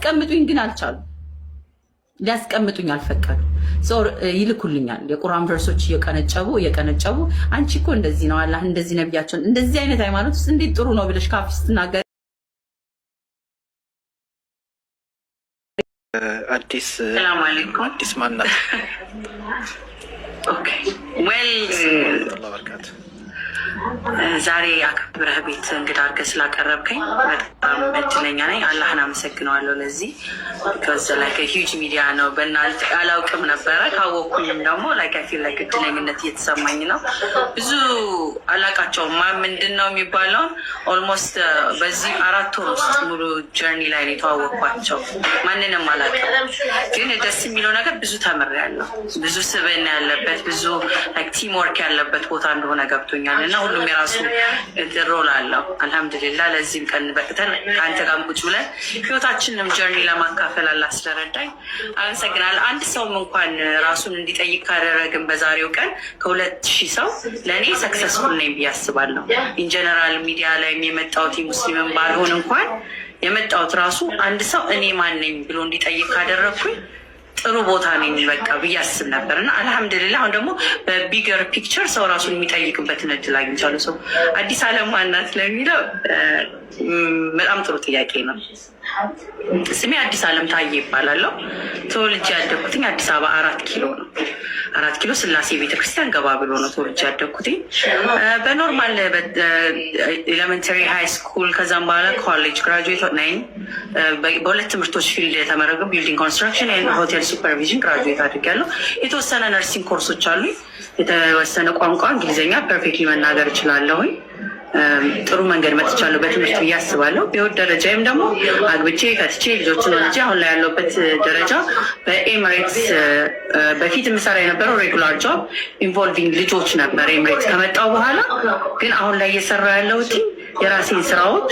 ሊያስቀምጡኝ ግን አልቻሉ። ሊያስቀምጡኝ አልፈቀዱ። ይልኩልኛል የቁርአን ቨርሶች እየቀነጨቡ አንቺ እኮ እንደዚህ ነው አላህ እንደዚህ ነብያቸውን እንደዚህ አይነት ሃይማኖት ውስጥ እንዴት ጥሩ ነው ብለሽ ካፍ ስትናገር አዲስ ሰላም አለይኩም አዲስ ማናት? ኦኬ ዌል ዛሬ አክብረህ ቤት እንግዳ አድርገህ ስላቀረብከኝ በጣም እድለኛ ነኝ። አላህን አመሰግነዋለሁ ለዚህ ከዛ ላይ ሂውጅ ሚዲያ ነው በእናንተ አላውቅም ነበረ። ካወቅኩኝም ደግሞ ላይክ አይ ፊል ላይክ እድለኝነት እየተሰማኝ ነው። ብዙ አላውቃቸውም ምንድን ነው የሚባለውን ኦልሞስት በዚህ 4 ወር ውስጥ ሙሉ ጀርኒ ላይ ነው የተዋወቅኳቸው። ማንንም አላውቅም፣ ግን ደስ የሚለው ነገር ብዙ ተምሬያለሁ። ብዙ ስብዕና ያለበት ብዙ ላይክ ቲም ወርክ ያለበት ቦታ እንደሆነ ገብቶኛል እና ሁሉም የራሱ ሮል አለው። አልሐምዱሊላህ ለዚህም ቀን በቅተን ከአንተ ጋር ቁጭ ብለን ህይወታችንንም ጀርኒ ለማካፈል አላህ ስለረዳኝ አመሰግናለሁ። አንድ ሰውም እንኳን ራሱን እንዲጠይቅ ካደረግን በዛሬው ቀን ከ2000 ሰው ለእኔ ሰክሰስፉል ነኝ ብዬ አስባለሁ። ኢንጀነራል ሚዲያ ላይ የመጣሁት ሙስሊምን ባልሆን እንኳን የመጣሁት ራሱ አንድ ሰው እኔ ማን ነኝ ብሎ እንዲጠይቅ ካደረግኩኝ ጥሩ ቦታ ነኝ በቃ ብዬ አስብ ነበር እና አልሐምዱሊላህ አሁን ደግሞ በቢገር ፒክቸር ሰው ራሱን የሚጠይቅበትን እድል አግኝቻለሁ። ሰው አዲስ አለም ማናት ለሚለው በጣም ጥሩ ጥያቄ ነው። ስሜ አዲስ አለም ታዬ ይባላለሁ። ተወልጄ ያደግኩትኝ አዲስ አበባ 4 ኪሎ ነው። 4 ኪሎ ስላሴ ቤተክርስቲያን ገባ ብሎ ነው ተወልጄ ያደግኩትኝ። በኖርማል ኤሌመንተሪ ሃይ ስኩል ከዛም በኋላ ኮሌጅ ግራጁዌት ነኝ። በሁለት ትምህርቶች ፊልድ የተመረጉ ቢልዲንግ ኮንስትራክሽን ሆቴል ሱፐርቪዥን ግራጁዌት አድርጊያለሁ። የተወሰነ ነርሲንግ ኮርሶች አሉ። የተወሰነ ቋንቋ እንግሊዝኛ ፐርፌክትሊ መናገር እችላለሁኝ። ጥሩ መንገድ መጥቻለሁ በትምህርት ብዬ አስባለሁ። በህይወት ደረጃዬም ደግሞ አግብቼ ከትቼ ልጆችን ወልጄ አሁን ላይ ያለሁበት ደረጃ በኤምሬትስ በፊት የምሰራ የነበረው ሬጉላር ጆብ ኢንቮልቪንግ ልጆች ነበር። ኤምሬትስ ከመጣሁ በኋላ ግን አሁን ላይ እየሰራ ያለሁት የራሴን ስራዎች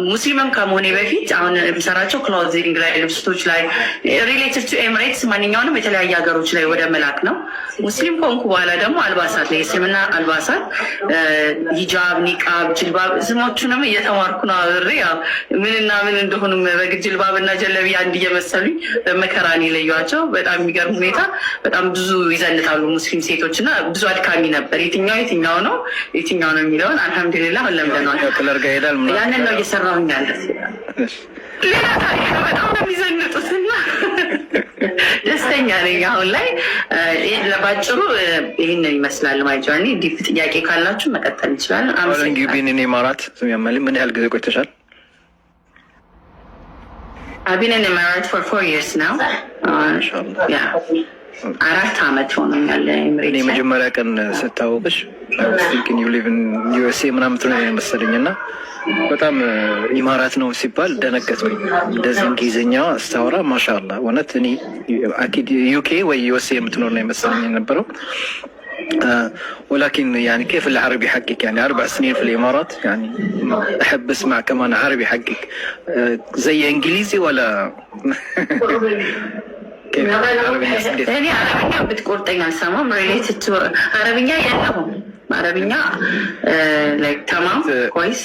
ሙስሊምም ከመሆኔ በፊት አሁን የምሰራቸው ክሎዚንግ ላይ ልብሶች ላይ ሪሌትድ ቱ ኤምሬትስ ማንኛውንም የተለያየ ሀገሮች ላይ ወደ መላክ ነው። ሙስሊም ከሆንኩ በኋላ ደግሞ አልባሳት ላይ የእስልምና አልባሳት ሂጃብ፣ ኒቃብ፣ ጅልባብ ስሞቹንም እየተማርኩ ነው። አብሬ ያው ምንና ምን እንደሆኑ ጅልባብ እና ጀለቢ አንድ እየመሰሉኝ በመከራን የለዩዋቸው። በጣም የሚገርም ሁኔታ በጣም ብዙ ይዘንጣሉ ሙስሊም ሴቶች እና ብዙ አድካሚ ነበር። የትኛው ነው የሚለውን አልሐምዱሊላህ ለምደነዋል። ያንን ነው እየሰራሁኝ ያለ። ሌላ ታሪክ በጣም ነው የሚዘንጡትና ደስተኛ ነኝ አሁን ላይ። ለባጭሩ ይህንን ይመስላል ማይ ጆርኒ። ዲፕ ጥያቄ ካላችሁ መቀጠል እንችላለን። አመሰግናለሁ። ኢማራት ምን ያህል ጊዜ ቆይተሻል? I've been in Emirates for 4 years now. Yeah. 4 ዓመት ሆኖኛል። እኔ መጀመሪያ ቀን ስታወቅሽ ቲንኪንግ ዩ ሊቭ ኢን ዩኤስኤ ምናምን ትሆን መሰለኝ እና በጣም ኢማራት ነው ሲባል ደነገጥኩኝ። እንደዚህ እንግሊዝኛ አስታወራ ማሻአላ እውነት እኔ አኪድ ዩኬ ወይ ዩኤስኤ የምትኖር ነው የመሰለኝ የነበረው። ولكن يعني كيف العربي حقك؟ يعني 4 سنين في الإمارات، يعني أحب أسمع كمان عربي حقك زي إنجليزي ولا كيف العربي؟ يعني عربية بتقولتين السمام related to عربية يلهم عربية like تمام كويس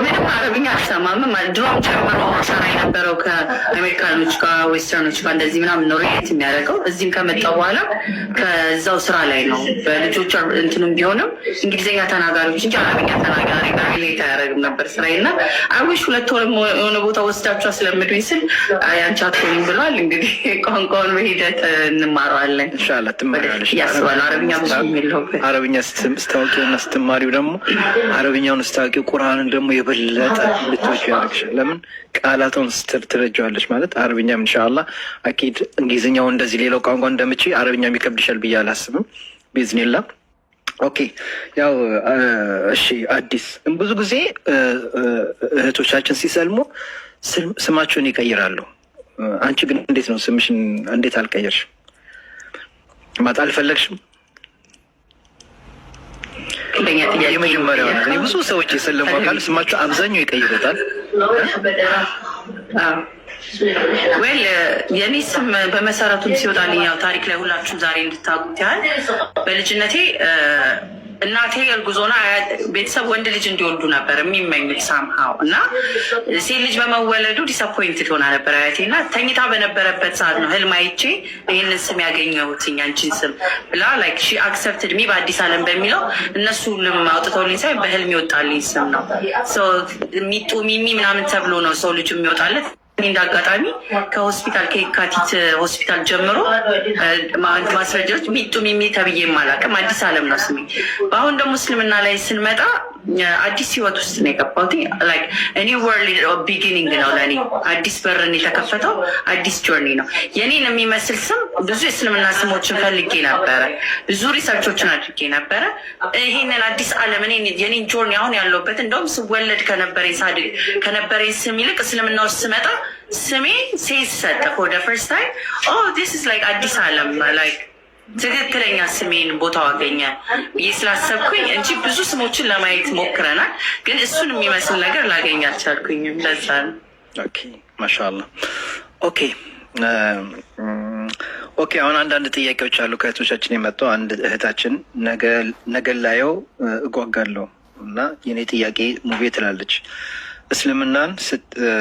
ምንም አረብኛ አልሰማም። ድሮም ጀምሮ ሰራ የነበረው ከአሜሪካኖች ጋር ዌስተርኖች ጋር እንደዚህ ምናምን ነው ሬት የሚያደርገው። እዚህም ከመጣሁ በኋላ ከዛው ስራ ላይ ነው። በልጆች እንትንም ቢሆንም እንግሊዝኛ ተናጋሪዎች እንጂ አረብኛ ተናጋሪ ጋር ሌት አያደርግም ነበር ስራዬ እና አዊሽ 2 ወር የሆነ ቦታ ወስዳችሁ አስለምዱኝ ስል አንቺ አትሆንም ብሏል። እንግዲህ ቋንቋውን በሂደት እንማረዋለን ኢንሻአላህ። ትማሪያለሽ ያስባል። አረብኛ ብዙ የሚለው አረብኛ ስትማሪው ስትማሪው ደግሞ አረብኛውን ስታውቂው ቁርአንን ደግሞ የበለጠ ልትወጪ ያደርግሻል። ለምን ቃላቱን ትረጃዋለሽ ማለት አረብኛም ኢንሻአላህ አኪድ እንግሊዝኛው እንደዚህ ሌላው ቋንቋ እንደምቺ አረብኛም ይከብድሻል ብዬ አላስብም ቢዝኒላህ። ኦኬ ያው እሺ አዲስ ብዙ ጊዜ እህቶቻችን ሲሰልሙ ስማቸውን ይቀይራሉ። አንቺ ግን እንዴት ነው ስምሽን እንዴት አልቀየርሽም? ማጣ አልፈለግሽም? የመጀመሪያው ነገር ብዙ ሰዎች የሰለሙ አካል ስማቸው አብዛኛው ይቀይሩታል። ዌል የኔ ስም በመሰረቱም ሲወጣልኝ ያው ታሪክ ላይ ሁላችሁም ዛሬ እንድታውቁት ያህል በልጅነቴ እናቴ እርጉዞና ቤተሰብ ወንድ ልጅ እንዲወልዱ ነበር የሚመኙት ሳምሃው እና ሴት ልጅ በመወለዱ ዲስአፖይንትድ ሆና ነበር አያቴ እና ተኝታ በነበረበት ሰዓት ነው ህልም አይቼ ይህንን ስም ያገኘሁት አንቺን ስም ብላ ላይክ ሺ አክሰፕትድ ሚ በአዲስ ዓለም በሚለው እነሱ ሁሉም አውጥተውልኝ ሳይሆን በህልም ይወጣልኝ ስም ነው። ሚጡ ሚሚ ምናምን ተብሎ ነው ሰው ልጅ የሚወጣለት። እንደ አጋጣሚ ከሆስፒታል ከየካቲት ሆስፒታል ጀምሮ ማስረጃዎች ሚጡ ሚሚ ተብዬ የማላውቅም አዲስ ዓለም ነው ስሜ። በአሁን ደግሞ እስልምና ላይ ስንመጣ አዲስ ህይወት ውስጥ ነው የገባሁት። ላይክ እኔ ወርልድ ቢጊኒንግ ነው ለእኔ አዲስ በርን የተከፈተው አዲስ ጆርኒ ነው። የኔን የሚመስል ስም ብዙ የእስልምና ስሞችን ፈልጌ ነበረ፣ ብዙ ሪሰርቾችን አድርጌ ነበረ። ይሄንን አዲስ ዓለም የኔን ጆርኒ አሁን ያለሁበት እንደውም ስወለድ ከነበረኝ ስም ይልቅ እስልምና ውስጥ ስመጣ ስሜ ሴንስ ሰጠ። ፎር ደ ፈርስት ታይም ዲስ ኢዝ ላይክ አዲስ ዓለም ላይክ ትክክለኛ ስሜን ቦታው አገኘ ብዬ ስላሰብኩኝ እንጂ ብዙ ስሞችን ለማየት ሞክረናል፣ ግን እሱን የሚመስል ነገር ላገኝ አልቻልኩኝም። ለዛ ነው። ኦኬ ማሻአላህ። ኦኬ አሁን አንዳንድ ጥያቄዎች አሉ ከእህቶቻችን የመጡ። አንድ እህታችን ነገ ላየው እጓጋለሁ እና የኔ ጥያቄ ሙቤ ትላለች፣ እስልምናን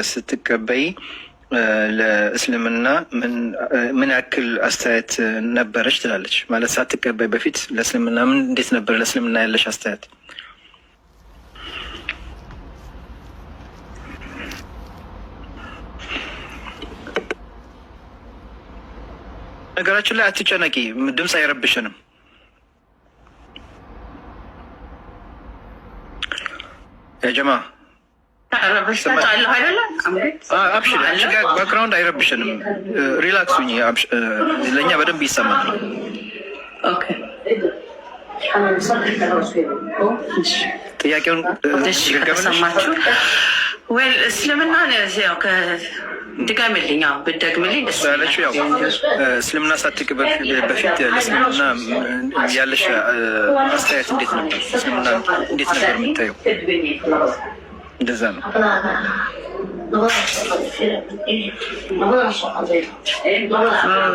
ስትቀበይ ለእስልምና ምን ያክል አስተያየት ነበረች ትላለች። ማለት ሳትቀበይ በፊት ለእስልምና እንዴት ነበር ለእስልምና ያለሽ አስተያየት? ነገራችን ላይ አትጨነቂ፣ ድምፅ አይረብሽንም። ያጀማ አብሽር፣ ባክግራውንድ አይረብሽንም። ሪላክስ ሁኚ፣ ለእኛ በደንብ ይሰማል። ጥያቄውን ሰማችሁ? እስልምና ድጋምልኝ ብትደግምልኝ ደስ ያለችው ያው እስልምና ሳትቀበል በፊት ለእስልምና ያለሽ አስተያየት እንዴት ነበር? እስልምና እንዴት ነበር የምታየው? እንደዛ ነው።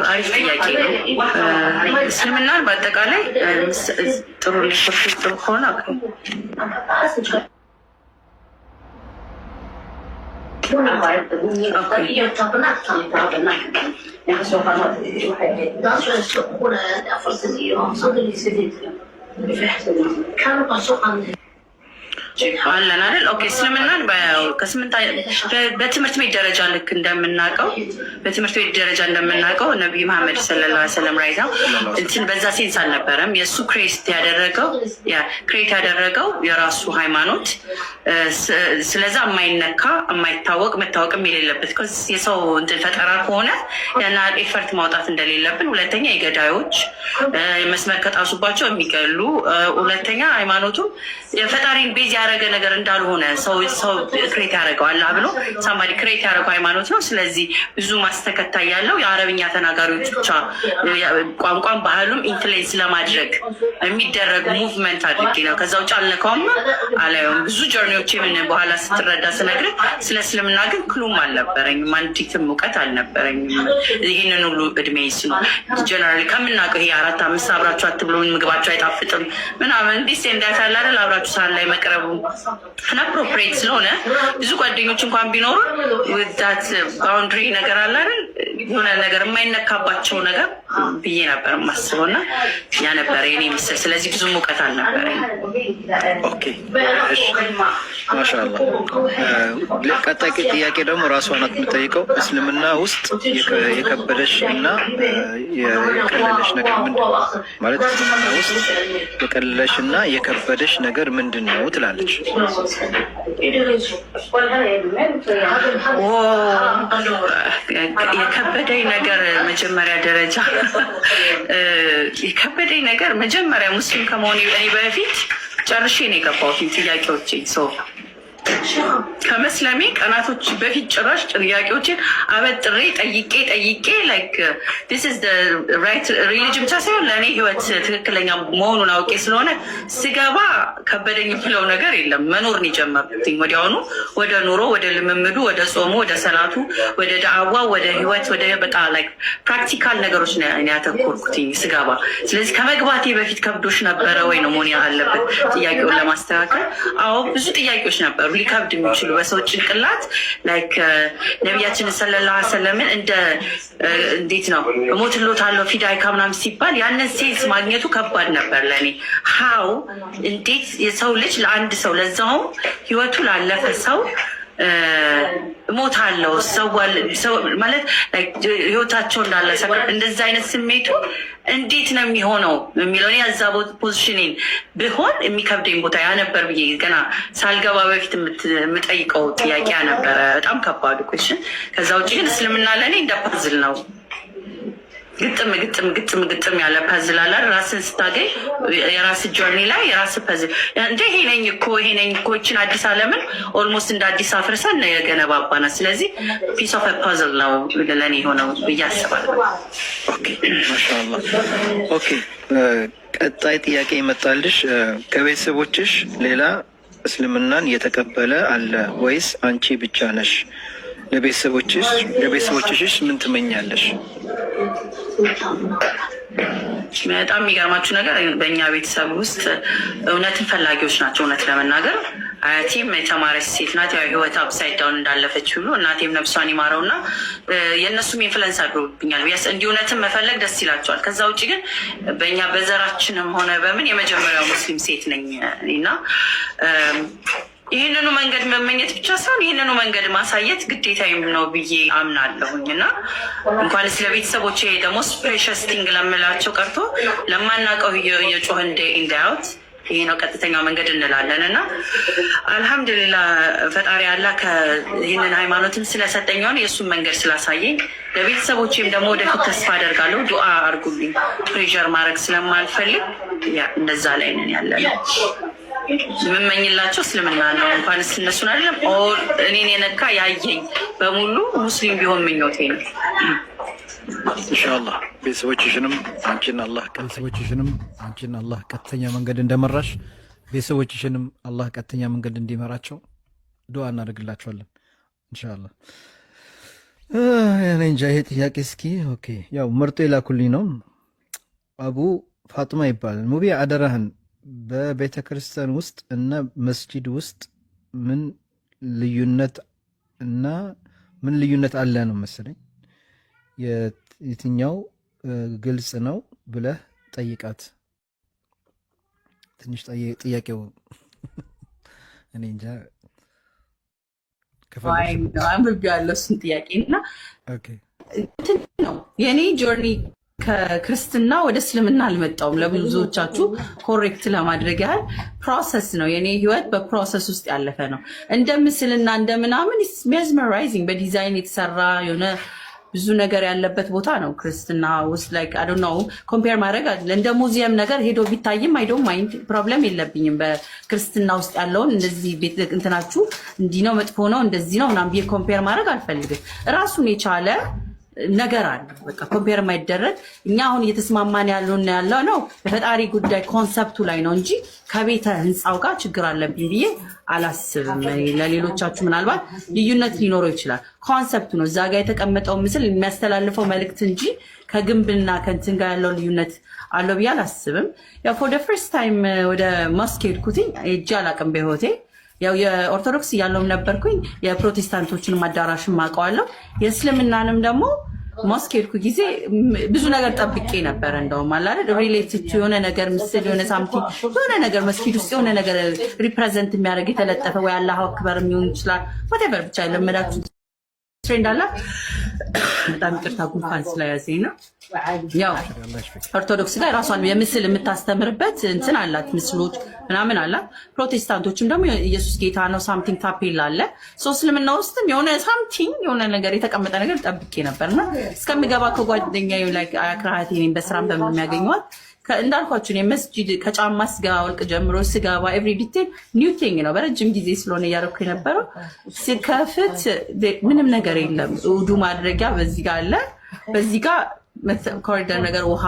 አሪፍ ጥያቄ ነው። እስልምናን በአጠቃላይ ጥሩ ጥሩ ከሆነ አለን አይደል? ኦኬ እስልምናን በትምህርት ቤት ደረጃ ልክ እንደምናውቀው ነቢዩ መሐመድ ሰለላሁ ዐለይሂ ወሰለም ራይዛ እንትን በዛ ሴንስ አልነበረም። የእሱ ክሬት ያደረገው የራሱ ሃይማኖት፣ ስለዛ የማይነካ የማይታወቅ መታወቅም የሌለበት የሰው እንትን ፈጠራ ከሆነ ያና ኤፈርት ማውጣት እንደሌለብን፣ ሁለተኛ የገዳዮች መስመር ከጣሱባቸው የሚገሉ፣ ሁለተኛ ሃይማኖቱ የፈጣሪን ቤዝ ያደረገ ነገር እንዳልሆነ ሰው ክሬት ያደረገው አላህ ብሎ ሳምባዲ ክሬት ያደረገው ሃይማኖት ነው። ስለዚህ ብዙ ማስተከታይ ያለው የአረብኛ ተናጋሪዎች ብቻ ቋንቋን ባህሉም ኢንፍሉዌንስ ለማድረግ የሚደረግ ሙቭመንት አድርጌ ነው። ከዛ ውጭ አልነካውም አላየውም። ብዙ ጆርኒዎች ምን በኋላ ስትረዳ ስነግር ስለ እስልምና ግን ክሉም አልነበረኝም፣ አንዲትም እውቀት አልነበረኝም። ይህንን ሁሉ እድሜ ሲኖ ጀነራሊ ከምናውቀው ይሄ 4-5 አብራችሁ አትብሎ ምግባችሁ አይጣፍጥም ምናምን እንዲህ እንዳታላል አብራችሁ ሳህን ላይ መቅረቡ አፕሮፕሪየት ስለሆነ ብዙ ጓደኞች እንኳን ቢኖሩ ዳት ባውንድሪ ነገር አለ አይደል፣ የሆነ ነገር የማይነካባቸው ነገር ብዬ ነበር የማስበው እና ያ ነበረ የኔ ምስል። ስለዚህ ብዙም እውቀት አልነበረኝ። ኦኬ እሺ ማሻአላህ። ቀጣይ ጥያቄ ደግሞ ራሷ ናት የምጠይቀው። እስልምና ውስጥ የከበደሽ እና የቀለለሽ ነገር ምንድን ነው? ማለት እስልምና ውስጥ የቀለለሽ እና የከበደሽ ነገር ምንድን ነው ትላለች። የከበደኝ ነገር መጀመሪያ ሙስሊም ከመሆኔ እኔ በፊት ጨርሼ ነው የገባሁት ጥያቄዎቼ። ከመስለሜ ቀናቶች በፊት ጭራሽ ጥያቄዎችን አበጥሬ ጠይቄ ላይክ ዲስ ኢዝ ዘ ራይት ሪሊጅን ብቻ ሳይሆን ለእኔ ህይወት ትክክለኛ መሆኑን አውቄ ስለሆነ ስገባ ከበደኝ ብለው ነገር የለም። መኖርን የጀመርኩትኝ ወዲያውኑ ወደ ኑሮ፣ ወደ ልምምዱ፣ ወደ ጾሙ፣ ወደ ሰላቱ፣ ወደ ዳዕዋ፣ ወደ ህይወት፣ ወደ በቃ ላይክ ፕራክቲካል ነገሮች ነው ያተኮርኩትኝ ስገባ። ስለዚህ ከመግባቴ በፊት ከብዶሽ ነበረ ወይ ነው መሆን ያለበት ጥያቄውን ለማስተካከል። አዎ ብዙ ጥያቄዎች ነበሩ ሊከብድ የሚችሉ በሰው ጭንቅላት ላይክ ነቢያችን ሰለላሁ ዐለይሂ ወሰለምን እንዴት ነው እሞትልዎታለሁ ፊዳይካ ምናምን ሲባል ያንን ሴንስ ማግኘቱ ከባድ ነበር ለእኔ። ሀው እንዴት የሰው ልጅ ለአንድ ሰው ለዛውም ህይወቱ ላለፈ ሰው እሞታለሁ ሰው ማለት ህይወታቸው እንዳለ እንደዛ አይነት ስሜቱ እንዴት ነው የሚሆነው የሚለው እኔ ያዛ ፖዚሽኔን ብሆን የሚከብደኝ ቦታ ያነበር ብዬ ገና ሳልገባ በፊት የምጠይቀው ጥያቄ ነበረ። በጣም ከባዱ ኩሽን። ከዛ ውጭ ግን እስልምና ለእኔ እንደ ፐዝል ነው። ግጥም ያለ ፐዝል አለ። ራስን ስታገኝ የራስ ጆርኒ ላይ የራስ ፐዝል እንደ ይሄ ነኝ እኮ ይችን አዲስ ዓለምን ኦልሞስት እንደ አዲስ አፍርሰን የገነባባናል። ስለዚህ ፒስ ኦፍ ፐዝል ነው ለእኔ የሆነው ብዬ አስባለሁ። ማሻአላህ። ኦኬ ቀጣይ ጥያቄ ይመጣልሽ። ከቤተሰቦችሽ ሌላ እስልምናን የተቀበለ አለ ወይስ አንቺ ብቻ ነሽ? ለቤተሰቦችሽ ምን ትመኛለሽ? በጣም የሚገርማችሁ ነገር በእኛ ቤተሰብ ውስጥ እውነትን ፈላጊዎች ናቸው። እውነት ለመናገር አያቴም የተማረች ሴት ናት። ያው ህይወት አፕሳይድ ዳውን እንዳለፈች ሁሉ እናቴም ነፍሷን ይማረው እና የእነሱም ኢንፍሉዌንስ አድርጎብኛል። እንዲህ እውነትን መፈለግ ደስ ይላቸዋል። ከዛ ውጭ ግን በእኛ በዘራችንም ሆነ በምን የመጀመሪያው ሙስሊም ሴት ነኝ እና ይህንኑ መንገድ መመኘት ብቻ ሳይሆን ይህንኑ መንገድ ማሳየት ግዴታዬም ነው ብዬ አምናለሁኝ እና እንኳን ስለ ቤተሰቦቼ ደግሞ ፕሬሸስ ቲንግ ለምላቸው ቀርቶ ለማናውቀው የጮህ እንዳያዩት ይሄ ነው ቀጥተኛው መንገድ እንላለን እና አልሐምዱሊላ ፈጣሪ አላ ይህንን ሃይማኖትን ስለሰጠኛውን የእሱን መንገድ ስላሳየኝ ለቤተሰቦቼም ደግሞ ወደፊት ተስፋ አደርጋለሁ። ዱዓ አርጉልኝ። ፕሬዠር ማድረግ ስለማልፈልግ እንደዛ ላይ ነን ያለ ነው። የምመኝላቸው እስልምና ነው። እንኳን እነሱን አይደለም እኔን የነካ ያየኝ በሙሉ ሙስሊም ቢሆን ምኞቴ ነው። ኢንሻአላህ ቤተሰቦችሽንም አንቺን አላህ ቀጥተኛ መንገድ እንደመራሽ ቤተሰቦችሽንም አላህ ቀጥተኛ መንገድ እንዲመራቸው ዱዓ እናደርግላቸዋለን ኢንሻአላህ። እኔ እንጃ ይሄ ጥያቄ እስኪ ኦኬ ያው መርጦ የላኩልኝ ነው። አቡ ፋጡማ ይባላል። ሙቢ አደራህን በቤተ ክርስቲያን ውስጥ እና መስጂድ ውስጥ ምን ልዩነት አለ ነው መሰለኝ። የትኛው ግልጽ ነው ብለህ ጠይቃት። ትንሽ ጥያቄው እኔ እንጃ ያለው እሱን ጥያቄ እና ነው የኔ ጆርኒ ከክርስትና ወደ እስልምና አልመጣውም። ለብዙዎቻችሁ ኮሬክት ለማድረግ ያህል ፕሮሰስ ነው። የኔ ህይወት በፕሮሰስ ውስጥ ያለፈ ነው። እንደ ምስልና እንደምናምን ሜዝመራይዚንግ በዲዛይን የተሰራ የሆነ ብዙ ነገር ያለበት ቦታ ነው ክርስትና ውስጥ። ላይክ አይ ዶንት ኖ ኮምፔር ማድረግ እንደ ሙዚየም ነገር ሄዶ ቢታይም አይ ዶንት ማይንድ ፕሮብለም የለብኝም። በክርስትና ውስጥ ያለውን እንደዚህ ቤት እንትናችሁ እንዲህ ነው መጥፎ ነው እንደዚህ ነው ምናምን ብዬ ኮምፔር ማድረግ አልፈልግም። ራሱን የቻለ ነገር አለ። በቃ ኮምፔር የማይደረግ እኛ አሁን እየተስማማን ያለው ነው የፈጣሪ ጉዳይ ኮንሰፕቱ ላይ ነው እንጂ ከቤተ ህንፃው ጋር ችግር አለብኝ ብዬ አላስብም። ለሌሎቻችሁ ምናልባት ልዩነት ሊኖረው ይችላል። ኮንሰፕቱ ነው እዛ ጋር የተቀመጠው ምስል የሚያስተላልፈው መልእክት እንጂ ከግንብና ከእንትን ጋር ያለው ልዩነት አለው ብዬ አላስብም። ያው ፎር ዘ ፈርስት ታይም ወደ ሞስክ ሄድኩትኝ ሄጄ አላውቅም በህይወቴ። ያው የኦርቶዶክስ እያለውም ነበርኩኝ፣ የፕሮቴስታንቶችንም አዳራሽም አውቀዋለሁ። የእስልምናንም ደግሞ ሞስክ ሄድኩ ጊዜ ብዙ ነገር ጠብቄ ነበረ። እንደውም አላለ ሪሌትድ የሆነ ነገር ምስል የሆነ ሳምቲንግ የሆነ ነገር መስጊድ ውስጥ የሆነ ነገር ሪፕሬዘንት የሚያደርግ የተለጠፈ ወይ አላሁ አክበር የሚሆን ይችላል ወቴቨር ብቻ የለመዳችሁ ትሬንድ አለ። በጣም ይቅርታ ጉንፋን ስለያዘኝ ነው። ያው ኦርቶዶክስ ጋር ራሷን የምስል የምታስተምርበት እንትን አላት፣ ምስሎች ምናምን አላት። ፕሮቴስታንቶችም ደግሞ ኢየሱስ ጌታ ነው ሳምቲንግ ታፔል አለ። እስልምና ውስጥም የሆነ ሳምቲንግ የሆነ ነገር የተቀመጠ ነገር ጠብቄ ነበርና እስከምገባ ከጓደኛዬ ላይ አክራሃቴ ነኝ በስራም በምን የሚያገኘዋል እንዳልኳችሁ እኔ መስጂድ ከጫማ ስገባ ጀምሮ ስገባ ኤቭሪ ዲቴል ኒው ቲንግ ነው። በረጅም ጊዜ ስለሆነ እያደረኩ የነበረው ስከፍት ምንም ነገር የለም። ውዱ ማድረጊያ በዚህ ጋር አለ። በዚህ ጋር ኮሪደር ነገር ውሃ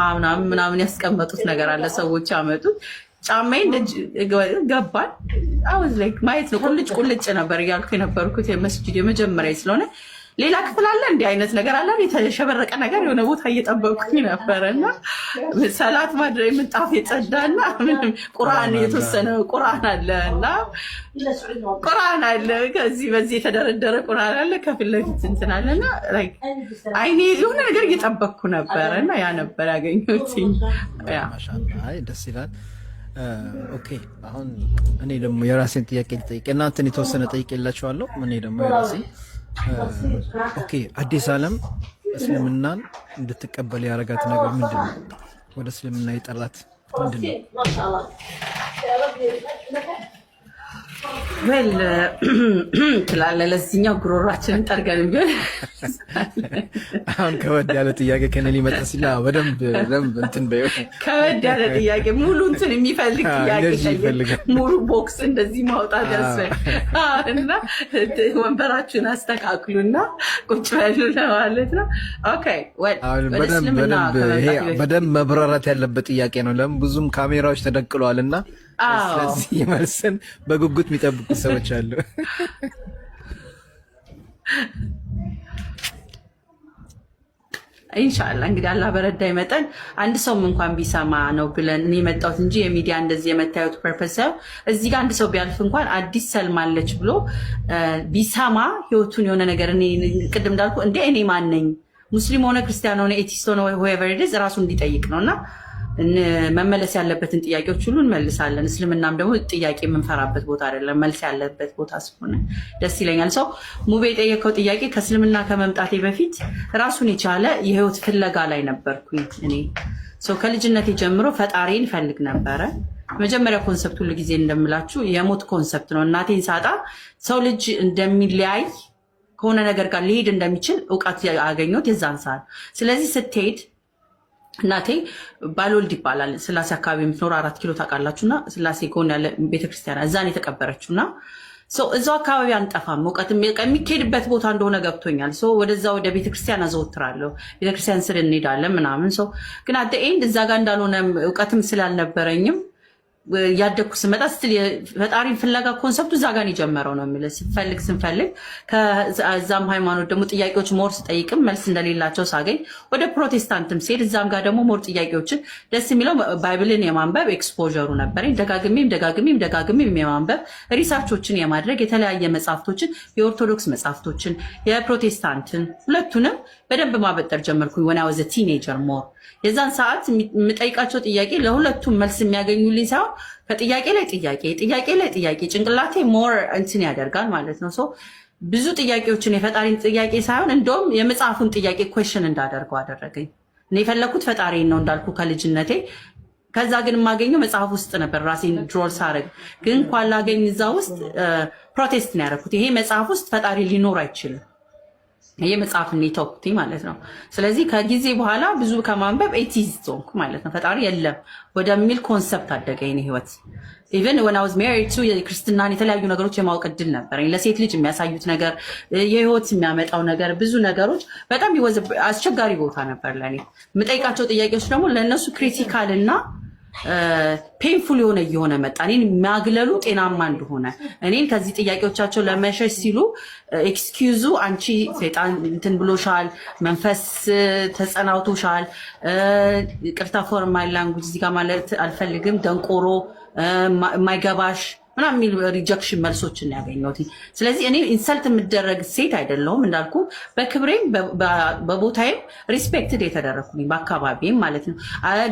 ምናምን ያስቀመጡት ነገር አለ። ሰዎች ያመጡት ጫማዬን ገባን። አሁን ላይ ማየት ነው። ቁልጭ ነበር እያልኩ የነበርኩት የመስጂድ የመጀመሪያ ስለሆነ ሌላ ክፍል አለ እንዲህ አይነት ነገር አለ። የተሸበረቀ ነገር የሆነ ቦታ እየጠበቅኩኝ ነበረና ሰላት ማድረግ ምንጣፍ የጸዳና ቁርአን የተወሰነ ቁርአን አለና ቁርአን አለ። ከዚህ በዚህ የተደረደረ ቁርአን አለ። ከፊት ለፊት እንትን አለና አይኔ የሆነ ነገር እየጠበቅኩ ነበረና ያ ነበር ያገኘሁት። ያ አይ ደስ ይላል። ኦኬ አሁን እኔ ደግሞ የራሴን ጥያቄ ልጠይቅ። እናንተን የተወሰነ ጠይቄላችኋለሁ። እኔ ደግሞ የራሴን ኦኬ አዲስ ዓለም እስልምናን እንድትቀበል ያደረጋት ነገር ምንድን ነው? ወደ እስልምና የጠራት ምንድን ነው? ወል ትላለህ። ለዚህኛው ጉሮሯችንን ጠርገን ቢሆን አሁን ከበድ ያለ ጥያቄ ከኔ ሊመጣ ሲል በደንብ እንትን በይው። ከበድ ያለ ጥያቄ ሙሉ እንትን የሚፈልግ ጥያቄ ሙሉ ቦክስ እንደዚህ ማውጣት ያስፈልጋል። እና ወንበራችሁን አስተካክሉና ቁጭ በሉ ለማለት ነው። ኦኬ በደንብ መብራራት ያለበት ጥያቄ ነው። ለምን ብዙም ካሜራዎች ተደቅለዋል እና ስለዚህ መልስን በጉጉት የሚጠብቁ ሰዎች አሉ። ኢንሻአላህ እንግዲህ አላህ በረዳይ መጠን አንድ ሰውም እንኳን ቢሰማ ነው ብለን እኔ መጣሁት እንጂ የሚዲያ እንደዚህ የመታየት ፐርፐስ እዚህ ጋር አንድ ሰው ቢያልፍ እንኳን አዲስ ሰልማለች ብሎ ቢሰማ ህይወቱን የሆነ ነገር እኔ ቅድም እንዳልኩ እንደ እኔ ማን ነኝ ሙስሊም ሆነ ክርስቲያን ሆነ ኤቲስት ሆነ whoever it is ራሱ እንዲጠይቅ ነውና መመለስ ያለበትን ጥያቄዎች ሁሉ እንመልሳለን። እስልምናም ደግሞ ጥያቄ የምንፈራበት ቦታ አይደለም፣ መልስ ያለበት ቦታ ስለሆነ ደስ ይለኛል። ሰው ሙቤ የጠየቀው ጥያቄ ከእስልምና ከመምጣቴ በፊት ራሱን የቻለ የህይወት ፍለጋ ላይ ነበርኩኝ እኔ። ከልጅነቴ ጀምሮ ፈጣሪን ፈልግ ነበረ። መጀመሪያ ኮንሰፕት ሁሉ ጊዜ እንደምላችሁ የሞት ኮንሰፕት ነው። እናቴን ሳጣ ሰው ልጅ እንደሚለያይ ከሆነ ነገር ጋር ሊሄድ እንደሚችል እውቀት ያገኘሁት የዛን ሰዓት። ስለዚህ ስትሄድ እናቴ ባልወልድ ይባላል ስላሴ አካባቢ የምትኖር 4 ኪሎ ታውቃላችሁና ስላሴ ጎን ያለ ቤተክርስቲያን እዛን የተቀበረችውና እዛው አካባቢ አንጠፋም። እውቀት የሚካሄድበት ቦታ እንደሆነ ገብቶኛል። ወደዛ ወደ ቤተክርስቲያን አዘወትራለሁ። ቤተክርስቲያን ስል እንሄዳለን ምናምን። ግን አት ኤንድ እዛ ጋር እንዳልሆነ እውቀትም ስላልነበረኝም ያደኩ ስመጣ ስትል ፈጣሪን ፍለጋ ኮንሰፕቱ እዛ ጋር የጀመረው ነው የሚለው ስንፈልግ ከዛም ሃይማኖት ደግሞ ጥያቄዎች ሞር ስጠይቅም መልስ እንደሌላቸው ሳገኝ ወደ ፕሮቴስታንትም ሲሄድ እዛም ጋር ደግሞ ሞር ጥያቄዎችን ደስ የሚለው ባይብልን የማንበብ ኤክስፖዠሩ ነበረኝ። ደጋግሜም የማንበብ ሪሰርቾችን የማድረግ የተለያየ መጽሐፍቶችን የኦርቶዶክስ መጽሐፍቶችን የፕሮቴስታንትን ሁለቱንም በደንብ ማበጠር ጀመርኩኝ። when I was a teenager ሞር የዛን ሰዓት የምጠይቃቸው ጥያቄ ለሁለቱም መልስ የሚያገኙልኝ ሳይሆን ከጥያቄ ላይ ጥያቄ ጭንቅላቴ ሞር እንትን ያደርጋል ማለት ነው። ብዙ ጥያቄዎችን የፈጣሪን ጥያቄ ሳይሆን እንደውም የመጽሐፉን ጥያቄ ኩዌሽን እንዳደርገው አደረገኝ። እኔ የፈለኩት ፈጣሪን ነው እንዳልኩ ከልጅነቴ። ከዛ ግን የማገኘው መጽሐፍ ውስጥ ነበር። ራሴን ድሮል ሳረግ ግን እንኳን ላገኝ እዛ ውስጥ ፕሮቴስት ነው ያደረኩት። ይሄ መጽሐፍ ውስጥ ፈጣሪ ሊኖር አይችልም። ይሄ መጽሐፍ እንይተውኩት ማለት ነው። ስለዚህ ከጊዜ በኋላ ብዙ ከማንበብ ኤቲስት ሆንኩ ማለት ነው። ፈጣሪ የለም ወደሚል ኮንሰፕት አደገ የኔ ህይወት። ኢቨን when I was married to የክርስትናን የተለያዩ ነገሮች የማወቅ እድል ነበረኝ። ለሴት ልጅ የሚያሳዩት ነገር የህይወት የሚያመጣው ነገር ብዙ ነገሮች በጣም አስቸጋሪ ቦታ ነበር ለኔ። የምጠይቃቸው ጥያቄዎች ደግሞ ለእነሱ ክሪቲካል እና ፔንፉል እየሆነ መጣ። እኔን የሚያግለሉ ጤናማ እንደሆነ እኔን ከዚህ ጥያቄዎቻቸው ለመሸሽ ሲሉ ኤክስኪዩዙ አንቺ ሰይጣን እንትን ብሎሻል፣ መንፈስ ተጸናውቶሻል፣ ቅርታ ፎርማል ላንጉጅ እዚህ ጋር ማለት አልፈልግም፣ ደንቆሮ፣ የማይገባሽ ምናምን የሚል ሪጀክሽን መልሶችን ያገኘሁት። ስለዚህ እኔ ኢንሰልት የምደረግ ሴት አይደለሁም እንዳልኩ፣ በክብሬም በቦታዬም ሪስፔክትድ የተደረግኩኝ በአካባቢም ማለት ነው።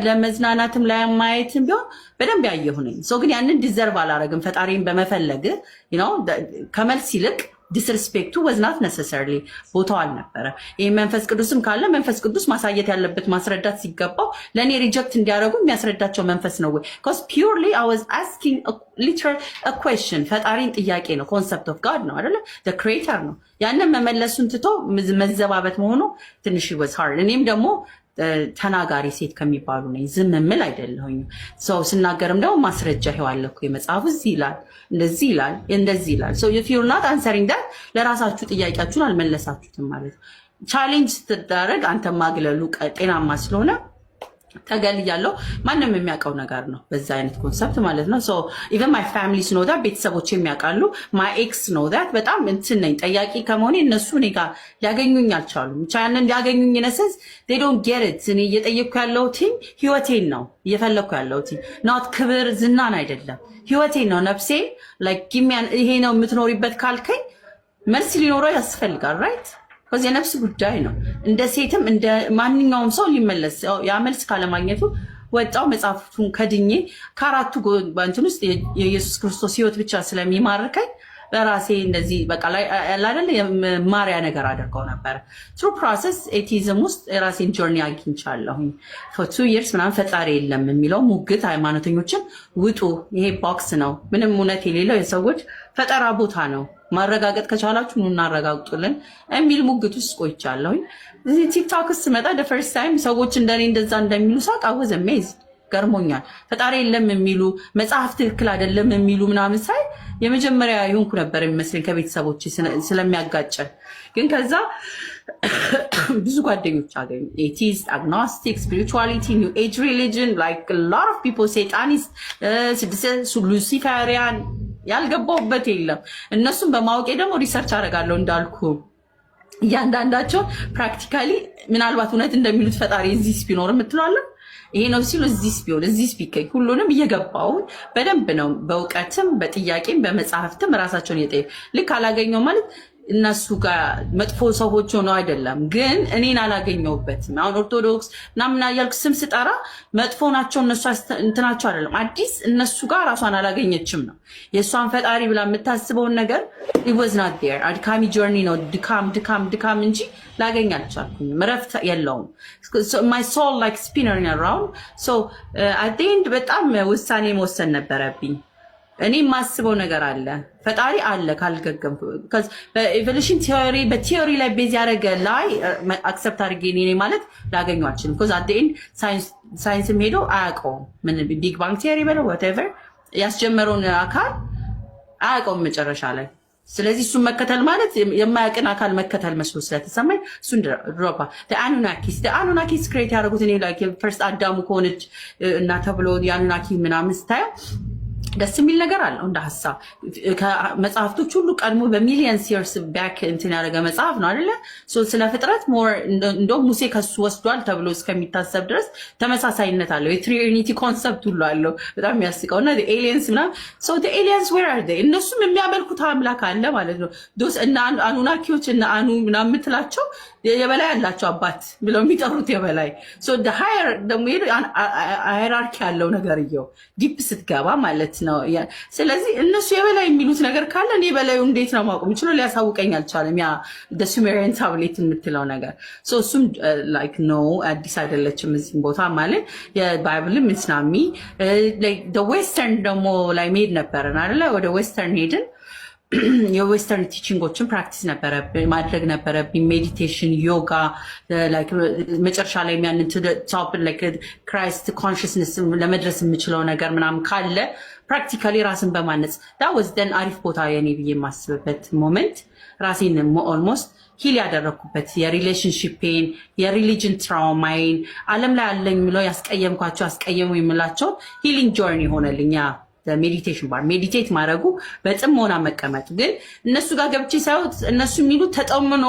ለመዝናናትም ለማየትም ቢሆን በደንብ ያየሁ ነኝ። ግን ያንን ዲዘርቭ አላረግም ፈጣሪን በመፈለግ ከመልስ ይልቅ ዲስሪስፔክቱ ወዝናት ነሰሰርሊ ቦታው አልነበረ። ይህ መንፈስ ቅዱስም ካለ መንፈስ ቅዱስ ማሳየት ያለበት ማስረዳት ሲገባው ለእኔ ሪጀክት እንዲያደርጉ የሚያስረዳቸው መንፈስ ነው ወይ? because purely I was asking literal a question። ፈጣሪን ጥያቄ ነው። ኮንሰፕት ኦፍ ጋድ ነው አይደለ? the creator ነው። ያንን መመለሱን ትቶ መዘባበት መሆኑ ትንሽ was hard። እኔም ደግሞ ተናጋሪ ሴት ከሚባሉ ነኝ። ዝም ምል አይደለሁኝ። ሰው ስናገርም ደግሞ ማስረጃ ይዋለኩ የመጽሐፉ እዚህ ይላል፣ እንደዚህ ይላል፣ እንደዚህ ይላል። ሶ if you're not answering that ለራሳችሁ ጥያቄያችሁን አልመለሳችሁትም ማለት ነው። ቻሌንጅ ስትደረግ አንተ ማግለሉ ጤናማ ስለሆነ ተገልያለሁ ማንም የሚያውቀው ነገር ነው በዛ አይነት ኮንሰፕት ማለት ነው። ሶ ኢቨን ማይ ፋሚሊስ ኖ ዳት ቤተሰቦች የሚያውቃሉ። ማይ ኤክስ ኖ ዳት በጣም እንትን ነኝ ጠያቂ ከመሆኔ እነሱ እኔ ጋር ሊያገኙኝ አልቻሉም። ቻንን ሊያገኙኝ ነሰስ they don't get it። እኔ እየጠየቅኩ ያለሁት ህይወቴን ነው እየፈለግኩ ያለሁት ኖት ክብር ዝናን አይደለም ህይወቴን ነው ነፍሴ ላይክ ጊሚያን ይሄ ነው የምትኖሪበት ካልከኝ መልስ ሊኖረው ያስፈልጋል ራይት ከዚ የነፍስ ጉዳይ ነው። እንደ ሴትም እንደ ማንኛውም ሰው ሊመለስ ያ መልስ ካለማግኘቱ ወጣው መጽሐፉን ከድኜ ከአራቱ ባንቱን ውስጥ የኢየሱስ ክርስቶስ ህይወት ብቻ ስለሚማርከኝ ለራሴ እንደዚህ በቃ ላይ አይደል ማሪያ ነገር አድርገው ነበር። ትሩ ፕሮሰስ ኤቲዝም ውስጥ የራሴን ጆርኒ አግኝቻለሁ። for 2 years ምናምን ፈጣሪ የለም የሚለው ሙግት ሃይማኖተኞችን ውጡ፣ ይሄ ቦክስ ነው፣ ምንም እውነት የሌለው የሰዎች ፈጠራ ቦታ ነው፣ ማረጋገጥ ከቻላችሁ ኑ እናረጋግጡልን የሚል ሙግት ውስጥ ቆይቻለሁኝ። እዚህ ቲክቶክ ውስጥ ስመጣ the first time ሰዎች እንደኔ እንደዛ እንደሚሉ ሳቅ I was amazed ገርሞኛል። ፈጣሪ የለም የሚሉ መጽሐፍ ትክክል አይደለም የሚሉ ምናምን ሳይ የመጀመሪያ ይሆንኩ ነበር የሚመስለኝ ከቤተሰቦች ስለሚያጋጨን። ግን ከዛ ብዙ ጓደኞች አገኙ። ኤቲስት፣ አግኖስቲክ፣ ስፒሪቹዋሊቲ፣ ኒው ኤጅ ሪሊጅን like a lot of people ሴጣኒስት፣ ሉሲፈሪያን ያልገባውበት የለም። እነሱም በማወቄ ደግሞ ሪሰርች አደርጋለሁ እንዳልኩ እያንዳንዳቸው ፕራክቲካሊ ምናልባት እውነት እንደሚሉት ፈጣሪ እዚህ ቢኖር የምትለዋለን ይሄ ነው ሲሉ እዚህ ቢገኝ ሁሉንም እየገባው በደንብ ነው በእውቀትም በጥያቄም በመጽሐፍትም ራሳቸውን እየጠየቁ ልክ አላገኘው ማለት እነሱ ጋር መጥፎ ሰዎች ሆነው አይደለም፣ ግን እኔን አላገኘውበትም። አሁን ኦርቶዶክስ ምናምን ያልኩ ስም ስጠራ መጥፎ ናቸው እነሱ እንትናቸው አይደለም። አዲስ እነሱ ጋር ራሷን አላገኘችም ነው የእሷን ፈጣሪ ብላ የምታስበውን ነገር it was not there። አድካሚ ጆርኒ ነው ድካም እንጂ ላገኝ አልቻልኩም። እረፍት የለውም። my soul like spinning around so at the end በጣም ውሳኔ መወሰን ነበረብኝ። እኔ የማስበው ነገር አለ ፈጣሪ አለ ካልገገም በኢቮሉሽን ቲዮሪ በቲዮሪ ላይ ቤዝ ያደረገ ላይ አክሰፕት አድርጌ እኔ ማለት ላገኘው አልችልም። because at the end ሳይንስም ሄዶ አያውቀውም ምን ቢግ ባንግ ቲዮሪ በለው whatever ያስጀመረውን አካል አያውቀውም መጨረሻ ላይ። ስለዚህ እሱን መከተል ማለት የማያውቅን አካል መከተል መስሎ ስለተሰማኝ እሱን ድሮፓ አኑናኪስ ክሬት ያደረጉት እኔ like first አዳሙ ከሆነች እና ተብሎ የአኑናኪ ምናምን ስታየው ደስ የሚል ነገር አለው እንደ ሐሳብ። መጽሐፍቶች ሁሉ ቀድሞ በሚሊየንስ ይርስ ባክ እንትን ያደረገ መጽሐፍ ነው አይደለ? ስለ ፍጥረት ሞር እንደው ሙሴ ከሱ ወስዷል ተብሎ እስከሚታሰብ ድረስ ተመሳሳይነት አለው። የትሪኒቲ ኮንሰፕት ሁሉ አለው። በጣም የሚያስቀው እና ኤሊየንስ ምናምን ኤሊየንስ ዌር አር ዴይ እነሱም የሚያመልኩት አምላክ አለ ማለት ነው። ዶስ እና አኑናኪዎች እና አኑ ምናምን የምትላቸው የበላይ ያላቸው አባት ብለው የሚጠሩት የበላይ ሃየር ደግሞ ሃይራርኪ ያለው ነገር እየው ዲፕ ስትገባ ማለት ነው። ስለዚህ እነሱ የበላይ የሚሉት ነገር ካለ እኔ በላዩ እንዴት ነው ማቆም ይችላል? ሊያሳውቀኝ አልቻለም። ያ ሱሜሪያን ታብሌት የምትለው ነገር እሱም ላይክ ኖ አዲስ አይደለችም እዚህም ቦታ ማለት የባይብልም ኢስላሚ ዌስተርን ደግሞ ላይ መሄድ ነበረን አይደለ? ወደ ዌስተርን ሄድን። የዌስተርን ቲቺንጎችን ፕራክቲስ ማድረግ ነበረብኝ። ሜዲቴሽን፣ ዮጋ መጨረሻ ላይ ያንን ቶፕ ክራይስት ኮንሽስነስ ለመድረስ የምችለው ነገር ምናምን ካለ ፕራክቲካሊ ራስን በማነጽ ዳወዝደን አሪፍ ቦታ የኔ ብዬ የማስብበት ሞመንት ራሴን ኦልሞስት ሂል ያደረግኩበት የሪሌሽንሽፔን የሪሊጅን ትራውማይን ዓለም ላይ አለኝ ብለው ያስቀየምኳቸው አስቀየሙ የምላቸው ሂሊንግ ጆርኒ ሆነልኝ። ሜዲቴሽን ባር ሜዲቴት ማድረጉ በጥሞና መቀመጡ ግን እነሱ ጋር ገብቼ ሳይሆን እነሱ የሚሉት ተጠምኖ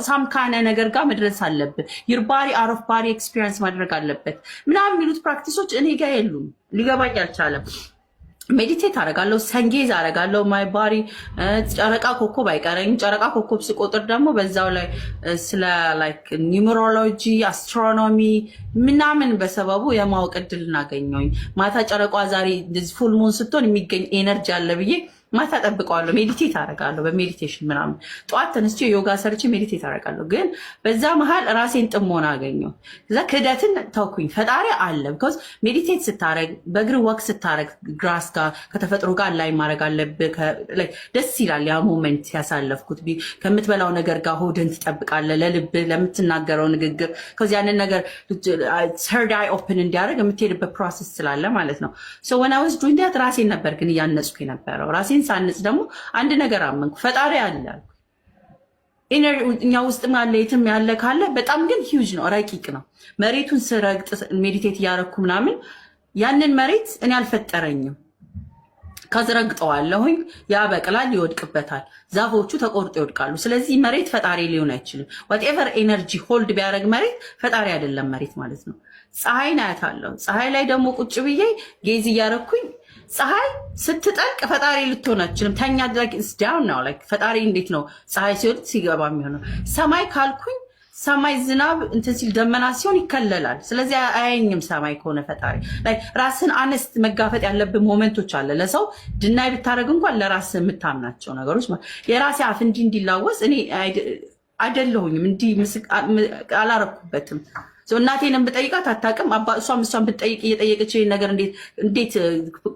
ሳምካነ ነገር ጋር መድረስ አለብን። ዩር ባሪ አውት ኦፍ ባሪ ኤክስፒሪየንስ ማድረግ አለበት ምናምን የሚሉት ፕራክቲሶች እኔ ጋር የሉም። ሊገባኝ አልቻለም። ሜዲቴት አደርጋለሁ፣ ሰንጌዝ አደርጋለሁ። ማይ ባሪ ጨረቃ ኮከብ አይቀረኝ። ጨረቃ ኮከብ ስቆጥር ደግሞ በዛው ላይ ስለ ላይክ ኒውመሮሎጂ አስትሮኖሚ ምናምን በሰበቡ የማወቅ እድል እናገኘኝ። ማታ ጨረቋ ዛሬ ፉል ሙን ስትሆን የሚገኝ ኤነርጂ አለ ብዬ ማታ ጠብቀዋለሁ፣ ሜዲቴት አደርጋለሁ። በሜዲቴሽን ምናምን ጠዋት ተነስቼ ዮጋ ሰርቼ ሜዲቴት አደርጋለሁ። ግን በዛ መሀል ራሴን ጥሞና አገኘሁ። ከዛ ክህደትን ተውኩኝ። ፈጣሪ አለ። ቢኮዝ ሜዲቴት ስታረግ በእግር ወክ ስታረግ ግራስ ጋር ከተፈጥሮ ጋር ላይ ማድረግ አለብህ። ደስ ይላል ያ ሞመንት ያሳለፍኩት። ከምትበላው ነገር ጋር ሆድን ትጠብቃለህ፣ ለልብ ለምትናገረው ንግግር ከዚ ያንን ነገር ሰርድ አይ ኦፕን እንዲያደርግ የምትሄድበት ፕሮሰስ ስላለ ማለት ነው። ሶ ወን አይ ዋዝ ዱይንግ ዳት ራሴን ነበር ግን እያነጽኩ የነበረው። ራሴን ሳንጽ ደግሞ አንድ ነገር አመንኩ፣ ፈጣሪ አለ። እኛ ውስጥ ያለ የትም ያለ ካለ በጣም ግን ሂውጅ ነው፣ ረቂቅ ነው። መሬቱን ስረግጥ ሜዲቴት እያደረኩ ምናምን ያንን መሬት እኔ አልፈጠረኝም። ከዝረግጠዋለሁኝ ያበቅላል፣ ይወድቅበታል፣ ዛፎቹ ተቆርጦ ይወድቃሉ። ስለዚህ መሬት ፈጣሪ ሊሆን አይችልም። ዋትኤቨር ኤነርጂ ሆልድ ቢያደርግ መሬት ፈጣሪ አይደለም መሬት ማለት ነው። ፀሐይን አያታለሁ። ፀሐይ ላይ ደግሞ ቁጭ ብዬ ጌዝ እያደረኩኝ ፀሐይ ስትጠልቅ ፈጣሪ ልትሆን አትችልም። ተኛ ዳውን ነው ፈጣሪ እንዴት ነው ፀሐይ ሲወድ ሲገባ የሚሆነው? ሰማይ ካልኩኝ ሰማይ ዝናብ እንትን ሲል ደመና ሲሆን ይከለላል። ስለዚህ አያየኝም ሰማይ ከሆነ ፈጣሪ። ራስን አነስት መጋፈጥ ያለብን ሞመንቶች አለ። ለሰው ድናይ ብታደረግ እንኳን ለራስ የምታምናቸው ነገሮች የራሴ አፍ እንዲላወስ እኔ አይደለሁኝም፣ እንዲህ አላረኩበትም። እናቴንም ብጠይቃት አታውቅም። እሷን ብጠይቅ እየጠየቀች ነገር እንዴት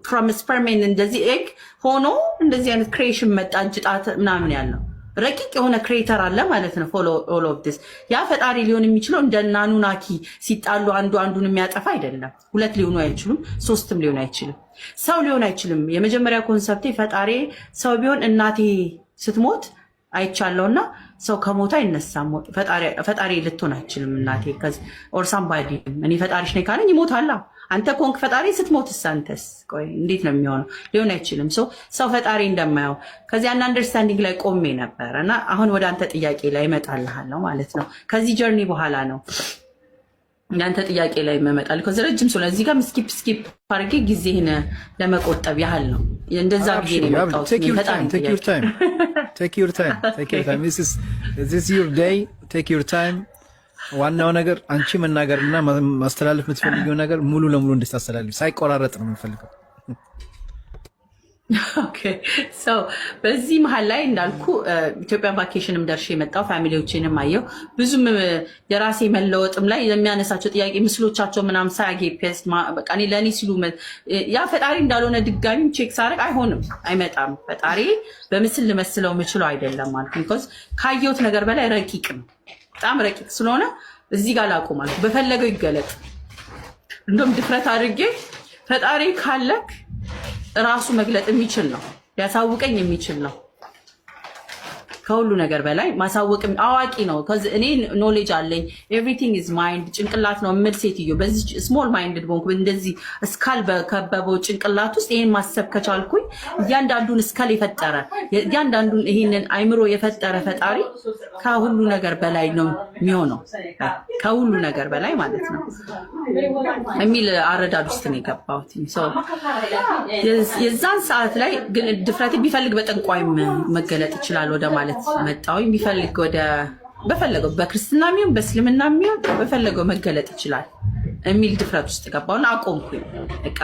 ፍሮም ስፐርሜን እንደዚህ ኤግ ሆኖ እንደዚህ አይነት ክሬሽን መጣ እንጭጣት ምናምን ያለው ረቂቅ የሆነ ክሬተር አለ ማለት ነው። ፎሎ ኦል ኦፍ ዲስ ያ ፈጣሪ ሊሆን የሚችለው እንደ ናኑናኪ ሲጣሉ አንዱ አንዱን የሚያጠፋ አይደለም። ሁለት ሊሆኑ አይችሉም፣ ሶስትም ሊሆን አይችልም። ሰው ሊሆን አይችልም። የመጀመሪያ ኮንሰፕቴ ፈጣሪ ሰው ቢሆን እናቴ ስትሞት አይቻለውና ሰው ከሞታ አይነሳም። ፈጣሪ ልትሆን አይችልም እናቴ ኦር ሳምባዲ። እኔ ፈጣሪሽ ነኝ ካለኝ ይሞታላ። አንተ ኮንክ ፈጣሪ ስትሞትስ አንተስ ቆይ እንዴት ነው የሚሆነው? ሊሆን አይችልም። ሰው ፈጣሪ እንደማየው ከዚህ አንድ አንደርስታንዲንግ ላይ ቆሜ ነበር እና አሁን ወደ አንተ ጥያቄ ላይ እመጣልሃለሁ ማለት ነው። ከዚህ ጀርኒ በኋላ ነው ያንተ ጥያቄ ላይ መመጣል። ከዚህ ረጅም ስለዚህ እዚህ ጋር ስኪፕ አድርጌ ጊዜህን ለመቆጠብ ያህል ነው እንደዛ ብዬ ነው የመጣሁት። Take your time. This is your day. Take your time. ዋናው ነገር አንቺ መናገርና ማስተላለፍ የምትፈልጊው ነገር ሙሉ ለሙሉ እንድታስተላልፍ ሳይቆራረጥ ነው የምንፈልገው። ኦኬ ሶ በዚህ መሀል ላይ እንዳልኩ ኢትዮጵያን ቫኬሽንም ደርሼ የመጣው ፋሚሊዎችንም አየሁ። ብዙም የራሴ መለወጥም ላይ የሚያነሳቸው ጥያቄ ምስሎቻቸው ምናምን ሳያጌ ፔስት በቃ እኔ ለእኔ ሲሉ ያ ፈጣሪ እንዳልሆነ ድጋሚም ቼክ ሳደርግ አይሆንም፣ አይመጣም። ፈጣሪ በምስል ልመስለው የምችለው አይደለም ማለት ቢኮዝ ካየሁት ነገር በላይ ረቂቅ ነው፣ በጣም ረቂቅ ስለሆነ እዚህ ጋር ላቁም ማለት በፈለገው ይገለጥ። እንደውም ድፍረት አድርጌ ፈጣሪ ካለክ ራሱ መግለጥ የሚችል ነው፣ ሊያሳውቀኝ የሚችል ነው። ከሁሉ ነገር በላይ ማሳወቅም አዋቂ ነው። እኔ ኖሌጅ አለኝ። ኤቭሪቲንግ ኢዝ ማይንድ ጭንቅላት ነው የምል ሴትዮ በዚህ ስሞል ማይንድድ ቦንኩ እንደዚህ እስካል በከበበው ጭንቅላት ውስጥ ይሄን ማሰብ ከቻልኩኝ እያንዳንዱን እስካል የፈጠረ እያንዳንዱን ይሄንን አይምሮ የፈጠረ ፈጣሪ ከሁሉ ነገር በላይ ነው የሚሆነው። ከሁሉ ነገር በላይ ማለት ነው የሚል አረዳድ ውስጥ ነው የገባሁት። የዛን ሰዓት ላይ ግን ድፍረት ቢፈልግ በጠንቋይም መገለጥ ይችላል ወደ ማለት መጣሁኝ። ቢፈልግ ወደ በፈለገው በክርስትና ሚሆን በእስልምና ሚሆን በፈለገው መገለጥ ይችላል የሚል ድፍረት ውስጥ ገባሁና አቆምኩኝ። በቃ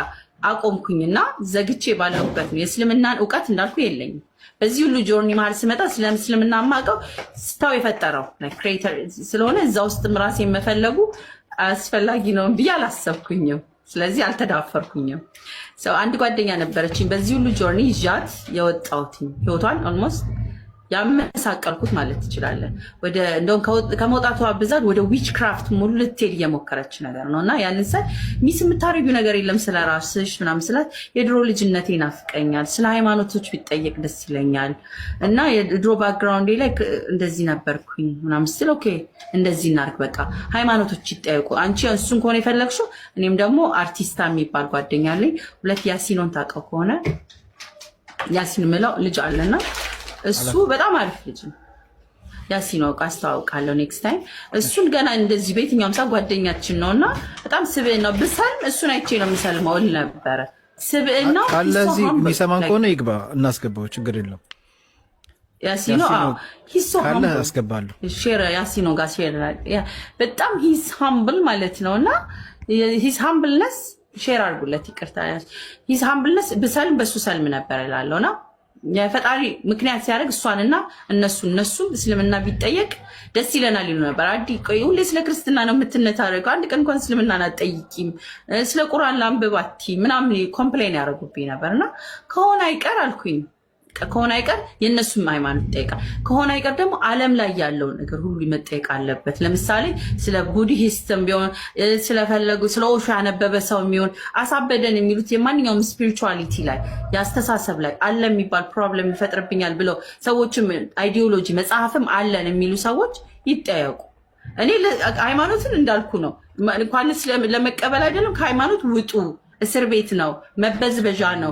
አቆምኩኝና ዘግቼ ባለሁበት ነው። የእስልምናን እውቀት እንዳልኩ የለኝም። በዚህ ሁሉ ጆርኒ መሀል ስመጣ ስለ እስልምና የማውቀው ስታው የፈጠረው ክሬተር ስለሆነ እዛ ውስጥም ራሴ መፈለጉ አስፈላጊ ነው ብዬ አላሰብኩኝም። ስለዚህ አልተዳፈርኩኝም። አንድ ጓደኛ ነበረችኝ በዚህ ሁሉ ጆርኒ ይዣት የወጣሁት ህይወቷን ኦልሞስት ያመሳቀልኩት ማለት ትችላለህ። እንደውም ከመውጣቷ ብዛት ወደ ዊች ክራፍት ሙሉ ልትሄድ እየሞከረች ነገር ነው። እና ያንን ሳይ ሚስ የምታደርጊው ነገር የለም ስለ ራስሽ ምናምን ስላት የድሮ ልጅነቴ ናፍቀኛል፣ ስለ ሃይማኖቶች ቢጠየቅ ደስ ይለኛል እና የድሮ ባክግራውንዴ ላይ እንደዚህ ነበርኩኝ ምናምን ስትል ኦኬ እንደዚህ እናድርግ በቃ ሃይማኖቶች ይጠየቁ። አንቺ እሱን ከሆነ የፈለግሽው እኔም ደግሞ አርቲስታ የሚባል ጓደኛ አለኝ። ሁለት ያሲኖን ታውቀው ከሆነ ያሲን ምለው ልጅ አለና እሱ በጣም አሪፍ ልጅ ነው። ያሲን ነው አስተዋውቃለሁ ኔክስት ታይም። እሱን ገና እንደዚህ በየትኛውም ሰው ጓደኛችን ነውና በጣም ስብዕናው ብሰልም እሱን አይቼ ነው የምሰልመው እል ነበረ። ስብዕናው ካለዚህ የሚሰማን ከሆነ ይግባ እናስገባው፣ ችግር የለም። ያሲኖ ሂሶ ካለ አስገባለሁ። ሼር ያሲኖ ጋር ሼር በጣም ሂስ ሃምብል ማለት ነውና ሂስ ሃምብልነስ ሼር አድርጉለት። ይቅርታ ሂስ ሃምብልነስ ብሰልም በሱ ሰልም ነበር እላለሁና የፈጣሪ ምክንያት ሲያደርግ እሷንና እነሱም እስልምና ቢጠየቅ ደስ ይለናል ይሉ ነበር። አዲ ሁሌ ስለ ክርስትና ነው የምትነታረገው፣ አንድ ቀን እንኳን እስልምናን አትጠይቂም፣ ስለ ቁርአን ላንብባቲ ምናምን ኮምፕሌን ያደርጉብኝ ነበርና ከሆነ አይቀር አልኩኝ። ከሆነ አይቀር የእነሱም ሃይማኖት ይጠይቃል። ከሆነ አይቀር ደግሞ ዓለም ላይ ያለው ነገር ሁሉ መጠየቅ አለበት። ለምሳሌ ስለ ቡድሂስትም ቢሆን ስለፈለጉ ስለ ኦሾ ያነበበ ሰው የሚሆን አሳበደን የሚሉት የማንኛውም ስፒሪቹዋሊቲ ላይ የአስተሳሰብ ላይ አለ የሚባል ፕሮብለም ይፈጥርብኛል ብለው ሰዎችም አይዲዮሎጂ መጽሐፍም አለን የሚሉ ሰዎች ይጠየቁ። እኔ ሃይማኖትን እንዳልኩ ነው እንኳን ለመቀበል አይደለም ከሃይማኖት ውጡ። እስር ቤት ነው፣ መበዝበዣ ነው፣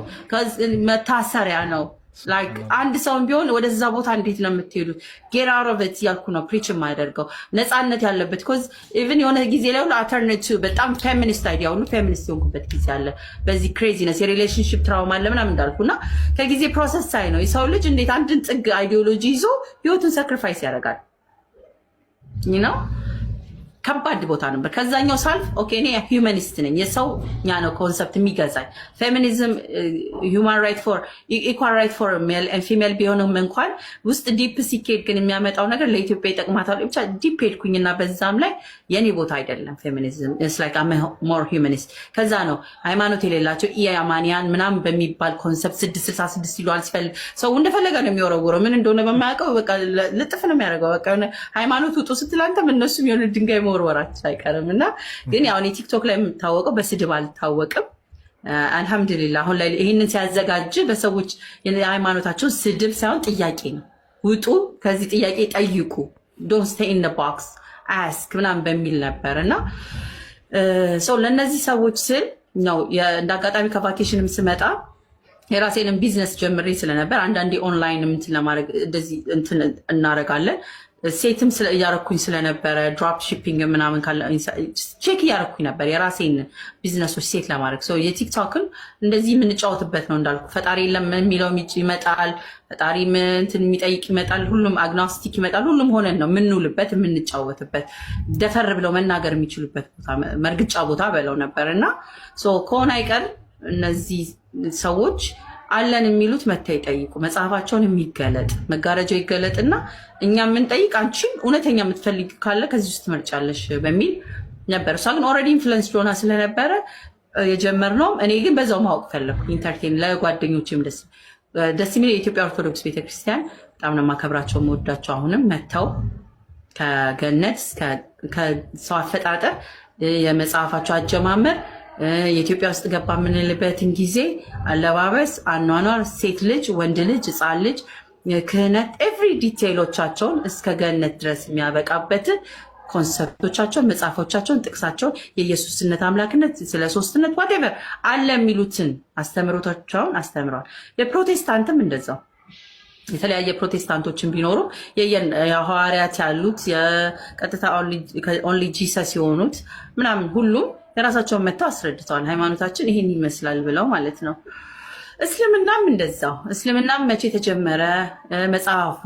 መታሰሪያ ነው። ላይክ አንድ ሰውን ቢሆን ወደዛ ቦታ እንዴት ነው የምትሄዱት? ጌት አውት ኦፍ ኢት ያልኩ ነው ፕሪች የማያደርገው ነፃነት ያለበት ኮዝ ኢቭን የሆነ ጊዜ ላይ ሁሉ አልተርኔቲቭ በጣም ፌሚኒስት አይዲያ ሁሉ ፌሚኒስት የሆንኩበት ጊዜ አለ። በዚህ ክሬዚነስ የሪሌሽንሽፕ ትራውማ አለ ምናምን እንዳልኩና ከጊዜ ፕሮሰስ ሳይ ነው የሰው ልጅ እንዴት አንድን ጥግ አይዲዮሎጂ ይዞ ህይወቱን ሳክሪፋይስ ያደርጋል። ነው ከባድ ቦታ ነበር። ከዛኛው ሳልፍ ኦኬ እኔ ሂውማኒስት ነኝ፣ የሰውኛ ነው ኮንሰፕት የሚገዛኝ። ፌሚኒዝም ሁማን ራይት ፎር ኢኳል ራይት ፎር ሜል ኤንድ ፊሜል ቢሆንም እንኳን ውስጥ ዲፕ ሲኬድ ግን የሚያመጣው ነገር ለኢትዮጵያ ይጠቅማታል። ብቻ ዲፕ ሄድኩኝና በዛም ላይ የኔ ቦታ አይደለም ፌሚኒዝም ኢትስ ላይክ አም ሞር ሂውማኒስት። ከዛ ነው ሃይማኖት የሌላቸው ኢያማንያን ምናምን በሚባል ኮንሰፕት 666 ይሏል። ሲፈልግ ሰው እንደፈለገ ነው የሚወረውረው፣ ምን እንደሆነ በማያውቀው በቃ ልጥፍ ነው የሚያደርገው። በቃ ሃይማኖት ውጡ ስትላንተም እነሱም የሆነ ድንጋይ ወራች አይቀርም እና ግን ያው እኔ ቲክቶክ ላይ የምታወቀው በስድብ አልታወቅም። አልহামዱሊላህ አሁን ላይ ይሄንን ሲያዘጋጅ በሰዎች የሃይማኖታቸው ስድብ ሳይሆን ጥያቄ ነው። ውጡ፣ ከዚህ ጥያቄ ጠይቁ፣ ዶንት ስቴይ ኢን ዘ ቦክስ አስክ ምናምን በሚል ነበርና ሶ ለነዚህ ሰዎች ስል ነው እንዳጋጣሚ ከቫኬሽንም ስመጣ የራሴንም ቢዝነስ ጀምሬ ስለነበር አንዳንዴ ኦንላይን እንትን ለማድረግ እንደዚህ እንትን እናረጋለን። ሴትም እያረኩኝ ስለነበረ ድሮፕ ሺፒንግ ምናምን ቼክ እያረኩኝ ነበር የራሴን ቢዝነሶች ሴት ለማድረግ ሰው የቲክቶክን እንደዚህ የምንጫወትበት ነው እንዳልኩ። ፈጣሪ የለም የሚለው ይመጣል፣ ፈጣሪ እንትን የሚጠይቅ ይመጣል፣ ሁሉም አግኖስቲክ ይመጣል። ሁሉም ሆነን ነው የምንውልበት የምንጫወትበት፣ ደፈር ብለው መናገር የሚችሉበት ቦታ መርግጫ ቦታ በለው ነበር እና ከሆነ አይቀር እነዚህ ሰዎች አለን የሚሉት መታ ይጠይቁ፣ መጽሐፋቸውን የሚገለጥ መጋረጃው ይገለጥና እኛ የምንጠይቅ አንቺን እውነተኛ የምትፈልግ ካለ ከዚህ ውስጥ ትመርጫለሽ በሚል ነበር። እሷ ግን ኦልሬዲ ኢንፍሉዌንስ ሆና ስለነበረ የጀመርነው እኔ ግን በዛው ማወቅ ፈለኩ። ኢንተርቴን ለጓደኞችም ደስ የሚል የኢትዮጵያ ኦርቶዶክስ ቤተክርስቲያን በጣም ነው የማከብራቸው የምወዳቸው። አሁንም መተው ከገነት ከሰው አፈጣጠር የመጽሐፋቸው አጀማመር የኢትዮጵያ ውስጥ ገባ የምንልበትን ጊዜ አለባበስ፣ አኗኗር፣ ሴት ልጅ፣ ወንድ ልጅ፣ ህፃን ልጅ፣ ክህነት ኤቭሪ ዲቴይሎቻቸውን እስከ ገነት ድረስ የሚያበቃበትን ኮንሰፕቶቻቸውን፣ መጽሐፎቻቸውን፣ ጥቅሳቸውን፣ የኢየሱስነት አምላክነት፣ ስለ ሶስትነት ዋቴቨር አለ የሚሉትን አስተምሮቶቻቸውን አስተምረዋል። የፕሮቴስታንትም እንደዛው የተለያየ ፕሮቴስታንቶችን ቢኖሩ የሐዋርያት ያሉት የቀጥታ ኦንሊ ጂሰስ የሆኑት ምናምን ሁሉም የራሳቸውን መጥተው አስረድተዋል። ሃይማኖታችን ይሄን ይመስላል ብለው ማለት ነው። እስልምናም እንደዛው። እስልምናም መቼ ተጀመረ? መጽሐፉ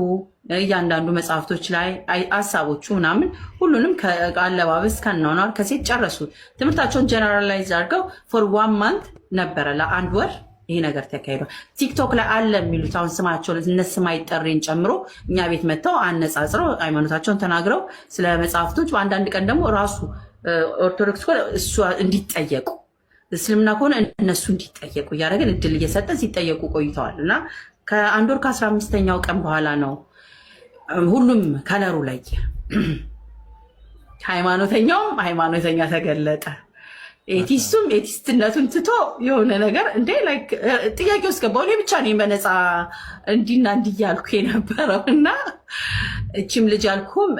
እያንዳንዱ መጽሐፍቶች ላይ ሀሳቦቹ ምናምን ሁሉንም ከአለባበስ ከአኗኗር ከሴት ጨረሱት። ትምህርታቸውን ጀነራላይዝ አድርገው ፎር 1 ማንት ነበረ ለአንድ ወር ይሄ ነገር ተካሂዷል። ቲክቶክ ላይ አለ የሚሉት አሁን ስማቸው እነሱ ማይጠሬን ጨምሮ እኛ ቤት መጥተው አነጻጽረው ሃይማኖታቸውን ተናግረው ስለ መጽሐፍቶች አንዳንድ ቀን ደግሞ ራሱ ኦርቶዶክስ ከሆነ እሱ እንዲጠየቁ እስልምና ከሆነ እነሱ እንዲጠየቁ እያደረግን እድል እየሰጠን ሲጠየቁ ቆይተዋል እና ከአንድ ወር ከ15ኛው ቀን በኋላ ነው ሁሉም ከለሩ ላይ ሃይማኖተኛውም ሃይማኖተኛ ተገለጠ። ኤቲስቱም ኤቲስትነቱን ትቶ የሆነ ነገር እንዴ ላይክ ጥያቄ ውስጥ ገባሁ። እኔ ብቻ ነኝ በነፃ እንዲና እንዲያልኩ የነበረው እና እቺም ልጅ አልኩም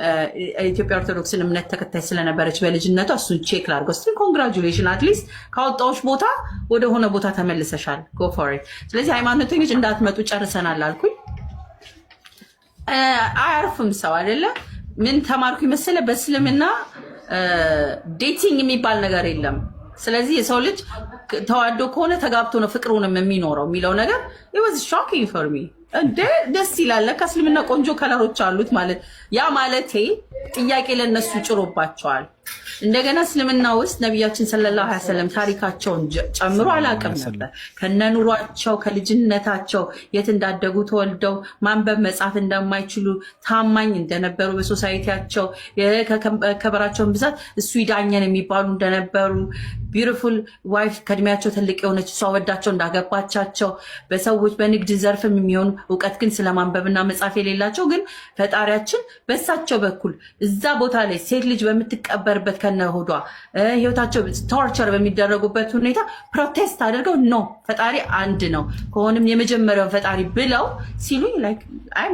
ኢትዮጵያ ኦርቶዶክስን እምነት ተከታይ ስለነበረች በልጅነቷ እሱን ቼክ ላድርገው ስትል ኮንግራጁሌሽን አትሊስት ካወጣዎች ቦታ ወደ ሆነ ቦታ ተመልሰሻል፣ ጎ ፎር ኢት። ስለዚህ ሃይማኖተኞች እንዳትመጡ ጨርሰናል አልኩኝ። አያርፍም ሰው አይደለ። ምን ተማርኩኝ መሰለ በእስልምና ዴቲንግ የሚባል ነገር የለም። ስለዚህ የሰው ልጅ ተዋዶ ከሆነ ተጋብቶ ነው ፍቅሩንም የሚኖረው የሚለው ነገር it was shocking for me። እንደ ደስ ይላል። ከእስልምና ቆንጆ ከለሮች አሉት ማለት ያ ማለቴ ጥያቄ ለነሱ ጭሮባቸዋል። እንደገና እስልምና ውስጥ ነቢያችን ሰለላሁ ዐለይሂ ወሰለም ታሪካቸውን ጨምሮ አላውቅም ነበር። ከነኑሯቸው ከልጅነታቸው የት እንዳደጉ ተወልደው ማንበብ መጻፍ እንደማይችሉ ታማኝ እንደነበሩ በሶሳይቲያቸው ከበራቸውን ብዛት እሱ ይዳኘን የሚባሉ እንደነበሩ ቢዩቲፉል ዋይፍ ከእድሜያቸው ትልቅ የሆነች እሷ ወዳቸው እንዳገባቻቸው በሰዎች በንግድ ዘርፍም የሚሆኑ እውቀት ግን ስለማንበብና መጻፍ የሌላቸው ግን ፈጣሪያችን በእሳቸው በኩል እዛ ቦታ ላይ ሴት ልጅ በምትቀበርበት ከነሆዷ ህይወታቸው ቶርቸር በሚደረጉበት ሁኔታ ፕሮቴስት አድርገው ኖ ፈጣሪ አንድ ነው ከሆነም የመጀመሪያውን ፈጣሪ ብለው ሲሉኝ አይ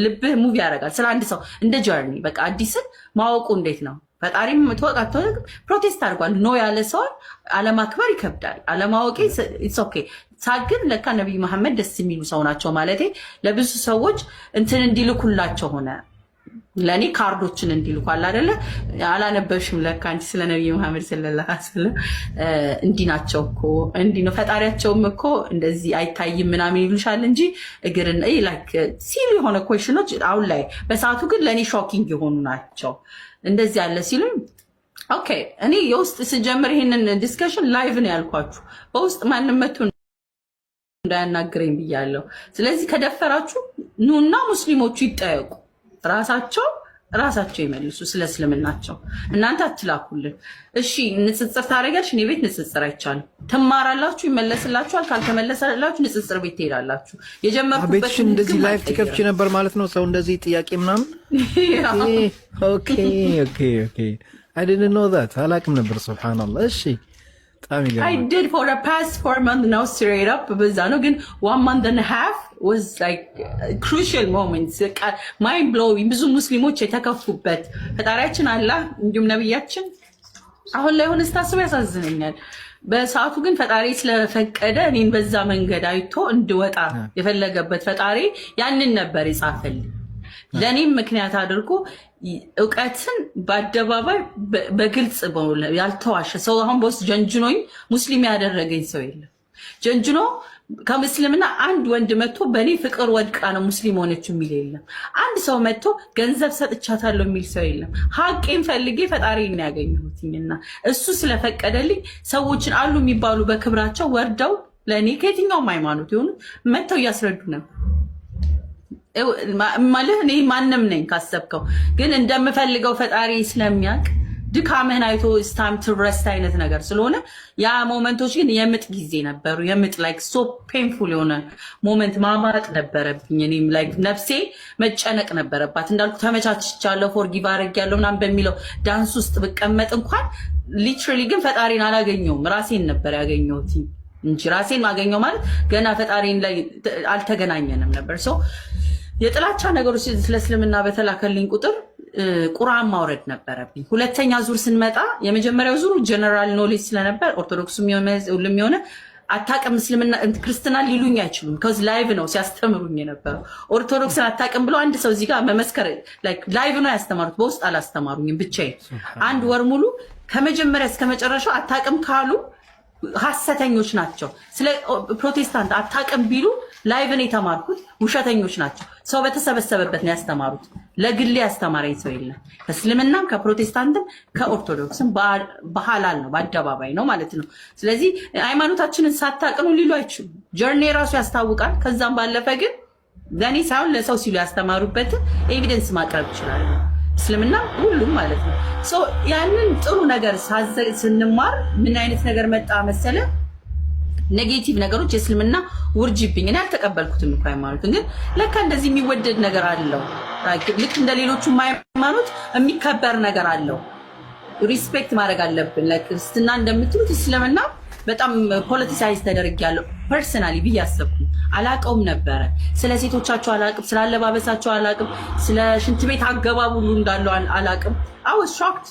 ልብህ ሙቭ ያደርጋል። ስለ አንድ ሰው እንደ ጀርኒ በቃ አዲስን ማወቁ እንዴት ነው ፈጣሪም ተወቃቶ ፕሮቴስት አድርጓል። ኖ ያለ ሰውን አለማክበር ይከብዳል። አለማወቄ ኢትስ ኦኬ ሳግን ለካ ነብይ መሐመድ ደስ የሚሉ ሰው ናቸው ማለቴ ለብዙ ሰዎች እንትን እንዲልኩላቸው ሆነ። ለኔ ካርዶችን እንዲልኳል አይደለ አላነበብሽም ለካ አንቺ ስለ ነብይ መሐመድ ሰለላሁ ዐለይሂ ወሰለም እንዲ ናቸው እኮ እንዲ ነው ፈጣሪያቸውም እኮ እንደዚህ አይታይም ምናምን ይሉሻል እንጂ እግርን ላይክ ሲሉ የሆነ ኩዌሽኖች አሁን ላይ በሰዓቱ ግን ለኔ ሾኪንግ የሆኑ ናቸው። እንደዚህ ያለ ሲሉኝ ኦኬ እኔ የውስጥ ስጀምር ይሄንን ዲስከሽን ላይቭ ነው ያልኳችሁ። በውስጥ ማንም መጥቶ እንዳያናግረኝ ብያለሁ። ስለዚህ ከደፈራችሁ ኑና ሙስሊሞቹ ይጠየቁ፣ ራሳቸው ይመልሱ ስለ እስልምናቸው። እናንተ አትላኩልን። እሺ ንጽጽር ታደርጋለሽ፣ እኔ ቤት ንጽጽር አይቻልም። ትማራላችሁ፣ ይመለስላችኋል። ካልተመለሰላችሁ ንጽጽር ቤት ትሄዳላችሁ። የጀመርኩበት እንደዚህ ላይፍ ትከፍቺ ነበር ማለት ነው። ሰው እንደዚህ ጥያቄ ምናምን ኦኬ I didn't know that አላቅም ነበር። ሱብሃንአላህ። እሺ I did for the past 4 months now straight up በዛ ነው ግን 1 month and a half was like crucial moments mind blowing ብዙ ሙስሊሞች የተከፉበት ፈጣሪያችን አላህ እንዲሁም ነብያችን አሁን ላይ ሆነ ስታስብ ያሳዝነኛል። በሰዓቱ ግን ፈጣሪ ስለፈቀደ እኔን በዛ መንገድ አይቶ እንድወጣ የፈለገበት ፈጣሪ ያንን ነበር የጻፈልኝ። ለኔም ምክንያት አድርጎ እውቀትን በአደባባይ በግልጽ ያልተዋሸ ሰው አሁን በውስጥ ጀንጅኖኝ ሙስሊም ያደረገኝ ሰው የለም። ጀንጅኖ ከምስልምና አንድ ወንድ መጥቶ በእኔ ፍቅር ወድቃ ነው ሙስሊም ሆነች የሚል የለም። አንድ ሰው መጥቶ ገንዘብ ሰጥቻታለሁ የሚል ሰው የለም። ሀቄን ፈልጌ ፈጣሪን ያገኘሁትኝና እሱ ስለፈቀደልኝ ሰዎችን አሉ የሚባሉ በክብራቸው ወርደው ለእኔ ከየትኛውም ሃይማኖት የሆኑ መጥተው እያስረዱ ነበር። ማለት እኔ ማንም ነኝ ካሰብከው ግን እንደምፈልገው ፈጣሪ ስለሚያውቅ ድካምህን አይቶ ስታም ትረስት አይነት ነገር ስለሆነ ያ ሞመንቶች ግን የምጥ ጊዜ ነበሩ። የምጥ ላይክ ሶ ፔንፉል የሆነ ሞመንት ማማጥ ነበረብኝ። እኔም ላይክ ነፍሴ መጨነቅ ነበረባት። እንዳልኩ ተመቻችቻለሁ ፎርጊቭ አድርጌያለሁ ምናምን በሚለው ዳንስ ውስጥ ብቀመጥ እንኳን ሊትራሊ ግን ፈጣሪን አላገኘውም። ራሴን ነበር ያገኘሁት እንጂ ራሴን ማገኘው ማለት ገና ፈጣሪን ላይ አልተገናኘንም ነበር። ሶ የጥላቻ ነገሮች ስለ እስልምና በተላከልኝ ቁጥር ቁርአን ማውረድ ነበረብኝ። ሁለተኛ ዙር ስንመጣ የመጀመሪያው ዙር ጀነራል ኖሌጅ ስለነበር ኦርቶዶክስም ሁሉም የሆነ አታውቅም እስልምና ክርስትና ሊሉኝ አይችሉም። ከዚ ላይቭ ነው ሲያስተምሩኝ የነበረው። ኦርቶዶክስን አታውቅም ብሎ አንድ ሰው እዚህ ጋር መመስከር ላይቭ ነው ያስተማሩት። በውስጥ አላስተማሩኝም። ብቻዬን 1 ወር ሙሉ ከመጀመሪያ እስከ መጨረሻው አታውቅም ካሉ ሐሰተኞች ናቸው። ስለ ፕሮቴስታንት አታውቅም ቢሉ ላይቭን የተማርኩት ውሸተኞች ናቸው። ሰው በተሰበሰበበት ነው ያስተማሩት። ለግሌ ያስተማረኝ ሰው የለም። ከእስልምናም ከፕሮቴስታንትም ከኦርቶዶክስም በሐላል ነው በአደባባይ ነው ማለት ነው። ስለዚህ ሃይማኖታችንን ሳታውቅኑ ሊሉ አይችሉም። ጀርኔ ራሱ ያስታውቃል። ከዛም ባለፈ ግን ለእኔ ሳይሆን ለሰው ሲሉ ያስተማሩበትን ኤቪደንስ ማቅረብ ይችላል። እስልምና ሁሉም ማለት ነው። ያንን ጥሩ ነገር ስንማር ምን አይነት ነገር መጣ መሰለ? ኔጌቲቭ ነገሮች የእስልምና ውርጅብኝ። እኔ አልተቀበልኩትም እኮ ሃይማኖትን፣ ግን ለካ እንደዚህ የሚወደድ ነገር አለው። ልክ እንደ ሌሎቹ ሃይማኖት የሚከበር ነገር አለው። ሪስፔክት ማድረግ አለብን። ክርስትና እንደምትሉት እስልምና በጣም ፖለቲሳይዝ ተደርጊያለሁ ፐርሰናሊ ብዬ አሰብኩ። አላቀውም ነበረ። ስለ ሴቶቻቸው አላቅም፣ ስለ አለባበሳቸው አላቅም፣ ስለ ሽንት ቤት አገባብ ሁሉ እንዳለው አላቅም። አይ ዋዝ ሾክድ።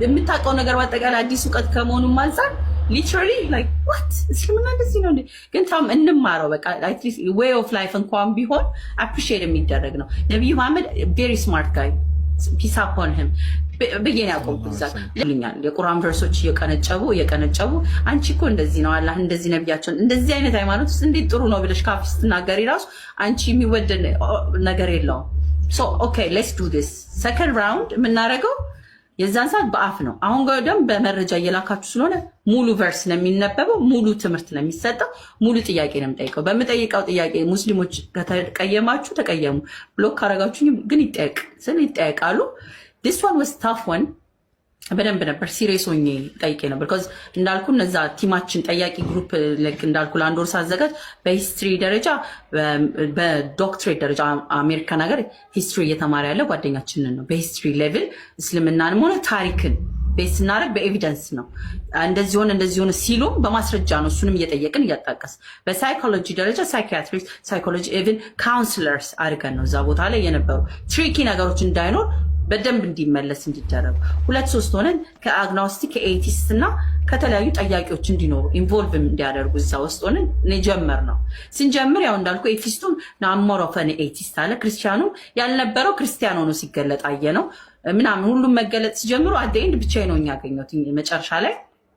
የምታውቀው ነገር በአጠቃላይ አዲስ እውቀት ከመሆኑም አንፃር ሊትራሊ ላይክ ዋት እስልምና እንደዚህ ነው እንዴ? ግን ታም እንማረው በቃ አትሊስት ዌይ ኦፍ ላይፍ እንኳን ቢሆን አፕሪሺየት የሚደረግ ነው። ነብዩ መሐመድ ቬሪ ስማርት ጋይ ፒስ አፖን ሂም ብዬን ያቆምኩት ዛት ይልኛል። የቁርአን ቨርሶች እየቀነጨቡ አንቺ እኮ እንደዚህ ነው አላህ እንደዚህ ነብያቸውን እንደዚህ አይነት ሃይማኖት ውስጥ እንዴት ጥሩ ነው ብለሽ ካፍ ስትናገሪ ራሱ አንቺ የሚወደድ ነገር የለውም። ሶ ኦኬ ሌትስ ዱ ዲስ ሰከንድ ራውንድ የምናደርገው የዛን ሰዓት በአፍ ነው። አሁን ጋር በመረጃ እየላካችሁ ስለሆነ ሙሉ ቨርስ ነው የሚነበበው፣ ሙሉ ትምህርት ነው የሚሰጠው፣ ሙሉ ጥያቄ ነው የምጠይቀው። በምጠይቀው ጥያቄ ሙስሊሞች ከተቀየማችሁ ተቀየሙ፣ ብሎክ ካረጋችሁ ግን ይጠየቃሉ። ዲስ ዋን ዋዝ ታፍ ዋን። በደንብ ነበር ሲሪየስ ሆኜ ጠይቄ ነበር። ቢኮዝ እንዳልኩ እነዛ ቲማችን ጠያቂ ግሩፕ እንዳልኩ ለአንድ ወር ሳዘጋጅ በሂስትሪ ደረጃ በዶክትሬት ደረጃ አሜሪካን ሀገር ሂስትሪ እየተማረ ያለ ጓደኛችንን ነው። በሂስትሪ ሌቭል እስልምናንም ሆነ ታሪክን ቤት ስናደርግ በኤቪደንስ ነው። እንደዚህ ሆነ ሲሉም በማስረጃ ነው። እሱንም እየጠየቅን እያጣቀስ በሳይኮሎጂ ደረጃ ሳይኪያትሪስት፣ ሳይኮሎጂ ኢቭን ካውንስለርስ አድርገን ነው እዛ ቦታ ላይ የነበሩ ትሪኪ ነገሮች እንዳይኖር በደንብ እንዲመለስ እንዲደረጉ 2-3 ሆነን ከአግኖስቲክ ከኤቲስት እና ከተለያዩ ጠያቂዎች እንዲኖሩ ኢንቮልቭ እንዲያደርጉ እዛ ውስጥ ሆነን ጀመር ነው። ስንጀምር ያው እንዳልኩ ኤቲስቱም ናሞሮፈን ኤቲስት አለ፣ ክርስቲያኑ ያልነበረው ክርስቲያን ሆኖ ሲገለጥ አየ ነው ምናምን ሁሉም መገለጥ ሲጀምሩ አደይንድ ብቻዬ ነው ያገኘሁት መጨረሻ ላይ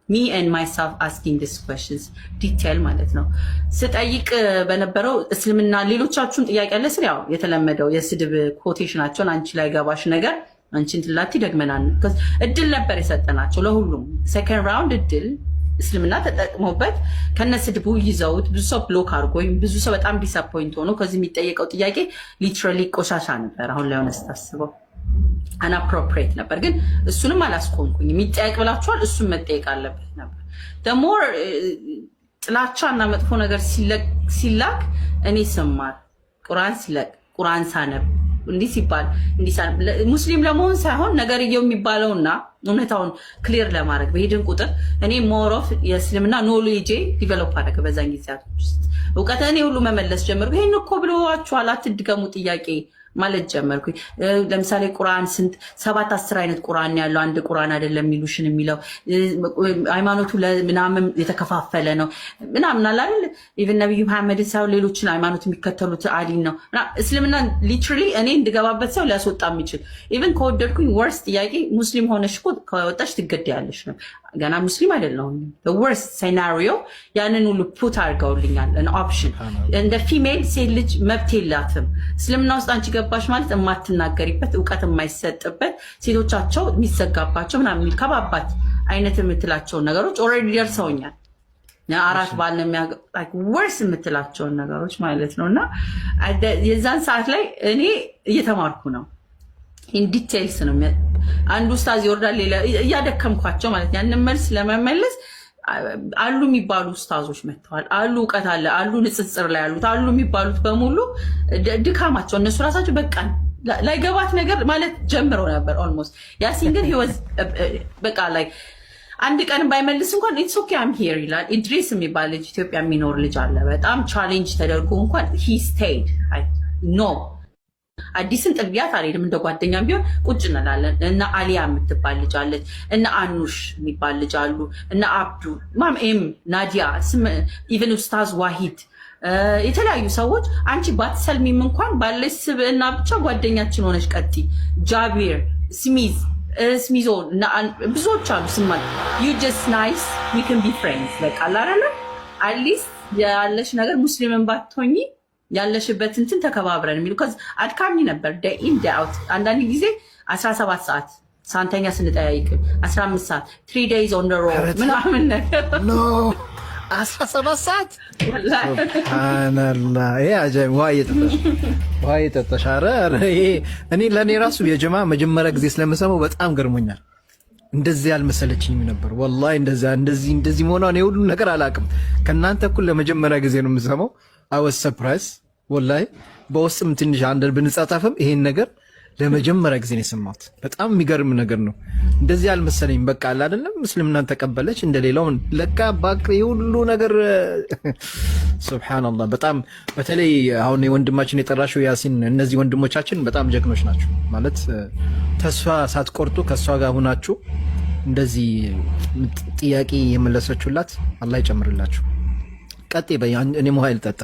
me and myself asking these questions ዲቴል ማለት ነው። ስጠይቅ በነበረው እስልምና ሌሎቻችሁን ጥያቄ አለ ስለ ያው የተለመደው የስድብ ኮቴሽናቸውን አንቺ ላይ ገባሽ ነገር አንቺን ትላቲ ደግመናል። እድል ነበር የሰጠናቸው ለሁሉም ሰከንድ ራውንድ እድል እስልምና ተጠቅሞበት ከነስድቡ ይዘውት ብዙ ሰው ብሎክ አድርጎኝ ብዙ ሰው በጣም ዲስአፖይንት ሆኖ ከዚህ የሚጠየቀው ጥያቄ ሊትራሊ ቆሻሻ ነበር። አሁን ላይ ሆነ ስታስበው አናፕሮፕሪየት ነበር፣ ግን እሱንም አላስቆምኩኝ። የሚጠየቅ ብላችኋል፣ እሱም መጠየቅ አለበት ነበር። ደሞር ጥላቻ እና መጥፎ ነገር ሲላክ እኔ ስማር ቁርአን ሲለቅ ቁርአን ሳነብ እንዲህ ሲባል ሙስሊም ለመሆን ሳይሆን ነገርየው የሚባለውና እውነታውን ክሊር ለማድረግ በሄድን ቁጥር እኔ ሞሮፍ የእስልምና ኖሌጄ ዲቨሎፕ አደረገ። በዛን ጊዜያቶች ውስጥ እውቀት እኔ ሁሉ መመለስ ጀመርኩ። ይሄን እኮ ብለዋችኋል አትድገሙ ጥያቄ ማለት ጀመርኩኝ። ለምሳሌ ቁርአን 7-10 አይነት ቁርአን ያለው አንድ ቁርአን አይደለም የሚሉሽን የሚለው ሃይማኖቱ ለምናምን የተከፋፈለ ነው ምናምን አለ አይደል? ኢቭን ነብዩ መሐመድ ሳይሆን ሌሎችን ሃይማኖት የሚከተሉት አዲን ነው። እስልምና ሊትራሊ እኔ እንድገባበት ሰው ሊያስወጣ የሚችል ኢቭን ከወደድኩኝ ወርስ ጥያቄ ሙስሊም ሆነሽ እኮ ከወጣሽ ትገደያለሽ ነው። ገና ሙስሊም አይደለሁም። ወርስ ሴናሪዮ ያንን ሁሉ ፑት አድርገውልኛል። ኦፕሽን እንደ ፊሜል ሴት ልጅ መብት የላትም እስልምና ውስጥ አንቺ ገባሽ ማለት የማትናገሪበት እውቀት የማይሰጥበት ሴቶቻቸው የሚዘጋባቸው ምናምን የሚል ከባባት አይነት የምትላቸውን ነገሮች ኦልሬዲ ደርሰውኛል። 4 ባል ነው ወርስ የምትላቸውን ነገሮች ማለት ነው። እና የዛን ሰዓት ላይ እኔ እየተማርኩ ነው። ኢን ዲቴይልስ ነው አንዱ ኡስታዝ ይወርዳል ሌላ እያደከምኳቸው ማለት ያንን መልስ ለመመለስ አሉ የሚባሉ ኡስታዞች መጥተዋል። አሉ እውቀት አለ አሉ ንጽጽር ላይ ያሉት አሉ የሚባሉት በሙሉ ድካማቸው እነሱ ራሳቸው በቃ ላይገባት ነገር ማለት ጀምረው ነበር። ኦልሞስት ያሲን ግን ህይወት በቃ ላይ አንድ ቀን ባይመልስ እንኳን ኢትስ ኦኬ አም ሂር ይላል። ኢድሪስ የሚባል ልጅ ኢትዮጵያ የሚኖር ልጅ አለ። በጣም ቻሌንጅ ተደርጎ እንኳን ሂ ስቴይድ ኖ አዲስን ጥቢያት አልሄድም እንደ ጓደኛም ቢሆን ቁጭ እንላለን። እና አሊያ የምትባል ልጅ አለች፣ እና አኑሽ የሚባል ልጅ አሉ፣ እና አብዱ ማም ናዲያ ኢቨን ኡስታዝ ዋሂድ የተለያዩ ሰዎች አንቺ ባትሰልሚም እንኳን ባለች ስብዕና ብቻ ጓደኛችን ሆነች ቀጢ ጃቢር ስሚዞ ብዙዎች አሉ። ስማ ዩ ጀስት ናይስ ዊ ካን ቢ ፍሬንድስ በቃ አላረለ አትሊስት ያለሽ ነገር ሙስሊምን ባትሆኚ ያለሽበት እንትን ተከባብረን የሚሉ ከዚ አድካሚ ነበር። ዴይ ኢን ዴይ አውት አንዳንድ ጊዜ 17 ሰዓት ሳንተኛ ስንጠያይቅ 15 ሰዓት 3 days on the road ምናምን ነገር ኖ 17 ሰዓት ሱብሃንአላህ። ይሄ አጀብ ዋይ ተጠሻ ኧረ ይሄ እኔ ለኔ ራሱ የጀማ መጀመሪያ ጊዜ ስለምሰማው በጣም ገርሞኛል። እንደዚህ ያልመሰለችኝ ነበር ወላሂ። እንደዚህ መሆኗን የሁሉ ነገር አላውቅም። ከእናንተ እኩል ለመጀመሪያ ጊዜ ነው የምሰማው። I was surprised ወላሂ። በውስጥም ትንሽ አንደር ብንጻጻፍም ይሄን ነገር ለመጀመሪያ ጊዜ ነው የሰማሁት። በጣም የሚገርም ነገር ነው። እንደዚህ ያልመሰለኝ በቃ አለ አይደለም እስልምናን ተቀበለች እንደሌላው ለካ ባክ ሁሉ ነገር ሱብሃንአላህ። በጣም በተለይ አሁን የወንድማችን የጠራሽው ያሲን እነዚህ ወንድሞቻችን በጣም ጀግኖች ናቸው ማለት ተስፋ ሳትቆርጡ ከሷ ጋር ሆናችሁ እንደዚህ ጥያቄ የመለሰችሁላት አላህ ይጨምርላችሁ። ቀጤ በይ እኔም ውሃ ልጠጣ።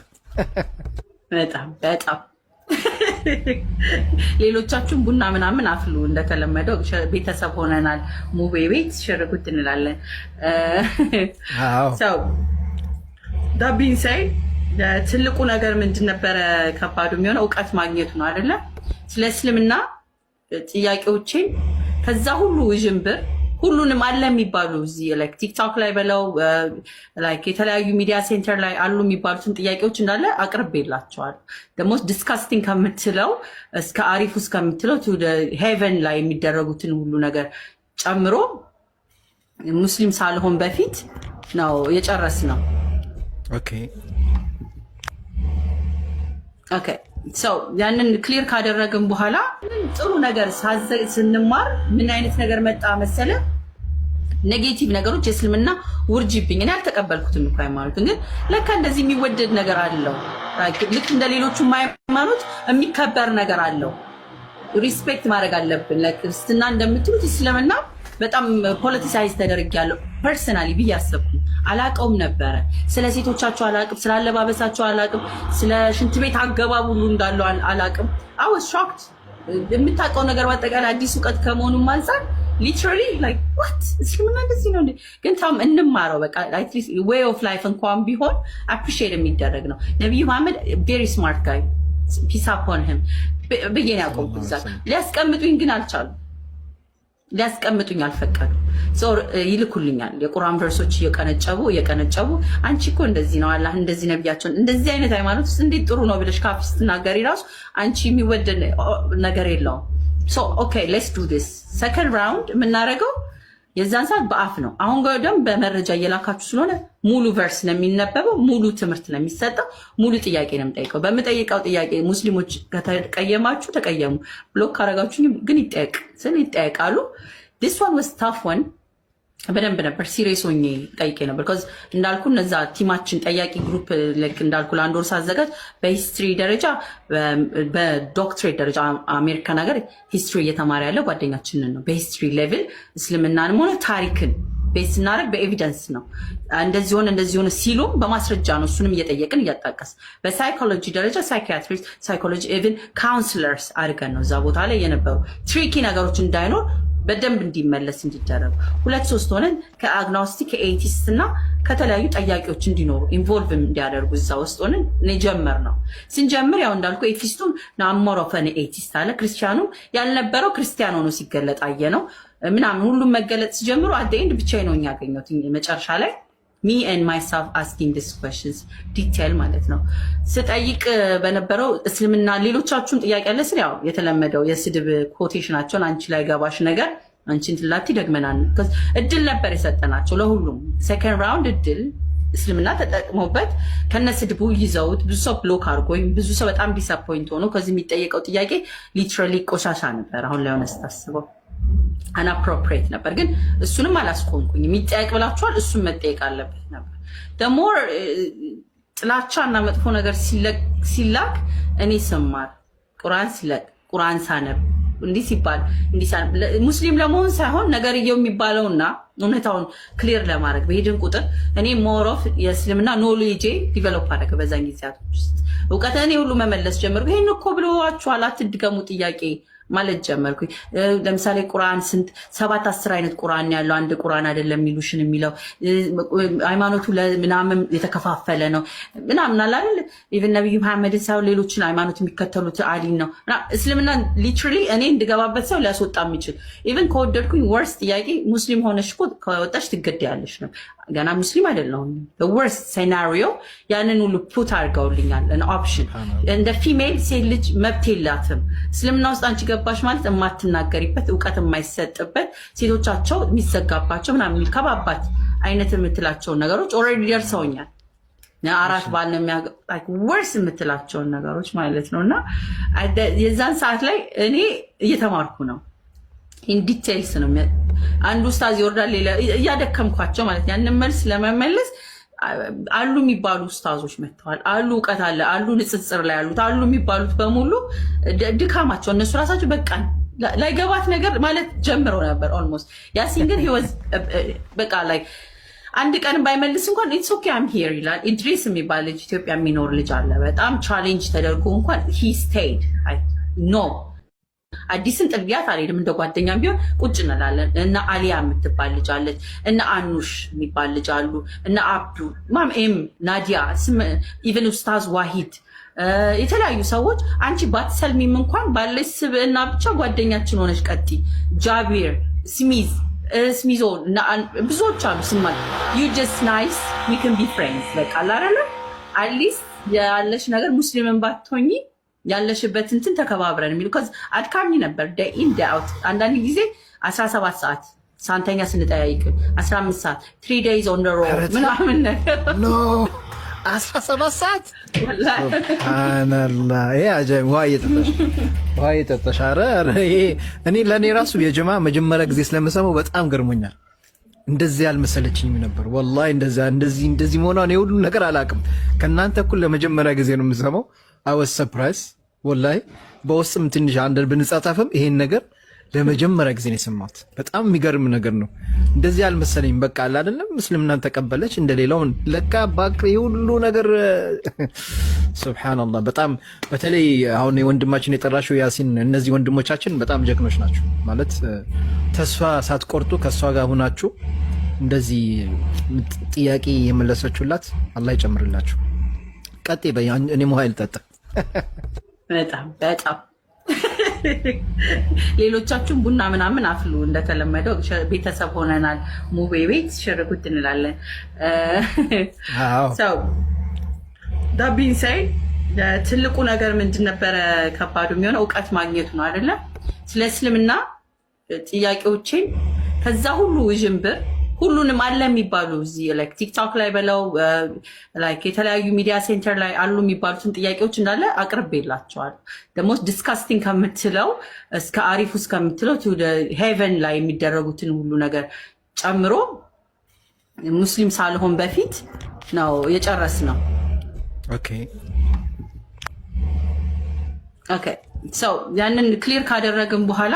በጣም ሌሎቻችሁም ቡና ምናምን አፍሉ። እንደተለመደው ቤተሰብ ሆነናል። ሙቤ ቤት ሽርጉት እንላለን። ሰው ዳቢን ሳይ ትልቁ ነገር ምንድን ነበረ? ከባዱ የሚሆነው እውቀት ማግኘቱ ነው አይደለ? ስለ እስልምና ጥያቄዎችን ከዛ ሁሉ ውዥንብር ሁሉንም አለ የሚባሉ እዚህ ላይክ ቲክቶክ ላይ በለው ላይክ የተለያዩ ሚዲያ ሴንተር ላይ አሉ የሚባሉትን ጥያቄዎች እንዳለ አቅርቤላቸዋል። ደግሞ ዲስካስቲንግ ከምትለው እስከ አሪፍ ውስጥ ከምትለው ቱ ሄቨን ላይ የሚደረጉትን ሁሉ ነገር ጨምሮ ሙስሊም ሳልሆን በፊት ነው የጨረስ ነው። ኦኬ ሰው ያንን ክሊር ካደረግን በኋላ ጥሩ ነገር ስንማር ምን አይነት ነገር መጣ መሰለ? ኔጌቲቭ ነገሮች የእስልምና ውርጅብኝ እኔ አልተቀበልኩትም እኮ ሃይማኖትን፣ ግን ለካ እንደዚህ የሚወደድ ነገር አለው። ልክ እንደ ሌሎቹ ሃይማኖት የሚከበር ነገር አለው። ሪስፔክት ማድረግ አለብን። ለክርስትና እንደምትሉት እስልምና በጣም ፖለቲሳይዝ ተደርጊያለሁ ፐርሰናሊ ብዬ አሰብኩ። አላቀውም ነበረ። ስለ ሴቶቻቸው አላቅም፣ ስለ አለባበሳቸው አላቅም፣ ስለ ሽንት ቤት አገባብ ሁሉ እንዳለው አላቅም። አይ ዋዝ ሾክድ። የምታውቀው ነገር በአጠቃላይ አዲስ እውቀት ከመሆኑም አንፃር ሊትራሊ ላይክ ዋት እስልምና እንደዚህ ነው እንዴ? ግን ታም እንማረው በቃ አትሊስት ዌይ ኦፍ ላይፍ እንኳን ቢሆን አፕሪሺየት የሚደረግ ነው። ነብዩ መሐመድ ቬሪ ስማርት ጋይ ፒስ አፖን ሂም ብዬ ነው ያቆምኩት። እዛ ሊያስቀምጡኝ ግን አልቻሉም። ሊያስቀምጡኝ አልፈቀዱ። ይልኩልኛል የቁርአን ቨርሶች እየቀነጨቡ አንቺ እኮ እንደዚህ ነው አላህ እንደዚህ ነብያቸውን እንደዚህ አይነት ሃይማኖት ውስጥ እንዴት ጥሩ ነው ብለሽ ካፍ ስትናገሪ ራሱ አንቺ የሚወደድ ነገር የለውም። ኦኬ ሌትስ ዱ ዲስ ሰከንድ ራውንድ የምናደርገው የዛን ሰዓት በአፍ ነው። አሁን ደግሞ በመረጃ እየላካችሁ ስለሆነ ሙሉ ቨርስ ነው የሚነበበው፣ ሙሉ ትምህርት ነው የሚሰጠው፣ ሙሉ ጥያቄ ነው የምጠይቀው። በምጠይቀው ጥያቄ ሙስሊሞች ከተቀየማችሁ ተቀየሙ፣ ብሎክ ካረጋችሁ ግን ይጠየቃሉ። ዲስ ዋን ዋዝ ታፍ ዋን። በደንብ ነበር ሲሪየስ ሆኜ ጠይቄ ነበር። ቢኮዝ እንዳልኩ እነዛ ቲማችን ጠያቂ ግሩፕ እንዳልኩ ለአንድ ወር ሳዘጋጅ በሂስትሪ ደረጃ በዶክትሬት ደረጃ አሜሪካን ሀገር ሂስትሪ እየተማረ ያለ ጓደኛችንን ነው። በሂስትሪ ሌቭል እስልምናንም ሆነ ታሪክን ቤት ስናደርግ በኤቪደንስ ነው። እንደዚህ ሆነ ሲሉም በማስረጃ ነው። እሱንም እየጠየቅን እያጣቀስ በሳይኮሎጂ ደረጃ ሳይኪያትሪስት፣ ሳይኮሎጂ ኢቭን ካውንስለርስ አድርገን ነው እዛ ቦታ ላይ የነበሩ ትሪኪ ነገሮች እንዳይኖር በደንብ እንዲመለስ እንዲደረጉ 2-3 ሆነን ከአግኖስቲክ ከኤቲስት እና ከተለያዩ ጠያቂዎች እንዲኖሩ ኢንቮልቭ እንዲያደርጉ እዛ ውስጥ ሆነን ጀመር ነው። ስንጀምር ያው እንዳልኩ ኤቲስቱም ናሞሮፈን ኤቲስት አለ፣ ክርስቲያኑ ያልነበረው ክርስቲያን ሆኖ ሲገለጥ አየ ነው ምናምን ሁሉም መገለጥ ሲጀምሩ አደይንድ ብቻዬን ነው ያገኘሁት መጨረሻ ላይ me and myself asking these questions ዲቴል ማለት ነው። ስጠይቅ በነበረው እስልምና ሌሎቻችሁም ጥያቄ አለ ስለ ያው የተለመደው የስድብ ኮቴሽናቸውን አንቺ ላይ ገባሽ ነገር አንቺን ትላቲ ደግመናል። እድል ነበር የሰጠናቸው ለሁሉም ሴከንድ ራውንድ እድል እስልምና ተጠቅሞበት ከነስድቡ ይዘውት ብዙ ሰው ብሎክ አድርጎኝ ብዙ ሰው በጣም ዲስአፖይንት ሆኖ ከዚህ የሚጠየቀው ጥያቄ ሊትራሊ ቆሻሻ ነበር። አሁን ላይ ሆነ ስታስበው አናፕሮፕሬት ነበር። ግን እሱንም አላስቆምኩኝ። የሚጠየቅ ብላችኋል፣ እሱም መጠየቅ አለበት ነበር። ደሞር ጥላቻ እና መጥፎ ነገር ሲላክ እኔ ስማር ቁርአን ሲለቅ ቁርአን ሳነብ እንዲህ ሲባል ሙስሊም ለመሆን ሳይሆን ነገርየው የሚባለውና እውነታውን ክሊር ለማድረግ በሄድን ቁጥር እኔ ሞሮፍ የእስልምና ኖሌጄ ዲቨሎፕ አደረገ። በዛን ጊዜያቶች ውስጥ እውቀት እኔ ሁሉ መመለስ ጀመርኩ። ይሄን እኮ ብለዋችኋል አትድገሙ ጥያቄ ማለት ጀመርኩ። ለምሳሌ ቁርአን 7-10 አይነት ቁርአን ያለው አንድ ቁርአን አይደለም የሚሉሽን የሚለው ሃይማኖቱ ለምናምን የተከፋፈለ ነው ምናምን አለ አይደል? ኢቭን ነብዩ መሐመድ ሳይሆን ሌሎችን ሃይማኖት የሚከተሉት አሊን ነው። እስልምና ሊትራሊ እኔ እንድገባበት ሰው ሊያስወጣ የሚችል ኢቭን ከወደድኩኝ ወርስ ጥያቄ ሙስሊም ሆነሽ እኮ ከወጣሽ ትገደያለሽ ነው። ገና ሙስሊም አይደለሁም። ወርስ ሴናሪዮ ያንን ሁሉ ፑት አድርገውልኛል። ኦፕሽን እንደ ፊሜል ሴት ልጅ መብት የላትም እስልምና ውስጥ አንቺ ገባሽ ማለት የማትናገሪበት እውቀት የማይሰጥበት ሴቶቻቸው የሚዘጋባቸው ምናምን ከባባት አይነት የምትላቸውን ነገሮች ኦልሬዲ ደርሰውኛል። 4 ባል ነው ወርስ የምትላቸውን ነገሮች ማለት ነው። እና የዛን ሰዓት ላይ እኔ እየተማርኩ ነው። ኢንዲቴልስ ነው አንዱ ኡስታዝ ይወርዳል ሌላ እያደከምኳቸው ማለት ያንን መልስ ለመመለስ አሉ የሚባሉ ኡስታዞች መጥተዋል። አሉ እውቀት አለ አሉ ንጽጽር ላይ ያሉት አሉ የሚባሉት በሙሉ ድካማቸው እነሱ ራሳቸው በቃ ላይገባት ነገር ማለት ጀምረው ነበር። ኦልሞስት ያሲን ግን በቃ ላይ አንድ ቀን ባይመልስ እንኳን ኢትስ ኦኬ አም ሂር ይላል። ኢድሪስ የሚባል ልጅ ኢትዮጵያ የሚኖር ልጅ አለ። በጣም ቻሌንጅ ተደርጎ እንኳን ሂ ስቴይድ ኖ አዲስን ጥልቢያት አልሄድም እንደ ጓደኛም ቢሆን ቁጭ እንላለን። እና አሊያ የምትባል ልጅ አለች፣ እና አኑሽ የሚባል ልጅ አሉ፣ እና አብዱ ኤም ናዲያ ኢቨን ኡስታዝ ዋሂድ የተለያዩ ሰዎች አንቺ ባትሰልሚም እንኳን ባለሽ ስብዕና ብቻ ጓደኛችን ሆነሽ ቀጢ ጃቢር ስሚዞ ብዙዎች አሉ ስማ ዩ ጀስት ናይስ ዊ ካን ቢ ፍሬንድስ በቃ አይደለ አትሊስት ያለሽ ነገር ሙስሊምን ባትሆኚ ያለሽበት እንትን ተከባብረን የሚሉ ከዚ አድካሚ ነበር ዴይ ኢን ዴይ አውት አንዳንድ ጊዜ 17 ሰዓት ሳንተኛ ስንጠያይቅ 15 ሰዓት 3 days on the road ምናምን ነገር ኖ 17 ሰዓት ሱብሃንአላህ ይሄ አጀብ ውሃ እየጠጣሽ ኧረ ይሄ እኔ ለእኔ ራሱ የጀማ መጀመሪያ ጊዜ ስለምሰማው በጣም ገርሞኛል እንደዚህ ያልመሰለችኝም ነበር ወላሂ እንደዚህ መሆኗን የሁሉ ነገር አላውቅም ከእናንተ እኩል ለመጀመሪያ ጊዜ ነው የምሰማው I was surprised ወላሂ በውስጥም ትንሽ አንድ ብንጻጻፍም ይሄን ነገር ለመጀመሪያ ጊዜ ነው የሰማሁት በጣም የሚገርም ነገር ነው እንደዚህ ያልመሰለኝ በቃ አይደለም እስልምናን ተቀበለች እንደሌላው ለካ ባክ የሁሉ ነገር ሱብሃንአላህ በጣም በተለይ አሁን ወንድማችን የጠራሽው ያሲን እነዚህ ወንድሞቻችን በጣም ጀግኖች ናቸው ማለት ተስፋ ሳትቆርጡ ከሷ ጋር ሆናችሁ እንደዚህ ጥያቄ የመለሰችሁላት አላህ ይጨምርላችሁ ቀጤ እኔም ውሃ ልጠጣ በጣም ሌሎቻችሁም ቡና ምናምን አፍሉ እንደተለመደው ቤተሰብ ሆነናል ሙቤ ቤት ሽርጉት እንላለን ሰው ዳቢን ሳይ ትልቁ ነገር ምንድን ነበረ ከባዱ የሚሆነው እውቀት ማግኘቱ ነው አይደለ ስለ እስልምና ጥያቄዎችን ከዛ ሁሉ ውዥንብር ሁሉንም አለ የሚባሉ እዚህ ላይክ ቲክቶክ ላይ በለው ላይክ የተለያዩ ሚዲያ ሴንተር ላይ አሉ የሚባሉትን ጥያቄዎች እንዳለ አቅርቤላቸዋል ደግሞ ዲስካስቲንግ ከምትለው እስከ አሪፍ ውስጥ ከምትለው ቱ ሄቨን ላይ የሚደረጉትን ሁሉ ነገር ጨምሮ ሙስሊም ሳልሆን በፊት ነው የጨረስ ነው ኦኬ ሶ ያንን ክሊር ካደረግን በኋላ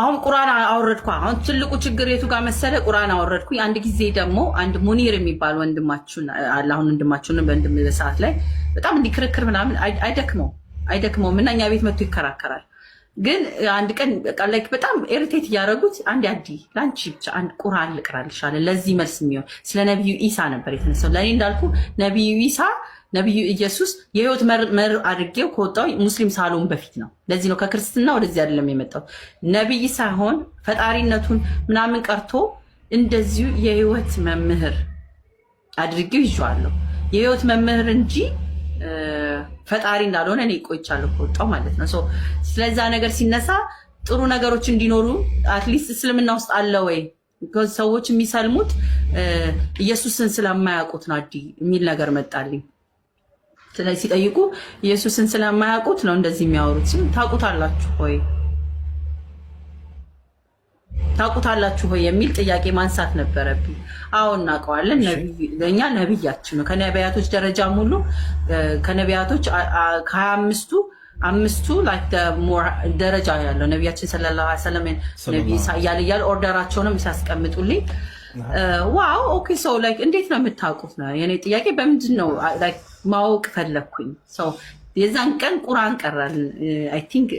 አሁን ቁርአን አወረድኩ አሁን ትልቁ ችግር የቱ ጋር መሰለ ቁርአን አወረድኩ አንድ ጊዜ ደግሞ አንድ ሙኒር የሚባል ወንድማችን አላሁን ወንድማችን በእንደም በሰዓት ላይ በጣም እንዲክርክር ምናምን አይደክመው እና እኛ ቤት መጥቶ ይከራከራል ግን አንድ ቀን ላይክ በጣም ኢሪቴት ያደረጉት አንድ አዲ ላንቺ ብቻ አንድ ቁርአን ልቅራልሽ አለ ለዚህ መልስ የሚሆን ስለ ነብዩ ኢሳ ነበር የተነሳው ለኔ እንዳልኩ ነብዩ ኢሳ ነብዩ ኢየሱስ የህይወት መር አድርጌው ከወጣው ሙስሊም ሳልሆን በፊት ነው ለዚህ ነው ከክርስትና ወደዚህ አይደለም የመጣው ነብይ ሳይሆን ፈጣሪነቱን ምናምን ቀርቶ እንደዚሁ የህይወት መምህር አድርጌው ይዟለሁ የህይወት መምህር እንጂ ፈጣሪ እንዳልሆነ እኔ ቆይቻለሁ ከወጣው ማለት ነው ስለዛ ነገር ሲነሳ ጥሩ ነገሮች እንዲኖሩ አትሊስት እስልምና ውስጥ አለ ወይ ሰዎች የሚሰልሙት ኢየሱስን ስለማያውቁት ነው አዲ የሚል ነገር መጣልኝ ስለዚህ ሲጠይቁ ኢየሱስን ስለማያውቁት ነው እንደዚህ የሚያወሩት ታውቁታላችሁ ሆይ የሚል ጥያቄ ማንሳት ነበረብኝ አዎ እናውቀዋለን ለኛ ነብያችን ነው ከነቢያቶች ደረጃ ሙሉ ከነቢያቶች ከ25ቱ አምስቱ ላይክ ሞር ደረጃ ያለው ነብያችን ሰለላሁ ዐለይሂ ወሰለም ነብይ ሳያል ኦርደራቸውንም ሲያስቀምጡልኝ ዋው ኦኬ ሶ ላይክ እንዴት ነው የምታውቁት ነው የኔ ጥያቄ በምንድን ነው ላይክ ማወቅ ፈለኩኝ የዛን ቀን ቁርአን ቀራል አይ ቲንክ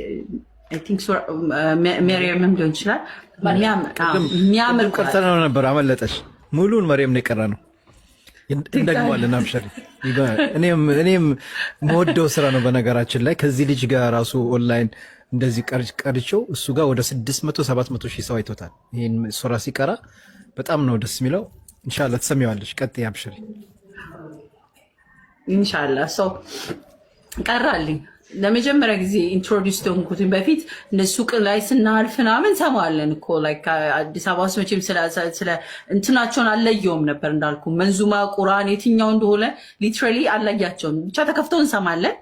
መርየም ሊሆን ይችላል የሚያምር ቀርተን ነበር አመለጠሽ ሙሉን መርየም ነው የቀራ ነው እንደግማለን አብሽሪ እኔም መወደው ስራ ነው በነገራችን ላይ ከዚህ ልጅ ጋር ራሱ ኦንላይን እንደዚህ ቀርቼው እሱ ጋር ወደ 600-700 ሺህ ሰው አይቶታል ይሄን ሱራ ሲቀራ በጣም ነው ደስ የሚለው ኢንሻአላህ ተሰሚዋለሽ ቀጥይ አብሽሪ ኢንሻአላህ ቀራልኝ ለመጀመሪያ ጊዜ ኢንትሮዲዩስ ሆንኩኝ በፊት ሱቅ ላይ ስናልፍ ምናምን ሰማለን እኮ ላይክ አዲስ አበባ ውስጥ መቼም ስለ እንትናቸውን አለየውም ነበር እንዳልኩ መንዙማ ቁርአን የትኛው እንደሆነ ሊትራሊ አለያቸውም ብቻ ተከፍተው እንሰማለን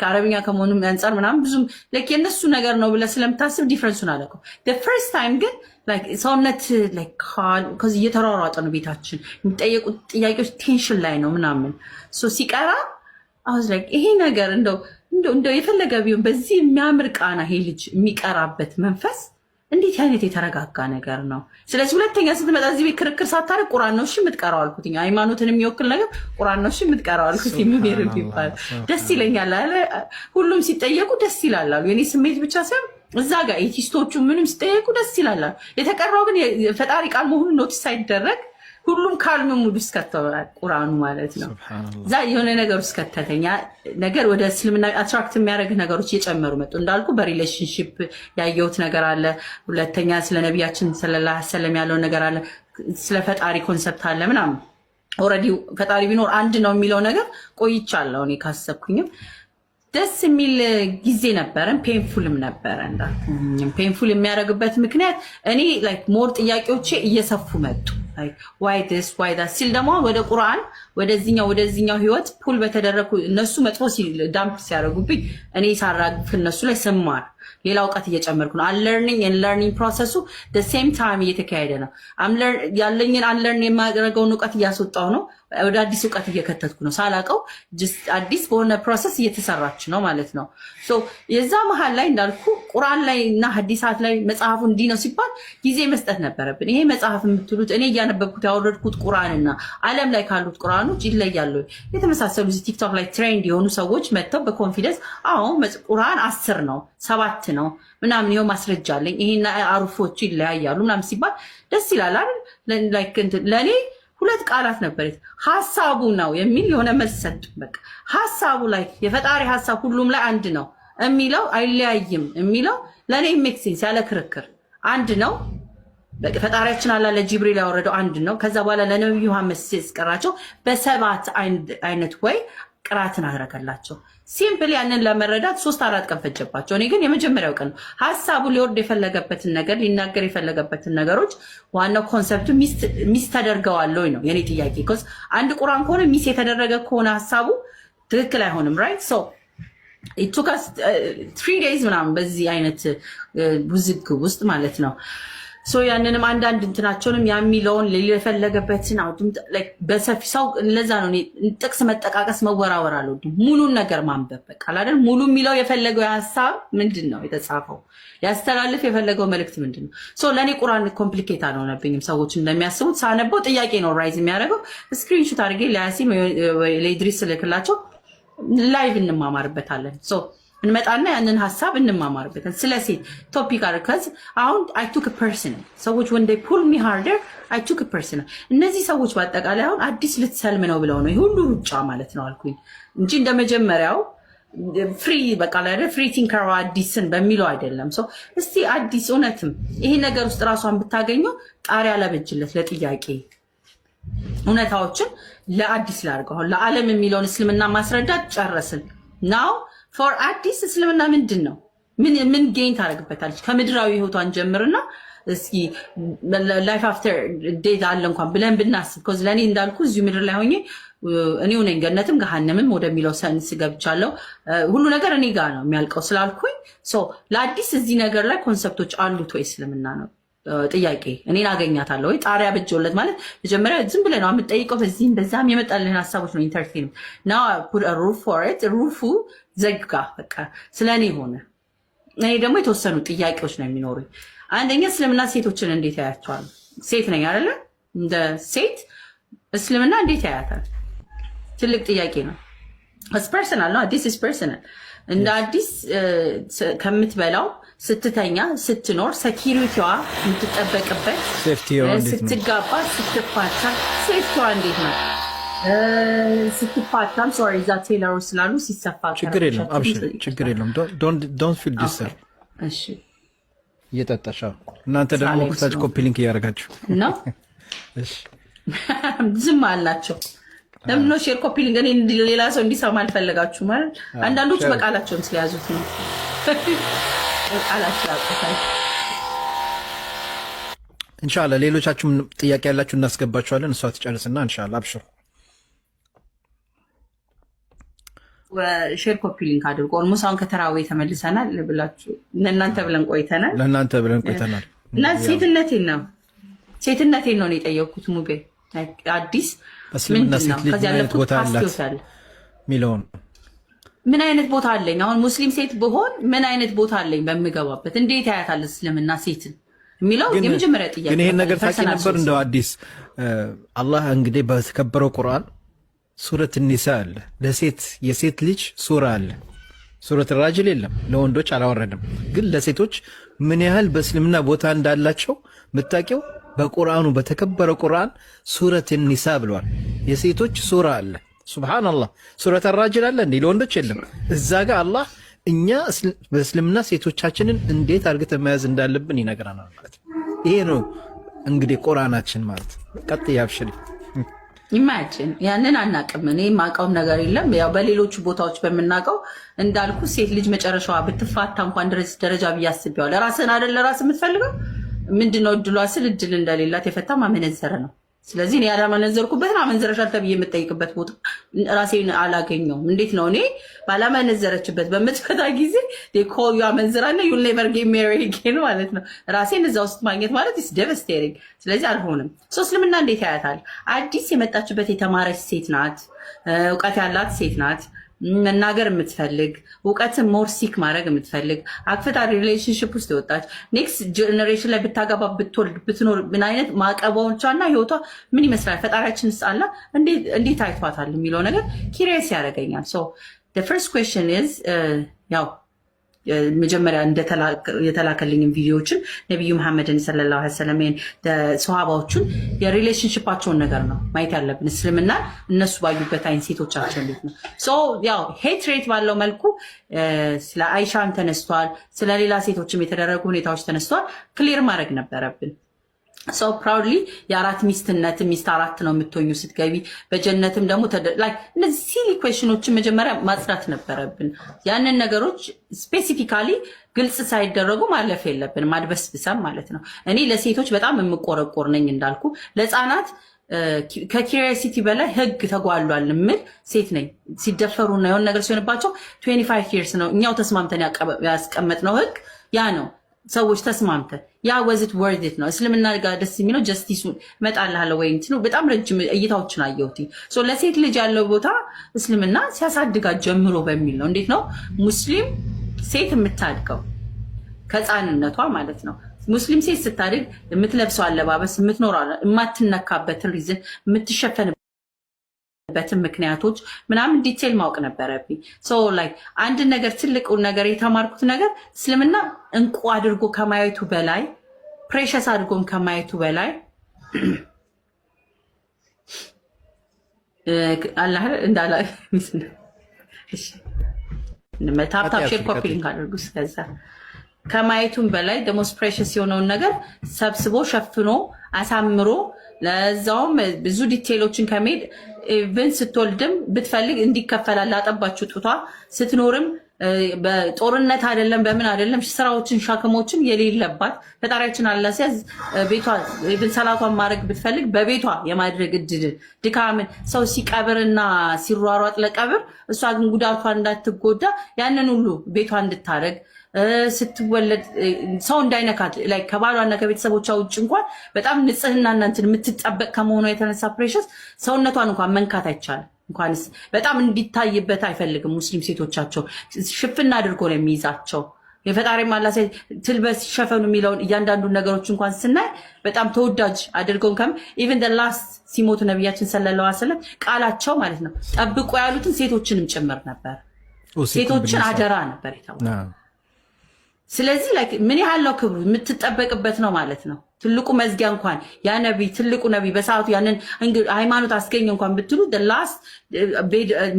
ከአረብኛ ከመሆኑም አንፃር ምናምን ብዙም ላይክ የነሱ ነገር ነው ብለህ ስለምታስብ ዲፈረንሱን አለከው the first time ግን ላይክ ሰውነት ላይክ ካዝ እየተሯሯጠ ነው ቤታችን የሚጠየቁት ጥያቄዎች ቴንሽን ላይ ነው ምናምን ሲቀራ I was like ይሄ ነገር እንደው የፈለገ ቢሆን በዚህ የሚያምር ቃና ይሄ ልጅ የሚቀራበት መንፈስ እንዴት አይነት የተረጋጋ ነገር ነው ስለዚህ ሁለተኛ ስትመጣ እዚህ ቤት ክርክር ሳታረቅ ቁርአን ነው እሺ የምትቀራው አልኩት ሃይማኖትን የሚወክል ነገር ቁርአን ነው እሺ የምትቀራው አልኩት የሚሄር ቢባል ደስ ይለኛል አለ ሁሉም ሲጠየቁ ደስ ይላል አሉ የኔ ስሜት ብቻ ሳይሆን እዛ ጋር ኤቲስቶቹ ምንም ሲጠየቁ ደስ ይላል የተቀራው ግን ፈጣሪ ቃል መሆኑን ኖቲስ ሳይደረግ ሁሉም ካልም ሙድ ውስጥ ከተዋል ቁርአኑ ማለት ነው። እዛ የሆነ ነገር ውስጥ ከተተኛ ነገር ወደ እስልምና አትራክት የሚያደርግ ነገሮች እየጨመሩ መጡ። እንዳልኩ በሪሌሽንሺፕ ያየሁት ነገር አለ። ሁለተኛ ስለ ነቢያችን ሰለላሁ ዐለይሂ ወሰለም ያለው ነገር አለ። ስለ ፈጣሪ ኮንሰፕት አለ ምናምን። ኦልሬዲ ፈጣሪ ቢኖር አንድ ነው የሚለው ነገር ቆይቻለሁ እኔ ካሰብኩኝም ደስ የሚል ጊዜ ነበረን። ፔንፉልም ነበረ። ፔንፉል የሚያደርግበት ምክንያት እኔ ላይክ ሞር ጥያቄዎቼ እየሰፉ መጡ። ዋይ ዲስ ዋይ ዳት ሲል ደግሞ ወደ ቁርአን ወደዚህኛው ህይወት ፑል በተደረኩ እነሱ መጥፎ ዳምፕ ሲያደርጉብኝ እኔ ሳራግፍ እነሱ ላይ ስማር ሌላ እውቀት እየጨመርኩ ነው። አንለርኒንግ ኤንድ ለርኒንግ ፕሮሰሱ the same time እየተካሄደ ነው። ያለኝን አንለርን የማደርገውን እውቀት እያስወጣው ነው። ወደ አዲስ እውቀት እየከተትኩ ነው። ሳላውቀው አዲስ በሆነ ፕሮሰስ እየተሰራች ነው ማለት ነው። ሶ የዛ መሀል ላይ እንዳልኩ ቁርአን ላይ እና ሐዲሳት ላይ መጽሐፉ እንዲህ ነው ሲባል ጊዜ መስጠት ነበረብን። ይሄ መጽሐፍ የምትሉት እኔ እያነበብኩት ያወረድኩት ቁርአንና ዓለም ላይ ካሉት ቁርአኖች ይለያሉ። የተመሳሰሉ ቲክቶክ ላይ ትሬንድ የሆኑ ሰዎች መጥተው በኮንፊደንስ ቁርአን 10 ነው 7 ነው ምናምን ይኸው ማስረጃ አለኝ ይሄና አሩፎቹ ይለያያሉ ምናምን ሲባል ደስ ይላል አይደል? ላይክ ለኔ ሁለት ቃላት ነበር ሐሳቡ ነው የሚል የሆነ መልስ ሰጡ። በቃ ሐሳቡ ላይ የፈጣሪ ሐሳብ ሁሉም ላይ አንድ ነው የሚለው አይለያይም የሚለው ለኔ ሜክ ሴንስ ያለ ክርክር አንድ ነው። በቃ ፈጣሪያችን አላህ ለጅብሪል ያወረደው አንድ ነው። ከዛ በኋላ ለነብዩ መሐመድ ሲስቀራቸው በሰባት አይነት ወይ ቅራትን አደረገላቸው። ሲምፕል ያንን ለመረዳት 3-4 ቀን ፈጀባቸው። እኔ ግን የመጀመሪያው ቀን ሐሳቡ ሊወርድ የፈለገበትን ነገር ሊናገር የፈለገበትን ነገሮች ዋናው ኮንሰፕቱ ሚስ ተደርገዋል ወይ ነው የኔ ጥያቄ። ኮዝ አንድ ቁርአን ከሆነ ሚስ የተደረገ ከሆነ ሐሳቡ ትክክል አይሆንም። ራይት ሶ it took us 3 days ምናምን በዚህ አይነት ውዝግብ ውስጥ ማለት ነው። ሶ ያንንም አንዳንድ እንትናቸውንም የሚለውን የፈለገበትን አውዱም ላይክ በሰፊ ሰው ለዛ ነው ጥቅስ መጠቃቀስ መወራወር አልወድም። ሙሉን ነገር ማንበብ በቃ አይደል? ሙሉ የሚለው የፈለገው ሐሳብ ምንድነው የተጻፈው ያስተላልፍ የፈለገው መልእክት ምንድነው? ሶ ለኔ ቁርአን ኮምፕሊኬት አልሆነብኝም። ሰዎች እንደሚያስቡት ሳነበው ጥያቄ ነው ራይዝ የሚያደርገው። ስክሪንሾት አድርጌ ለያሲም ለኢድሪስ ልክላቸው ላይቭ እንማማርበታለን። ሶ እንመጣና ያንን ሐሳብ እንማማርበታለን። ስለ ሴት ቶፒክ አርከዝ አሁን I took a personal ሰዎች when they pull me harder I took a personal እነዚህ ሰዎች በአጠቃላይ አሁን አዲስ ልትሰልም ነው ብለው ነው ይሁሉ ሩጫ ማለት ነው አልኩኝ እንጂ እንደመጀመሪያው ፍሪ በቃ ላይ ፍሪ ቲንከር አዲስን በሚለው አይደለም። ሶ እስቲ አዲስ እውነትም ይሄ ነገር ውስጥ ራሷን ብታገኘው ጣሪያ ለበጅለት ለጥያቄ እውነታዎችን ለአዲስ ላርገው ለዓለም የሚለውን እስልምና ማስረዳት ጨረስን። ናው ፎር አዲስ እስልምና ምንድን ነው? ምን ጌን ታደርግበታለች? ከምድራዊ ህይወቷን ጀምርና እስኪ ላይፍ አፍተር ዴት አለ እንኳን ብለን ብናስብ ኮዝ ለኔ እንዳልኩ እዚሁ ምድር ላይ ሆኜ እኔው ነኝ ገነትም ገሃነምም ወደሚለው ሰንስ ገብቻለሁ። ሁሉ ነገር እኔ ጋር ነው የሚያልቀው ስላልኩኝ ሶ ለአዲስ እዚህ ነገር ላይ ኮንሰፕቶች አሉት ወይ እስልምና ነው ጥያቄ። እኔን አገኛታለሁ ወይ ጣሪያ በጆለት ማለት መጀመሪያ ዝም ብለህ ነው የምትጠይቀው። በዚህም በዛም የመጣልህን ሐሳቦች ነው ኢንተርቴይን ናው ፑት አ ሩፍ ፎር ኢት ሩፉ ዘጋ በቃ ስለኔ ሆነ። እኔ ደግሞ የተወሰኑ ጥያቄዎች ነው የሚኖሩኝ። አንደኛ እስልምና ሴቶችን እንዴት ያያቸዋል? ሴት ነኝ አይደለ? እንደ ሴት እስልምና እንዴት ያያታል? ትልቅ ጥያቄ ነው። ፐርሰናል ነው። አዲስ ኢዝ ፐርሰናል። እንደ አዲስ ከምትበላው ስትተኛ ስትኖር ሴኪሪቲዋ የምትጠበቅበት ስትጋባ ስትፋታ ሴፍቲዋ እንዴት ነው? ስትፋታም ሶሪ እዛ ቴለሮች ስላሉ ሲሰፋ ችግር የለም አብሽር ችግር የለም ዶንት ፊል ዲስተርብ እሺ እየጠጣሽ እናንተ ደግሞ ኩታች ኮፒ ሊንክ እያደረጋችሁ ነው እሺ ዝም አላቸው ለምን ነው ሼር ኮፒ ሊንክ እኔ ሌላ ሰው እንዲሰማ አልፈለጋችሁ ማለት አንዳንዶቹ በቃላቸውም ስለያዙት ነው በቃላቸው አጥፋይ ኢንሻአላህ ሌሎቻችሁም ጥያቄ ያላችሁ እናስገባችኋለን እሷ ትጨርስና ኢንሻአላህ አብሽሩ ሼር ኮፒ ሊንክ አድርጎ ኦልሞስት አሁን ከተራዊ ተመልሰናል ብላችሁ ለእናንተ ብለን ቆይተናል እና ሴትነቴን ነው የጠየኩት ሙቤ አዲስ እስልምና ሴት ልጅ ምን አይነት ቦታ አላት ሚሊዮን ምን አይነት ቦታ አለኝ አሁን ሙስሊም ሴት ብሆን ምን አይነት ቦታ አለኝ በምገባበት እንዴት ያያታል እስልምና ሴትን የሚለው የመጀመሪያ ጥያቄ ግን ይሄን ነገር ታቂ ነበር እንደው አዲስ አላህ እንግዲህ በተከበረው ቁርአን ሱረት ኒሳ አለ ለሴት የሴት ልጅ ሱራ አለ ሱረት ራጅል የለም ለወንዶች አላወረደም ግን ለሴቶች ምን ያህል በእስልምና ቦታ እንዳላቸው ምታቂው በቁርአኑ በተከበረ ቁርአን ሱረት ኒሳ ብሏል። የሴቶች ሱራ አለ። ሱብሃንአላህ። ሱረት አራጅል አለ እንዴ? ለወንዶች የለም። እዛ ጋር አላህ እኛ በእስልምና ሴቶቻችንን እንዴት አድርገን መያዝ እንዳለብን ይነግረናል ማለት ነው። ይሄ ነው እንግዲህ ቁርአናችን ማለት። ቀጥ ያብሽሪ ኢማጂን ያንን አናቅም። እኔ የማውቀውም ነገር የለም። ያው በሌሎቹ ቦታዎች በምናውቀው እንዳልኩ ሴት ልጅ መጨረሻዋ ብትፋታ እንኳን ደረጃ ብዬ አስቤዋለሁ። ለራስህን አይደል ለራስህ የምትፈልገው ምንድነው? እድሏ ስል እድል እንደሌላት የፈታ ማመነዘረ ነው። ስለዚህ እኔ ያላመነዘርኩበትን አመንዘረሻል ተብዬ የምጠይቅበት ቦታ ራሴን አላገኘውም። እንዴት ነው እኔ ባላመነዘረችበት በምትፈታ ጊዜ ኮዩ አመንዝራና ዩል ኔቨር ጌት ሜሪድ አጌን ማለት ነው። ራሴን እዛ ውስጥ ማግኘት ማለት ኢስ ዴቫስቴቲንግ። ስለዚህ አልሆንም። እስልምና እንዴት ያያታል? አዲስ የመጣችበት የተማረች ሴት ናት፣ እውቀት ያላት ሴት ናት፣ መናገር የምትፈልግ እውቀትን ሞር ሲክ ማድረግ የምትፈልግ አክፍታ ሪሌሽንሽፕ ውስጥ የወጣች ኔክስት ጀኔሬሽን ላይ ብታገባ ብትወልድ ብትኖር ምን አይነት ማዕቀቦቿና ህይወቷ ምን ይመስላል፣ ፈጣሪያችን ስአላ እንዴት አይቷታል የሚለው ነገር ኪሪየስ ያደርገኛል። ሶ ፈርስት ኩዌስችን ኢዝ ያው መጀመሪያ የተላከልኝን ቪዲዮዎችን ነቢዩ መሐመድን ሰለላሁ ዐለይሂ ወሰለም ሰሃባዎቹን የሪሌሽንሽፓቸውን ነገር ነው ማየት ያለብን። እስልምና እነሱ ባዩበት አይን ሴቶቻቸው እንዴት ነው ያው ሄትሬት ባለው መልኩ ስለ አይሻም ተነስቷል፣ ስለ ሌላ ሴቶችም የተደረጉ ሁኔታዎች ተነስቷል። ክሊር ማድረግ ነበረብን። ሶ ፕራውድሊ የአራት ሚስትነት ሚስት አራት ነው የምትሆኙ ስትገቢ፣ በጀነትም ደግሞ እነዚህ ሲሊ ኩዌሽኖችን መጀመሪያ ማጽዳት ነበረብን። ያንን ነገሮች ስፔሲፊካሊ ግልጽ ሳይደረጉ ማለፍ የለብንም፣ አድበስብሰም ማለት ነው። እኔ ለሴቶች በጣም የምቆረቆር ነኝ እንዳልኩ፣ ለህፃናት ከኪሪዮሲቲ በላይ ህግ ተጓሏል የምል ሴት ነኝ። ሲደፈሩና የሆነ ነገር ሲሆንባቸው 25 ይርስ ነው እኛው ተስማምተን ያስቀመጥነው ህግ ያ ነው። ሰዎች ተስማምተን ያ ወዝት ወርድት ነው። እስልምና ጋር ደስ የሚለው ጀስቲሱን እመጣልሃለሁ ወይ እንትኑ በጣም ረጅም እይታዎችን አየሁት። ለሴት ልጅ ያለው ቦታ እስልምና ሲያሳድጋት ጀምሮ በሚል ነው። እንዴት ነው ሙስሊም ሴት የምታድገው? ከህፃንነቷ ማለት ነው። ሙስሊም ሴት ስታድግ የምትለብሰው አለባበስ፣ የምትኖረው የማትነካበትን ሪዝን፣ የምትሸፈን በትን ምክንያቶች ምናምን ዲቴል ማወቅ ነበረብኝ። አንድ ነገር ትልቁ ነገር የተማርኩት ነገር እስልምና እንቁ አድርጎ ከማየቱ በላይ ፕሬሸስ አድርጎም ከማየቱ በላይ አላህ እንዳላ ታፕታፕ ሼር ኮፒ ሊንክ አድርጉ። ስለዛ ከማየቱም በላይ ደሞስ ፕሬሸስ የሆነውን ነገር ሰብስቦ ሸፍኖ አሳምሮ ለዛውም ብዙ ዲቴሎችን ከመሄድ ኢቨን ስትወልድም ብትፈልግ እንዲከፈላል አጠባችሁ ጡቷ ስትኖርም በጦርነት አይደለም በምን አይደለም ስራዎችን ሻክሞችን የሌለባት ፈጣሪያችን አላ ሲያዝ ቤቷ ኢቨን ሰላቷን ማድረግ ብትፈልግ በቤቷ የማድረግ እድል ድካምን ሰው ሲቀብርና ሲሯሯጥ ለቀብር እሷ ግን ጉዳቷ እንዳትጎዳ ያንን ሁሉ ቤቷ እንድታደርግ ስትወለድ ሰው እንዳይነካት ላይ ከባሏና ከቤተሰቦቿ ውጭ እንኳን በጣም ንጽህና እናንትን የምትጠበቅ ከመሆኗ የተነሳ ፕሬሸስ ሰውነቷን እንኳን መንካት አይቻልም። እንኳንስ በጣም እንዲታይበት አይፈልግም። ሙስሊም ሴቶቻቸው ሽፍና አድርጎ ነው የሚይዛቸው። የፈጣሪ ማላሴ ትልበስ ሸፈኑ የሚለውን እያንዳንዱ ነገሮች እንኳን ስናይ በጣም ተወዳጅ አድርገው ኢቨን the last ሲሞቱ ነቢያችን ሰለላሁ ዐለይሂ ወሰለም ቃላቸው ማለት ነው ጠብቆ ያሉትን ሴቶችንም ጭምር ነበር። ሴቶችን አደራ ነበር የተባለው። ስለዚህ ምን ያህል ነው ክብሩ የምትጠበቅበት ነው ማለት ነው። ትልቁ መዝጊያ እንኳን ያ ነቢይ ትልቁ ነቢይ በሰዓቱ ያንን ሃይማኖት አስገኘ እንኳን ብትሉ ላስት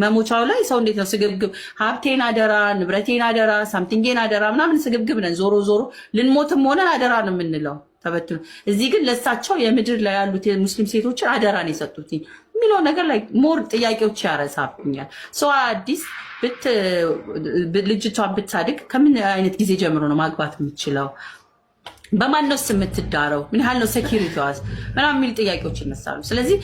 መሞቻው ላይ ሰው እንዴት ነው ስግብግብ፣ ሀብቴን አደራ፣ ንብረቴን አደራ፣ ሳምቲንጌን አደራ ምናምን ስግብግብ ነን። ዞሮ ዞሮ ልንሞትም ሆነን አደራ ነው የምንለው ተበትኑ። እዚህ ግን ለሳቸው የምድር ላይ ያሉት የሙስሊም ሴቶችን አደራ ነው የሰጡት የሚለው ነገር ላይ ሞር ጥያቄዎች ያረሳብኛል። ሰው አዲስ ልጅቷን ብታድግ ከምን አይነት ጊዜ ጀምሮ ነው ማግባት የምትችለው? በማን ነው የምትዳረው? ምን ያህል ነው ሴኪሪቲዋ ምናምን የሚል ጥያቄዎች ይነሳሉ። ስለዚህ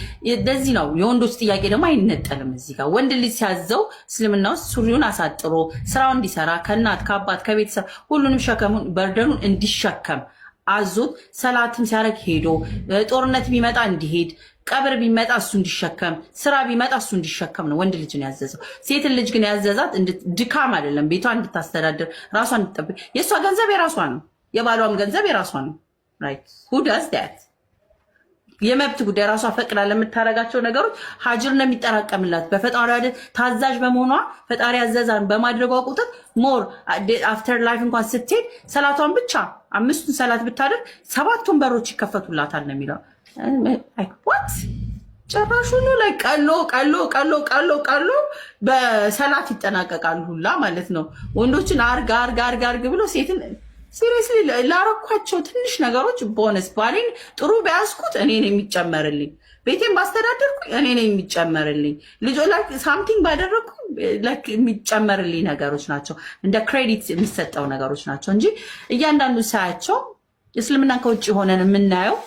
ለዚህ ነው የወንዶች ጥያቄ ደግሞ አይነጠልም። እዚህ ጋር ወንድ ልጅ ሲያዘው እስልምና ውስጥ ሱሪውን አሳጥሮ ስራውን እንዲሰራ ከእናት ከአባት ከቤተሰብ ሁሉንም ሸከሙን በርደኑን እንዲሸከም አዞት ሰላትም ሲያደርግ ሄዶ ጦርነት ቢመጣ እንዲሄድ ቀብር ቢመጣ እሱ እንዲሸከም ስራ ቢመጣ እሱ እንዲሸከም ነው ወንድ ልጅን ያዘዘው። ሴትን ልጅ ግን ያዘዛት ድካም አይደለም፣ ቤቷ እንድታስተዳድር ራሷ እንድትጠብቅ። የእሷ ገንዘብ የራሷ ነው፣ የባሏም ገንዘብ የራሷ ነው። who does that? የመብት ጉዳይ ራሷ ፈቅዳ ለምታረጋቸው ነገሮች ሀጅር ነው የሚጠራቀምላት። በፈጣሪዋ ታዛዥ በመሆኗ ፈጣሪ ያዘዛን በማድረጓ ቁጥር ሞር አፍተር ላይፍ እንኳን ስትሄድ ሰላቷን ብቻ 5ቱን ሰላት ብታደርግ 7ቱን በሮች ይከፈቱላታል ነው የሚለው። ዋት ጭራሹኑ ላይ ቀሎ በሰላት ይጠናቀቃሉ ሁላ ማለት ነው። ወንዶችን አርግ ብሎ ሴትን ሲሪየስሊ ላረኳቸው ትንሽ ነገሮች ቦነስ ባሌን ጥሩ ቢያስኩት እኔ ነው የሚጨመርልኝ። ቤቴን ባስተዳደርኩ እኔ ነው የሚጨመርልኝ። ልጆ ላይ ሳምቲንግ ባደረግኩ ላይክ የሚጨመርልኝ ነገሮች ናቸው። እንደ ክሬዲት የሚሰጠው ነገሮች ናቸው እንጂ እያንዳንዱ ሳያቸው እስልምና ከውጭ ሆነን የምናየው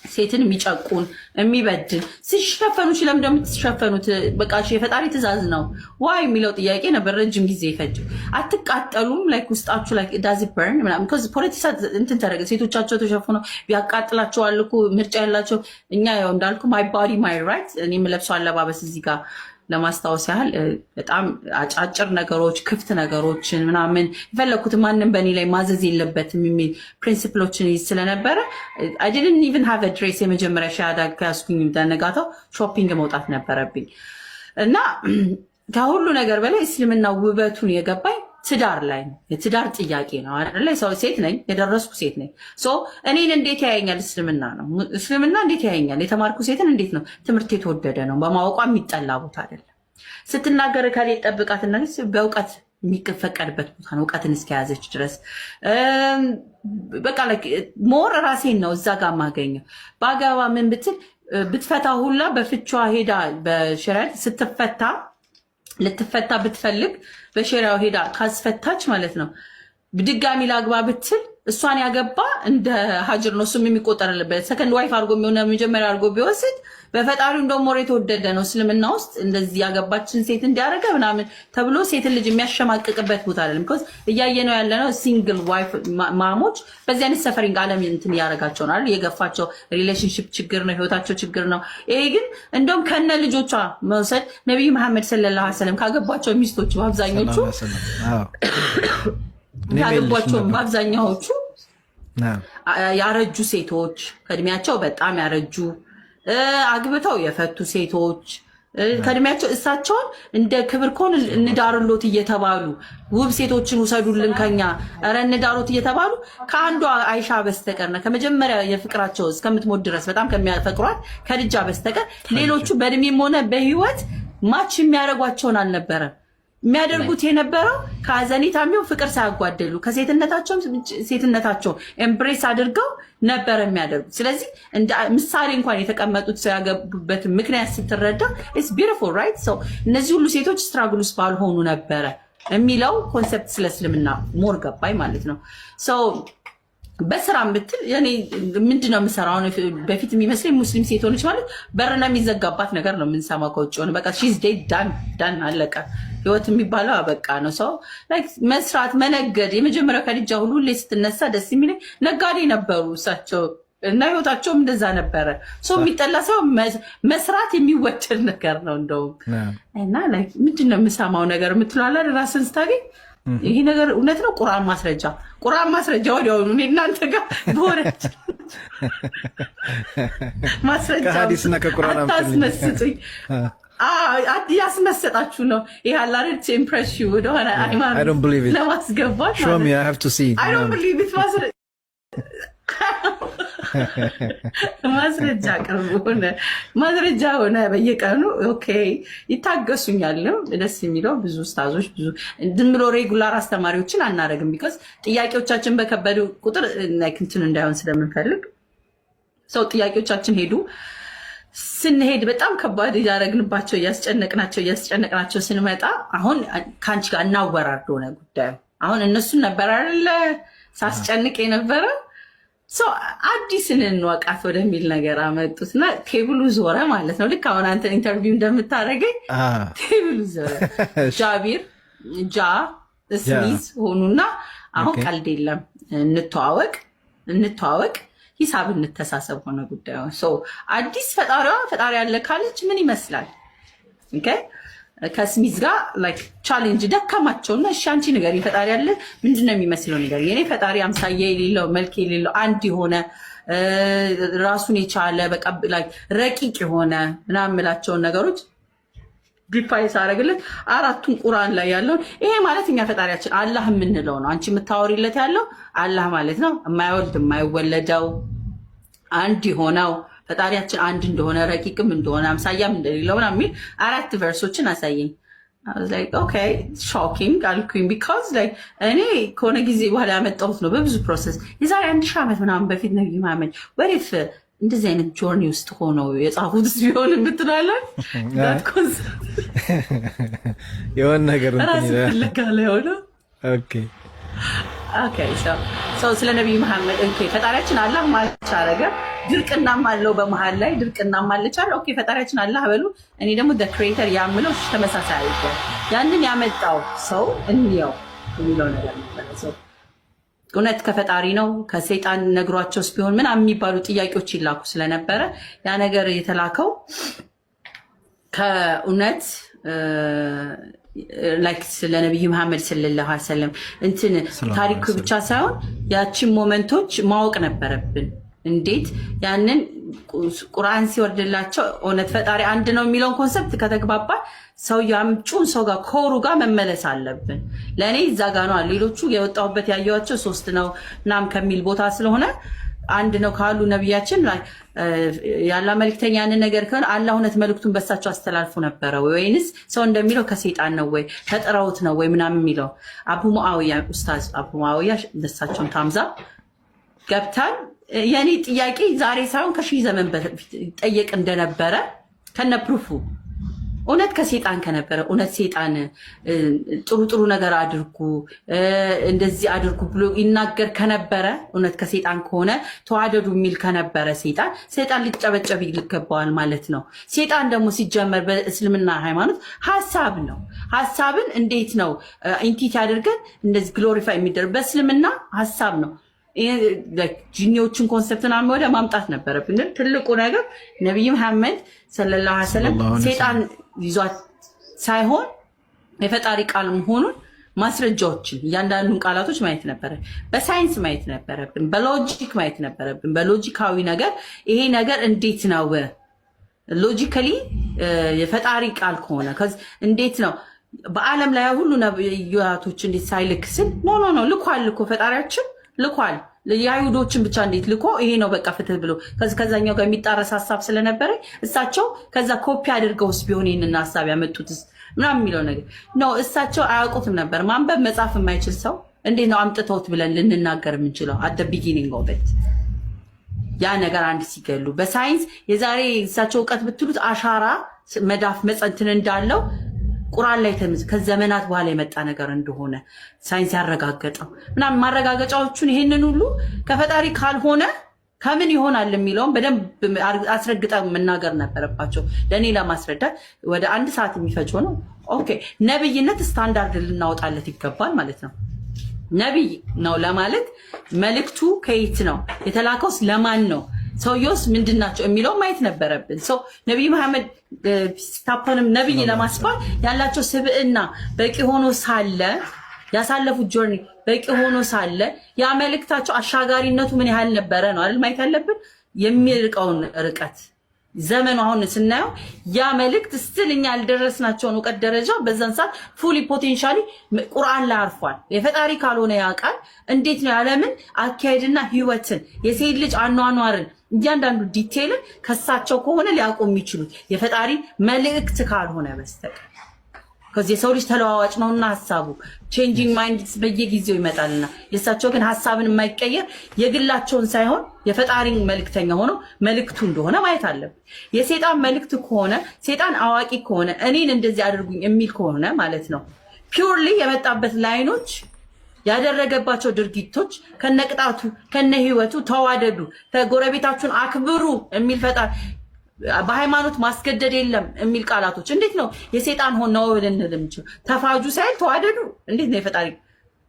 ሴትን የሚጨቁን የሚበድል ሲሸፈኑ ለምን እንደምትሸፈኑት በቃ የፈጣሪ ትእዛዝ ነው ዋይ የሚለው ጥያቄ ነበር ረጅም ጊዜ ይፈጅ። አትቃጠሉም ላይክ ውስጣችሁ ላይክ ዳዝ ኢት በርን ምናምን because ፖለቲካ እንትን ተደረገ ሴቶቻቸው ተሸፍነው ቢያቃጥላቸዋል እኮ ምርጫ ያላቸው። እኛ ያው እንዳልኩ ማይ ባዲ ማይ ራይት እኔ የምለብሰው አለባበስ እዚህ ጋር ለማስታወስ ያህል በጣም አጫጭር ነገሮች ክፍት ነገሮችን ምናምን የፈለኩት ማንም በእኔ ላይ ማዘዝ የለበትም የሚል ፕሪንሲፕሎችን ይዝ ስለነበረ I didn't even have a dress የመጀመሪያ ሻሃዳ ከያዝኩኝ በነጋታው ሾፒንግ መውጣት ነበረብኝ እና ከሁሉ ነገር በላይ እስልምና ውበቱን የገባኝ ትዳር ላይ ነው። የትዳር ጥያቄ ነው አይደለ? ሰው ሴት ነኝ፣ የደረስኩ ሴት ነኝ። እኔን እንዴት ያየኛል? እስልምና ነው። እስልምና እንዴት ያየኛል? የተማርኩ ሴትን እንዴት ነው? ትምህርት የተወደደ ነው። በማወቋ የሚጠላ ቦታ አይደለም። ስትናገር ካለ ጠብቃትና በእውቀት የሚፈቀድበት ቦታ ነው። እውቀትን እስከያዘች ድረስ በቃ ሞር ራሴን ነው እዛ ጋር ማገኘው። በአገባ ምን ብትል ብትፈታ ሁላ በፍቿ ሄዳ በሸሪዓት ልትፈታ ብትፈልግ በሸሪያው ሄዳ ካስፈታች ማለት ነው በድጋሚ ላግባ ብትል እሷን ያገባ እንደ ሀጅር ነው እሱም የሚቆጠርልበት። ሰከንድ ዋይፍ አድርጎ የሚሆነ መጀመሪያ አድርጎ ቢወስድ በፈጣሪው እንደውም ሞር የተወደደ ነው። እስልምና ውስጥ እንደዚህ ያገባችን ሴት እንዲያደርገ ምናምን ተብሎ ሴትን ልጅ የሚያሸማቅቅበት ቦታ አይደለም። ቢኮዝ እያየነው ያለነው ሲንግል ዋይፍ ማሞች በዚህ አይነት ሰፈሪንግ ዓለም እንትን እያደረጋቸው ነው። የገፋቸው ሪሌሽንሽፕ ችግር ነው፣ ህይወታቸው ችግር ነው። ይሄ ግን እንደውም ከነ ልጆቿ መውሰድ ነቢዩ መሐመድ ሰለላሁ ዐለይሂ ወሰለም ካገባቸው ሚስቶች በአብዛኞቹ በአብዛኛዎቹ ያረጁ ሴቶች ከእድሜያቸው በጣም ያረጁ አግብተው የፈቱ ሴቶች ከእድሜያቸው እሳቸውን እንደ ክብር ኮን እንዳርሎት እየተባሉ ውብ ሴቶችን ውሰዱልን ከኛ ኧረ እንዳሮት እየተባሉ ከአንዷ አይሻ በስተቀር ከመጀመሪያ የፍቅራቸው እስከምትሞት ድረስ በጣም ከሚያፈቅሯት ከድጃ በስተቀር ሌሎቹ በእድሜም ሆነ በህይወት ማች የሚያደርጓቸውን አልነበረም። የሚያደርጉት የነበረው ከአዘኔታሚው ፍቅር ሳያጓደሉ ሴትነታቸው ኤምብሬስ አድርገው ነበር የሚያደርጉት። ስለዚህ ምሳሌ እንኳን የተቀመጡት ሰው ያገቡበት ምክንያት ስትረዳ ኢትስ ቢዩቲፉል ራይት። ሰው እነዚህ ሁሉ ሴቶች ስትራግል ውስጥ ባልሆኑ ነበረ የሚለው ኮንሰፕት ስለ እስልምና ሞር ገባኝ ማለት ነው። ሰው በስራ ምትል እኔ ምንድነው የምሰራው? በፊት የሚመስለኝ ሙስሊም ሴት ሆነች ማለት በርና የሚዘጋባት ነገር ነው የምንሰማው ከውጭ ሆነ በቃ ሺዝ ዴድ ዳን አለቀ። ህይወት የሚባለው አበቃ ነው። ሰው መስራት መነገድ የመጀመሪያው ከልጃ ሁሉ ላይ ስትነሳ ደስ የሚለኝ ነጋዴ ነበሩ እሳቸው እና ህይወታቸውም እንደዛ ነበረ። ሰው የሚጠላ ሰው መስራት የሚወደድ ነገር ነው እንደውም እና ምንድነው የምሰማው ነገር የምትላለ ራስን ስታገኝ ይሄ ነገር እውነት ነው። ቁርአን ማስረጃ ወዲያውኑ እኔ እናንተ ጋር በወረድ ማስረጃ ከሐዲስና ከቁርአን አታስመስጡኝ። ያስመሰጣችሁ ነው ይሄ አላረድ to impress you ወደሆነ ሃይማኖት ለማስገባት show me I have to see I don't believe it ማስረጃ ማስረጃ ሆነ በየቀኑ ኦኬ ይታገሱኛልም። ደስ የሚለው ብዙ ኡስታዞች ብዙ ዝም ብሎ ሬጉላር አስተማሪዎችን አናረግም። ቢኮዝ ጥያቄዎቻችን በከበዱ ቁጥር እንትን እንዳይሆን ስለምንፈልግ ሰው ጥያቄዎቻችን ሄዱ ስንሄድ በጣም ከባድ እያደረግንባቸው እያስጨነቅናቸው ስንመጣ አሁን ከአንቺ ጋር እናወራርድ ሆነ ጉዳዩ። አሁን እነሱን ነበር አይደለ ሳስጨንቅ የነበረ አዲስን እንወቃት ወደሚል ነገር አመጡትና ቴብሉ ዞረ ማለት ነው። ልክ አሁን አንተ ኢንተርቪው እንደምታደርገኝ ቴብሉ ዞረ። ጃቢር ስሚዝ ሆኑና አሁን ቀልድ የለም እንተዋወቅ ሂሳብ እንተሳሰብ ሆነ ጉዳዩ። አዲስ ፈጣሪ ያለ ካለች ምን ይመስላል? ከስሚዝ ጋር ቻሌንጅ ደከማቸውና እሺ አንቺ ነገር ፈጣሪ ያለ ምንድነው የሚመስለው ነገር? የኔ ፈጣሪ አምሳያ የሌለው መልክ የሌለው አንድ የሆነ ራሱን የቻለ በቃ ረቂቅ የሆነ ምናምን የምላቸውን ነገሮች ዲፋይን ሳረግለት አራቱን ቁርአን ላይ ያለውን ይሄ ማለት እኛ ፈጣሪያችን አላህ የምንለው ነው። አንቺ የምታወሪለት ያለው አላህ ማለት ነው። የማይወልድ የማይወለደው አንድ የሆነው ፈጣሪያችን አንድ እንደሆነ ረቂቅም እንደሆነ አምሳያም እንደሌለው ምናምን የሚል 4 ቨርሶችን አሳየኝ። ኦኬ ሾኪንግ አልኩኝ። ቢካዝ እኔ ከሆነ ጊዜ በኋላ ያመጣሁት ነው በብዙ ፕሮሰስ። የዛሬ 1000 ዓመት ምናምን በፊት ነብዩ መሐመድ ወሪፍ እንደዚህ አይነት ጆርኒ ውስጥ ሆነው የጻፉት ቢሆን የምትላለን የሆነ ነገር ራስለጋለ ሆነ። ስለ ነቢዩ መሐመድ ፈጣሪያችን አላህ ማለት አረገ። ድርቅናም አለው በመሀል ላይ ድርቅናም አለቻል። ፈጣሪያችን አላህ በሉ። እኔ ደግሞ ክሬተር ያምለው ተመሳሳይ አለ። ያንን ያመጣው ሰው እንየው የሚለው ነገር ነበር። እውነት ከፈጣሪ ነው ከሰይጣን ነግሯቸውስ ቢሆን ምን የሚባሉ ጥያቄዎች ይላኩ ስለነበረ ያ ነገር የተላከው ከእውነት ላይክ ስለ ነብዩ መሐመድ ሰለላሁ ዐለይሂ ወሰለም እንትን ታሪኩ ብቻ ሳይሆን ያቺን ሞመንቶች ማወቅ ነበረብን። እንዴት ያንን ቁርአን ሲወርድላቸው እውነት ፈጣሪ አንድ ነው የሚለውን ኮንሰፕት ከተግባባ ሰው ያምጩን ሰው ጋር ኮሩ ጋር መመለስ አለብን። ለእኔ እዛ ጋ ነው። ሌሎቹ የወጣሁበት ያየኋቸው 3 ነው ምናምን ከሚል ቦታ ስለሆነ አንድ ነው ካሉ ነቢያችን ያላ መልክተኛ ያንን ነገር ከሆነ አላህ እውነት መልክቱን በሳቸው አስተላልፎ ነበረ ወይንስ ሰው እንደሚለው ከሰይጣን ነው ወይ ተጠራውት ነው ወይ ምናምን የሚለው አቡ ሙአዊያ ኡስታዝ አቡ ሙአዊያ ደሳቸውን ታምዛ ገብታን የኔ ጥያቄ ዛሬ ሳይሆን ከሺህ ዘመን በፊት ጠየቅ እንደነበረ ከነ ፕሩፉ እውነት ከሰይጣን ከነበረ እውነት ሰይጣን ጥሩ ነገር አድርጉ እንደዚህ አድርጉ ብሎ ይናገር ከነበረ እውነት ከሰይጣን ከሆነ ተዋደዱ የሚል ከነበረ ሰይጣን ሊጨበጨብ ይገባዋል ማለት ነው። ሰይጣን ደግሞ ሲጀመር በእስልምና ሃይማኖት ሐሳብ ነው። ሐሳብን እንዴት ነው ኢንቲቲ አድርገን እንደዚህ ግሎሪፋይ የሚደረግ በእስልምና ሐሳብ ነው። ጂኒዎችን ኮንሰፕትና ወደ ማምጣት ነበረብን። ትልቁ ነገር ነብዩ መሐመድ ሰለላሁ ዐለይሂ ወሰለም ሰይጣን ይዟት ሳይሆን የፈጣሪ ቃል መሆኑን ማስረጃዎችን እያንዳንዱን ቃላቶች ማየት ነበረ። በሳይንስ ማየት ነበረብን፣ በሎጂክ ማየት ነበረብን። በሎጂካዊ ነገር ይሄ ነገር እንዴት ነው ሎጂካሊ የፈጣሪ ቃል ከሆነ እንዴት ነው በአለም ላይ ሁሉ ነብያቶች እንዴት ሳይልክ ስል ኖ ልኳል እኮ ፈጣሪያችን ልኳል። የአይሁዶችን ብቻ እንዴት ልኮ ይሄ ነው በቃ ፍትህ ብሎ ከዛኛው ጋር የሚጣረስ ሀሳብ ስለነበረ እሳቸው ከዛ ኮፒ አድርገውስ ቢሆን ይህንን ሀሳብ ያመጡትስ ምናምን የሚለው ነገር ነው። እሳቸው አያውቁትም ነበር። ማንበብ መጻፍ የማይችል ሰው እንዴት ነው አምጥተውት ብለን ልንናገር የምንችለው? አት ቢጊኒንግ ኦፍ ኢት ያ ነገር አንድ ሲገሉ በሳይንስ የዛሬ እሳቸው እውቀት ብትሉት አሻራ መዳፍ መጸንትን እንዳለው ቁርአን ላይ ከዘመናት በኋላ የመጣ ነገር እንደሆነ ሳይንስ ያረጋገጠው ምናምን ማረጋገጫዎቹን ይሄንን ሁሉ ከፈጣሪ ካልሆነ ከምን ይሆናል የሚለውን በደንብ አስረግጠው መናገር ነበረባቸው። ለእኔ ለማስረዳት ወደ 1 ሰዓት የሚፈጅ ነው። ነብይነት ስታንዳርድ ልናወጣለት ይገባል ማለት ነው። ነብይ ነው ለማለት መልእክቱ ከየት ነው የተላከውስ ለማን ነው ሰውየውስ ምንድናቸው የሚለው ማየት ነበረብን። ነብዩ መሐመድ ታፖንም ነብይ ለማስባል ያላቸው ስብዕና በቂ ሆኖ ሳለ ያሳለፉት ጆርኒ በቂ ሆኖ ሳለ ያ መልእክታቸው አሻጋሪነቱ ምን ያህል ነበረ ነው አይደል ማየት ያለብን። የሚርቀውን ርቀት ዘመኑ አሁን ስናየው ያ መልእክት ስትል እኛ ያልደረስናቸውን እውቀት ደረጃ በዛን ሰዓት ፉሊ ፖቴንሻሊ ቁርአን ላይ አርፏል። የፈጣሪ ካልሆነ ያ ቃል እንዴት ነው ያለምን አካሄድና ህይወትን የሴት ልጅ አኗኗርን እያንዳንዱ ዲቴይልን ከሳቸው ከሆነ ሊያውቁ የሚችሉት የፈጣሪ መልእክት ካልሆነ በስተቀር ከዚህ የሰው ልጅ ተለዋዋጭ ነውና ሐሳቡ ቼንጂንግ ማይንድ በየጊዜው ይመጣልና የሳቸው ግን ሐሳብን የማይቀየር የግላቸውን ሳይሆን የፈጣሪን መልእክተኛ ሆኖ መልእክቱ እንደሆነ ማየት አለብን። የሰይጣን መልእክት ከሆነ ሰይጣን አዋቂ ከሆነ እኔን እንደዚህ አድርጉኝ የሚል ከሆነ ማለት ነው ፒውርሊ የመጣበት ላይኖች ያደረገባቸው ድርጊቶች ከነቅጣቱ ከነህይወቱ ተዋደዱ ከጎረቤታችሁን አክብሩ የሚል ፈጣሪ በሃይማኖት ማስገደድ የለም የሚል ቃላቶች እንዴት ነው የሰይጣን ሆነው ልንልም ተፋጁ ሳይል ተዋደዱ እንዴት ነው የፈጣሪ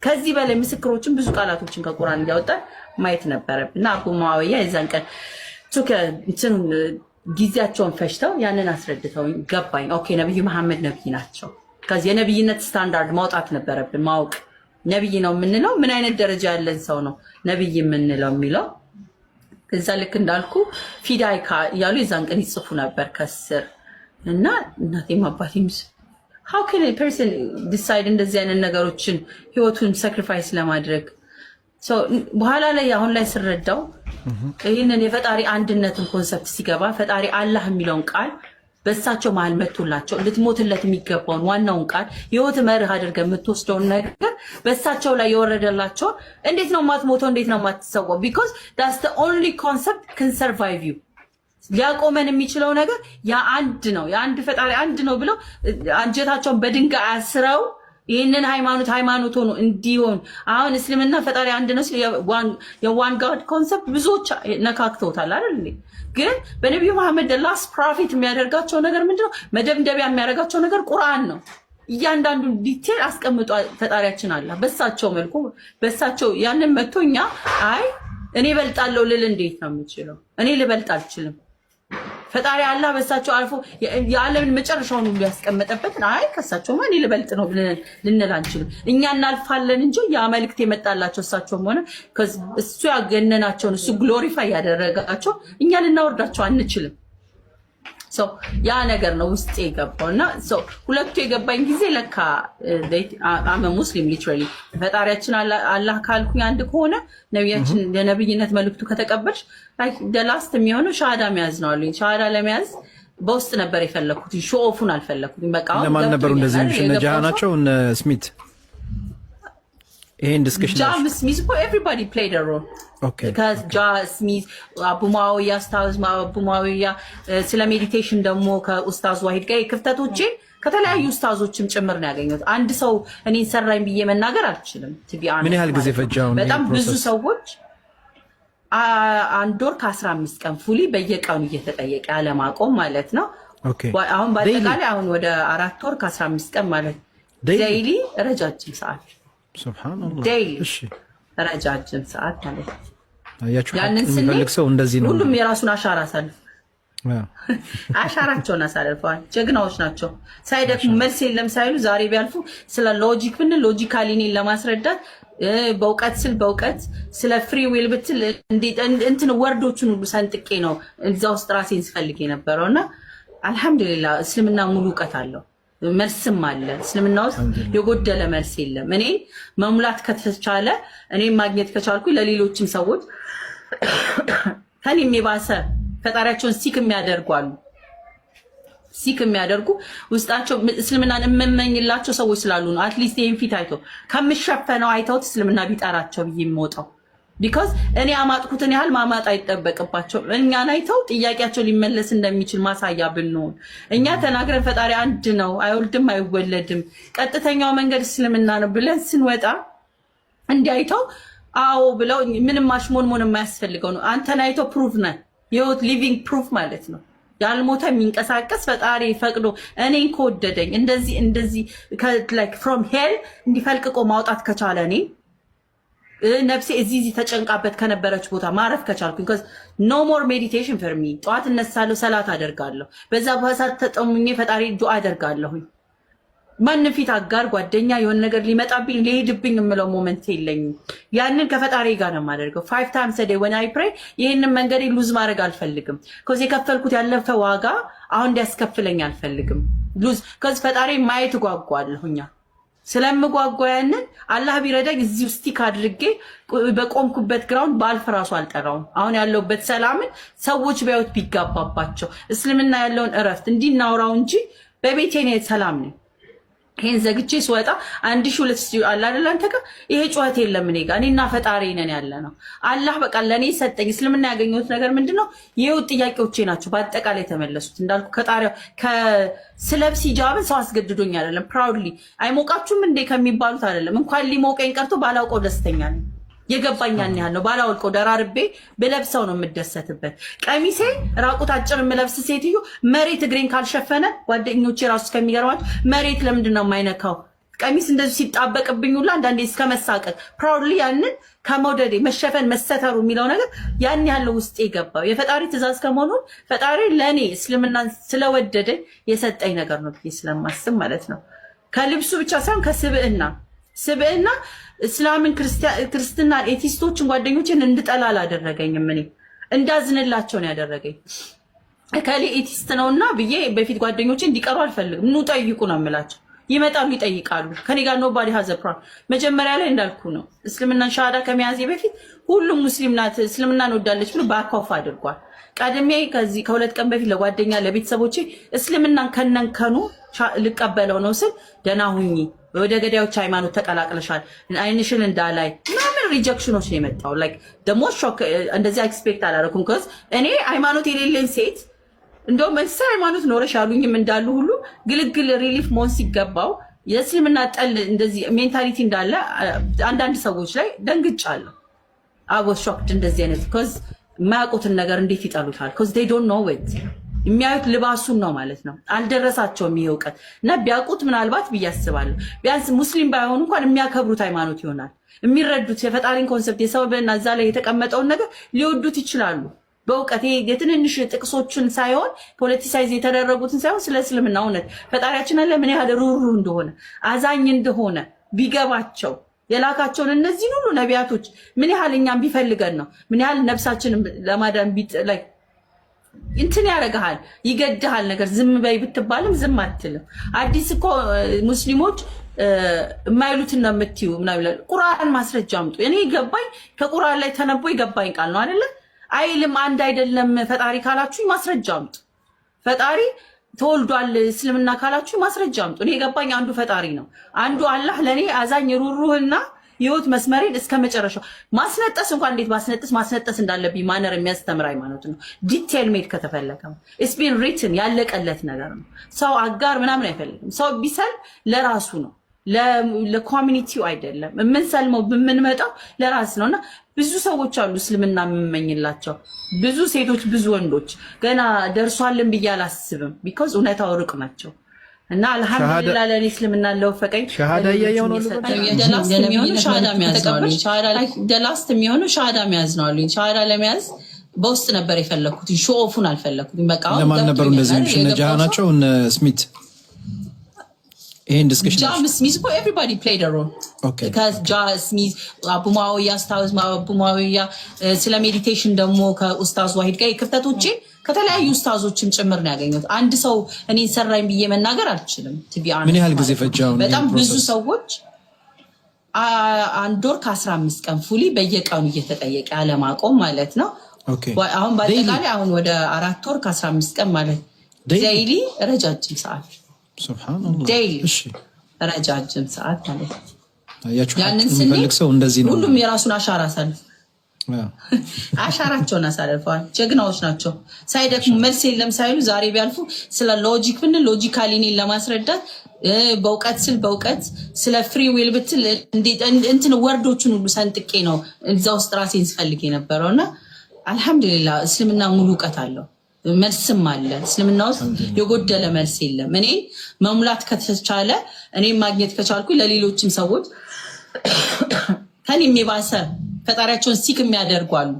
ከዚህ በላይ ምስክሮችን ብዙ ቃላቶችን ከቁርአን እያወጣ ማየት ነበረብና አቡ ሙአዊያ የዛን ቀን ጊዜያቸውን ፈጅተው ያንን አስረድተው ገባኝ። ነብዩ መሐመድ ነብይ ናቸው። ከዚህ የነብይነት ስታንዳርድ ማውጣት ነበረብን። ማወቅ ነብይ ነው የምንለው ምን አይነት ደረጃ ያለን ሰው ነው ነብይ የምንለው የሚለው እዛ ልክ እንዳልኩ ፊዳይካ እያሉ የዛን ቀን ይጽፉ ነበር ከስር እና እናቴም አባቴም how can a person decide እንደዚህ አይነት ነገሮችን ህይወቱን ሳክሪፋይስ ለማድረግ በኋላ ላይ አሁን ላይ ስረዳው ይህንን የፈጣሪ አንድነትን ኮንሰፕት ሲገባ ፈጣሪ አላህ የሚለውን ቃል በእሳቸው መሀል መጥቶላቸው ልትሞትለት የሚገባውን ዋናውን ቃል የህይወት መርህ አድርገህ የምትወስደውን ነገር በእሳቸው ላይ የወረደላቸው እንዴት ነው የማትሞተው? እንዴት ነው የማትሰዋው? because that's the only concept can survive you ሊያቆመን የሚችለው ነገር ያ አንድ ነው፣ የአንድ ፈጣሪ አንድ ነው ብለው አንጀታቸውን በድንጋይ አስረው ይህንን ሃይማኖት ሆኖ እንዲሆን አሁን እስልምና ፈጣሪ አንድ ነው የዋን ጋድ ኮንሰፕት ብዙዎች ነካክተውታል አይደል? ግን በነቢዩ መሐመድ ላስት ፕሮፌት የሚያደርጋቸው ነገር ምንድነው? መደምደቢያ የሚያደርጋቸው ነገር ቁርአን ነው። እያንዳንዱ ዲቴል አስቀምጧ ፈጣሪያችን አለ በሳቸው መልኩ በሳቸው ያንን መቶኛ አይ እኔ እበልጣለሁ ልል እንዴት ነው የምችለው? እኔ ልበልጥ አልችልም። ፈጣሪ አላህ በሳቸው አልፎ የዓለምን መጨረሻውን ሁሉ ያስቀመጠበትን አይ ከሳቸው ማን ልበልጥ ነው ልንል አንችልም። እኛ እናልፋለን እንጂ ያ መልእክት የመጣላቸው እሳቸውም ሆነ እሱ ያገነናቸውን እሱ ግሎሪፋይ ያደረጋቸው እኛ ልናወርዳቸው አንችልም። ያ ነገር ነው ውስጥ የገባውና ሁለቱ የገባኝ ጊዜ ለካ አመ ሙስሊም ሊትራሊ ፈጣሪያችን አላህ ካልኩኝ አንድ ከሆነ ነብያችን የነብይነት መልእክቱ ከተቀበልሽ ላስት የሚሆነው ሻሃዳ መያዝ ነው አሉኝ። ሻሃዳ ለመያዝ በውስጥ ነበር የፈለኩት፣ ሾኦፉን አልፈለኩትም። በቃ ለማን ነበሩ እንደዚህ እነ ጃሃ ናቸው እነ ስሚት ይሄን ዲስከሽን ጃም ስሚዝ everybody played a role. Okay. Because ስሚዝ አቡ ሙአዊያ ስታዝ አቡ ሙአዊያ ስለ ሜዲቴሽን ደግሞ ከኡስታዝ ዋሂድ ጋር ክፍተቶቼ ከተለያዩ ኡስታዞችም ጭምር ነው ያገኘሁት። አንድ ሰው እኔን ሰራኝ ብዬ መናገር አልችልም። ምን ያህል ጊዜ ፈጃው? በጣም ብዙ ሰዎች አንድ ወር ከ15 ቀን ፉሊ በየቀኑ እየተጠየቀ ያለማቆም ማለት ነው። አሁን በአጠቃላይ አሁን ወደ 4 ወር ከ15 ቀን ማለት ዴይሊ ረጃጅም ሰዓት ሱብሃንአላህ እሺ ረጃጅም ሰዓት ማለት አያችሁ። የሚፈልግ ሰው እንደዚህ ነው። ሁሉም የራሱን አሻራ አሻራቸውን አሳልፈዋል። ጀግናዎች ናቸው። ሳይደክሙ መልስ የለም ሳይሉ ዛሬ ቢያልፉ ስለ ሎጂክ ብንል ሎጂካሊ እኔን ለማስረዳት በእውቀት ስል በእውቀት ስለ ፍሪ ዊል ብትል እንትን ወርዶቹን ሁሉ ሰንጥቄ ነው እዛ ውስጥ ራሴን ስፈልግ የነበረውና አልሐምዱሊላህ እስልምና ሙሉ እውቀት አለው፣ መልስም አለ። እስልምና ውስጥ የጎደለ መልስ የለም። እኔ መሙላት ከተቻለ እኔ ማግኘት ከቻልኩ ለሌሎችም ሰዎች ከኔም የባሰ ፈጣሪያቸውን ሲክ የሚያደርጉ ውስጣቸው እስልምናን የምመኝላቸው ሰዎች ስላሉ ነው። አትሊስት ይሄን ፊት አይቶ ከምሸፈነው አይተውት እስልምና ቢጠራቸው ብዬ የምወጣው ቢኮዝ እኔ አማጥኩትን ያህል ማማጥ አይጠበቅባቸው። እኛን አይተው ጥያቄያቸው ሊመለስ እንደሚችል ማሳያ ብንሆን እኛ ተናግረን ፈጣሪ አንድ ነው፣ አይወልድም፣ አይወለድም፣ ቀጥተኛው መንገድ እስልምና ነው ብለን ስንወጣ እንዲያይተው አዎ ብለው ምንም ማሽሞንሞን የማያስፈልገው ነው። አንተን አይተው ፕሩፍ ነህ፣ የህይወት ሊቪንግ ፕሩፍ ማለት ነው። ያልሞተ የሚንቀሳቀስ ፈጣሪ ፈቅዶ እኔን ከወደደኝ እንደዚህ ላይክ ፍሮም ሄል እንዲፈልቅቆ ማውጣት ከቻለ እኔ ነፍሴ እዚህ ተጨንቃበት ከነበረች ቦታ ማረፍ ከቻልኩኝ ኖ ሞር ሜዲቴሽን ፈር ሚ። ጠዋት እነሳለሁ፣ ሰላት አደርጋለሁ፣ በዛ በሰዓት ተጠሙኜ ፈጣሪ ዱዓ አደርጋለሁኝ። ማንም ፊት አጋር ጓደኛ የሆነ ነገር ሊመጣብኝ ሊሄድብኝ የምለው ሞመንት የለኝም። ያንን ከፈጣሪ ጋር ነው የማደርገው 5 times a day when I pray። ይህንን መንገድ ሉዝ ማድረግ አልፈልግም። የከፈልኩት ያለፈ ዋጋ አሁን እንዲያስከፍለኝ አልፈልግም። ሉዝ ፈጣሪ ማየት እጓጓለሁኛ ስለምጓጓ ያንን አላህ ቢረዳኝ እዚሁ ስቲክ አድርጌ በቆምኩበት ግራውንድ ባልፍ ራሱ አልጠራውም። አሁን ያለውበት ሰላምን ሰዎች ቢያዩት ቢጋባባቸው እስልምና ያለውን እረፍት እንዲናውራው እንጂ በቤቴ ነው ሰላም ነኝ። ይሄን ዘግቼ ስወጣ 1200 አለ አይደል አንተ ጋር ይሄ ጩኸት የለም እኔ ጋር። እኔና ፈጣሪ ነን ያለ ነው። አላህ በቃ ለኔ ሰጠኝ። እስልምና ያገኘሁት ነገር ምንድነው? ይሄው ጥያቄዎቼ ናቸው በአጠቃላይ ተመለሱት። እንዳልኩ ከጣሪያው ከስለብስ ሂጃብን ሰው አስገድዶኝ አይደለም። ፕራውድሊ አይሞቃችሁም እንዴ ከሚባሉት አይደለም። እንኳን ሊሞቀኝ ቀርቶ ባላውቀው ደስተኛ ነኝ። የገባኛን ያህል ነው። ባላወልቀው ደራርቤ በለብሰው ነው የምደሰትበት። ቀሚሴ ራቁት አጭር የምለብስ ሴትዮ መሬት እግሬን ካልሸፈነ ጓደኞቼ ራሱ እስከሚገርማቸው መሬት ለምንድን ነው የማይነካው? ቀሚስ እንደዚህ ሲጣበቅብኝ ሁላ አንዳንዴ እስከመሳቀቅ ፕራውድሊ ያንን ከመውደዴ መሸፈን መሰተሩ የሚለው ነገር ያን ያለው ውስጥ የገባው የፈጣሪ ትእዛዝ ከመሆኑ ፈጣሪ ለኔ እስልምናን ስለወደደ የሰጠኝ ነገር ነው ብዬ ስለማስብ ማለት ነው። ከልብሱ ብቻ ሳይሆን ከስብዕና እስላምን ክርስትና ኤቲስቶችን ጓደኞችን እንድጠላ አላደረገኝም። እኔ እንዳዝንላቸው ነው ያደረገኝ። እከሌ ኤቲስት ነውና ብዬ በፊት ጓደኞቼ እንዲቀሩ አልፈልግም። ኑ ጠይቁ ነው የምላቸው። ይመጣሉ፣ ይጠይቃሉ። ከኔ ጋር ኖባዲ ሀዘ ፕሮብለም። መጀመሪያ ላይ እንዳልኩ ነው እስልምናን ሻሃዳ ከመያዜ በፊት ሁሉም ሙስሊም ናት እስልምናን ወዳለች ብሎ ባካፍ አድርጓል። ቀድሜ ከዚህ ከሁለት ቀን በፊት ለጓደኛ ለቤተሰቦቼ እስልምናን ከነንከኑ ልቀበለው ነው ስል ደህና ሁኚ፣ ወደ ገዳዮች ሃይማኖት ተቀላቅለሻል፣ አይንሽን እንዳላይ ምናምን ሪጀክሽኖች ነው የመጣው። ላይክ ደሞ ሾክ እንደዚህ ኤክስፔክት አላደረኩም። ከዚ እኔ ሃይማኖት የሌለኝ ሴት እንደውም መንግስት ሃይማኖት ኖረሽ ያሉኝም እንዳሉ ሁሉ ግልግል ሪሊፍ መሆን ሲገባው የእስልምና ጠል እንደዚህ ሜንታሊቲ እንዳለ አንዳንድ ሰዎች ላይ ደንግጫለሁ። አወስ ሾክድ እንደዚህ አይነት ከዚ የማያውቁትን ነገር እንዴት ይጠሉታል? ከዚ they don't know it የሚያዩት ልባሱን ነው ማለት ነው። አልደረሳቸውም ይሄ እውቀት እና ቢያውቁት ምናልባት ብዬ አስባለሁ ቢያንስ ሙስሊም ባይሆኑ እንኳን የሚያከብሩት ሃይማኖት ይሆናል። የሚረዱት የፈጣሪን ኮንሰፕት የሰበብና እዛ ላይ የተቀመጠውን ነገር ሊወዱት ይችላሉ። በእውቀት የትንንሽ ጥቅሶችን ሳይሆን ፖለቲሳይዝ የተደረጉትን ሳይሆን ስለ እስልምና እውነት ፈጣሪያችን አለ ምን ያህል ሩህሩህ እንደሆነ አዛኝ እንደሆነ ቢገባቸው የላካቸውን እነዚህን ሁሉ ነቢያቶች ምን ያህል እኛም ቢፈልገን ነው ምን ያህል ነፍሳችንን ለማዳን ላይ እንትን ያደርግሃል፣ ይገድሃል። ነገር ዝም በይ ብትባልም ዝም አትልም። አዲስ እኮ ሙስሊሞች የማይሉትን ነው የምትዩ ምናምን ይላል። ቁርአን ማስረጃ አምጡ። እኔ ገባኝ ከቁርአን ላይ ተነቦ ይገባኝ ቃል ነው አይደለ አይልም። አንድ አይደለም ፈጣሪ ካላችሁ ማስረጃ አምጡ። ፈጣሪ ተወልዷል እስልምና ካላችሁ ማስረጃ አምጡ። እኔ የገባኝ አንዱ ፈጣሪ ነው። አንዱ አላህ ለኔ አዛኝ ሩህሩህና ህይወት መስመሬን እስከ መጨረሻው ማስነጠስ እንኳን እንዴት ማስነጠስ እንዳለብኝ ማነር የሚያስተምር ሃይማኖት ነው። ዲቴል ሜድ ከተፈለገ ኢትስ ቢን ሪትን ያለቀለት ነገር ነው። ሰው አጋር ምናምን አይፈልግም። ሰው ቢሰል ለራሱ ነው ለኮሚኒቲው አይደለም። የምንሰልመው የምንመጣው ለራስ ነውና ብዙ ሰዎች አሉ እስልምና የምመኝላቸው ብዙ ሴቶች ብዙ ወንዶች ገና ደርሷልን ብዬ አላስብም። ቢኮዝ እውነታው ሩቅ ናቸው እና አልሐምዱሊላህ ለኔ እስልምና ለወፈቀኝ ሻሃዳ ያያው ነው ደላስት የሚሆነው ሻሃዳ መያዝ ነው። ሻሃዳ ላይ ደላስት የሚሆነው ሻሃዳ መያዝ ነው አሉኝ። ሻሃዳ ለመያዝ በውስጥ ነበር የፈለኩት፣ ሾፉን አልፈለኩትም። በቃ ለማን ነበሩ እንደዚህ እነ ጃሃ ናቸው እነ ስሚት ይሄን ዲስከሽን ጃም ስሚዝ እኮ ኤቨሪባዲ ፕሌይድ አ ሮል ኦኬ ካዝ ጃም ስሚዝ አቡ ሙአዊያ ስታውዝ አቡ ሙአዊያ ስለ ሜዲቴሽን ደግሞ ከኡስታዝ ዋሂድ ጋር ክፍተቶቼ ከተለያዩ ኡስታዞችም ጭምር ነው ያገኘሁት። አንድ ሰው እኔን ሰራኝ ብዬ መናገር አልችልም። ቲቢአን ምን ያህል ጊዜ ፈጃው? በጣም ብዙ ሰዎች አንድ ወር ከ15 ቀን ፉሊ በየቀኑ እየተጠየቀ ያለማቆም ማለት ነው። ኦኬ አሁን በአጠቃላይ አሁን ወደ 4 ወር ከ15 ቀን ማለት ዴይሊ ረጃጅም ሰዓት ሱብሃንአላህ እሺ ረጃጅም ሰዓት ማለት ነው። ያንን ስንፈልግ ሰው እንደዚህ ነው። ሁሉም የራሱን አሻራ አሳልፍ አሻራቸውን አሳልፈዋል። ጀግናዎች ናቸው። ሳይደክሙ መልስ የለም ሳይሉ ዛሬ ቢያልፉ ስለ ሎጂክ ብንል ሎጂካሊ እኔን ለማስረዳት በእውቀት ስል በእውቀት ስለ ፍሪ ዊል ብትል እንትን ወርዶቹን ሁሉ ሰንጥቄ ነው እዛ ውስጥ ራሴን ስፈልግ የነበረውና አልሐምዱሊላህ እስልምና ሙሉ እውቀት አለው፣ መልስም አለ። እስልምና ውስጥ የጎደለ መልስ የለም። እኔ መሙላት ከተቻለ እኔ ማግኘት ከቻልኩ ለሌሎችም ሰዎች ከኔም የባሰ ፈጣሪያቸውን ሲክ የሚያደርጉ አሉ።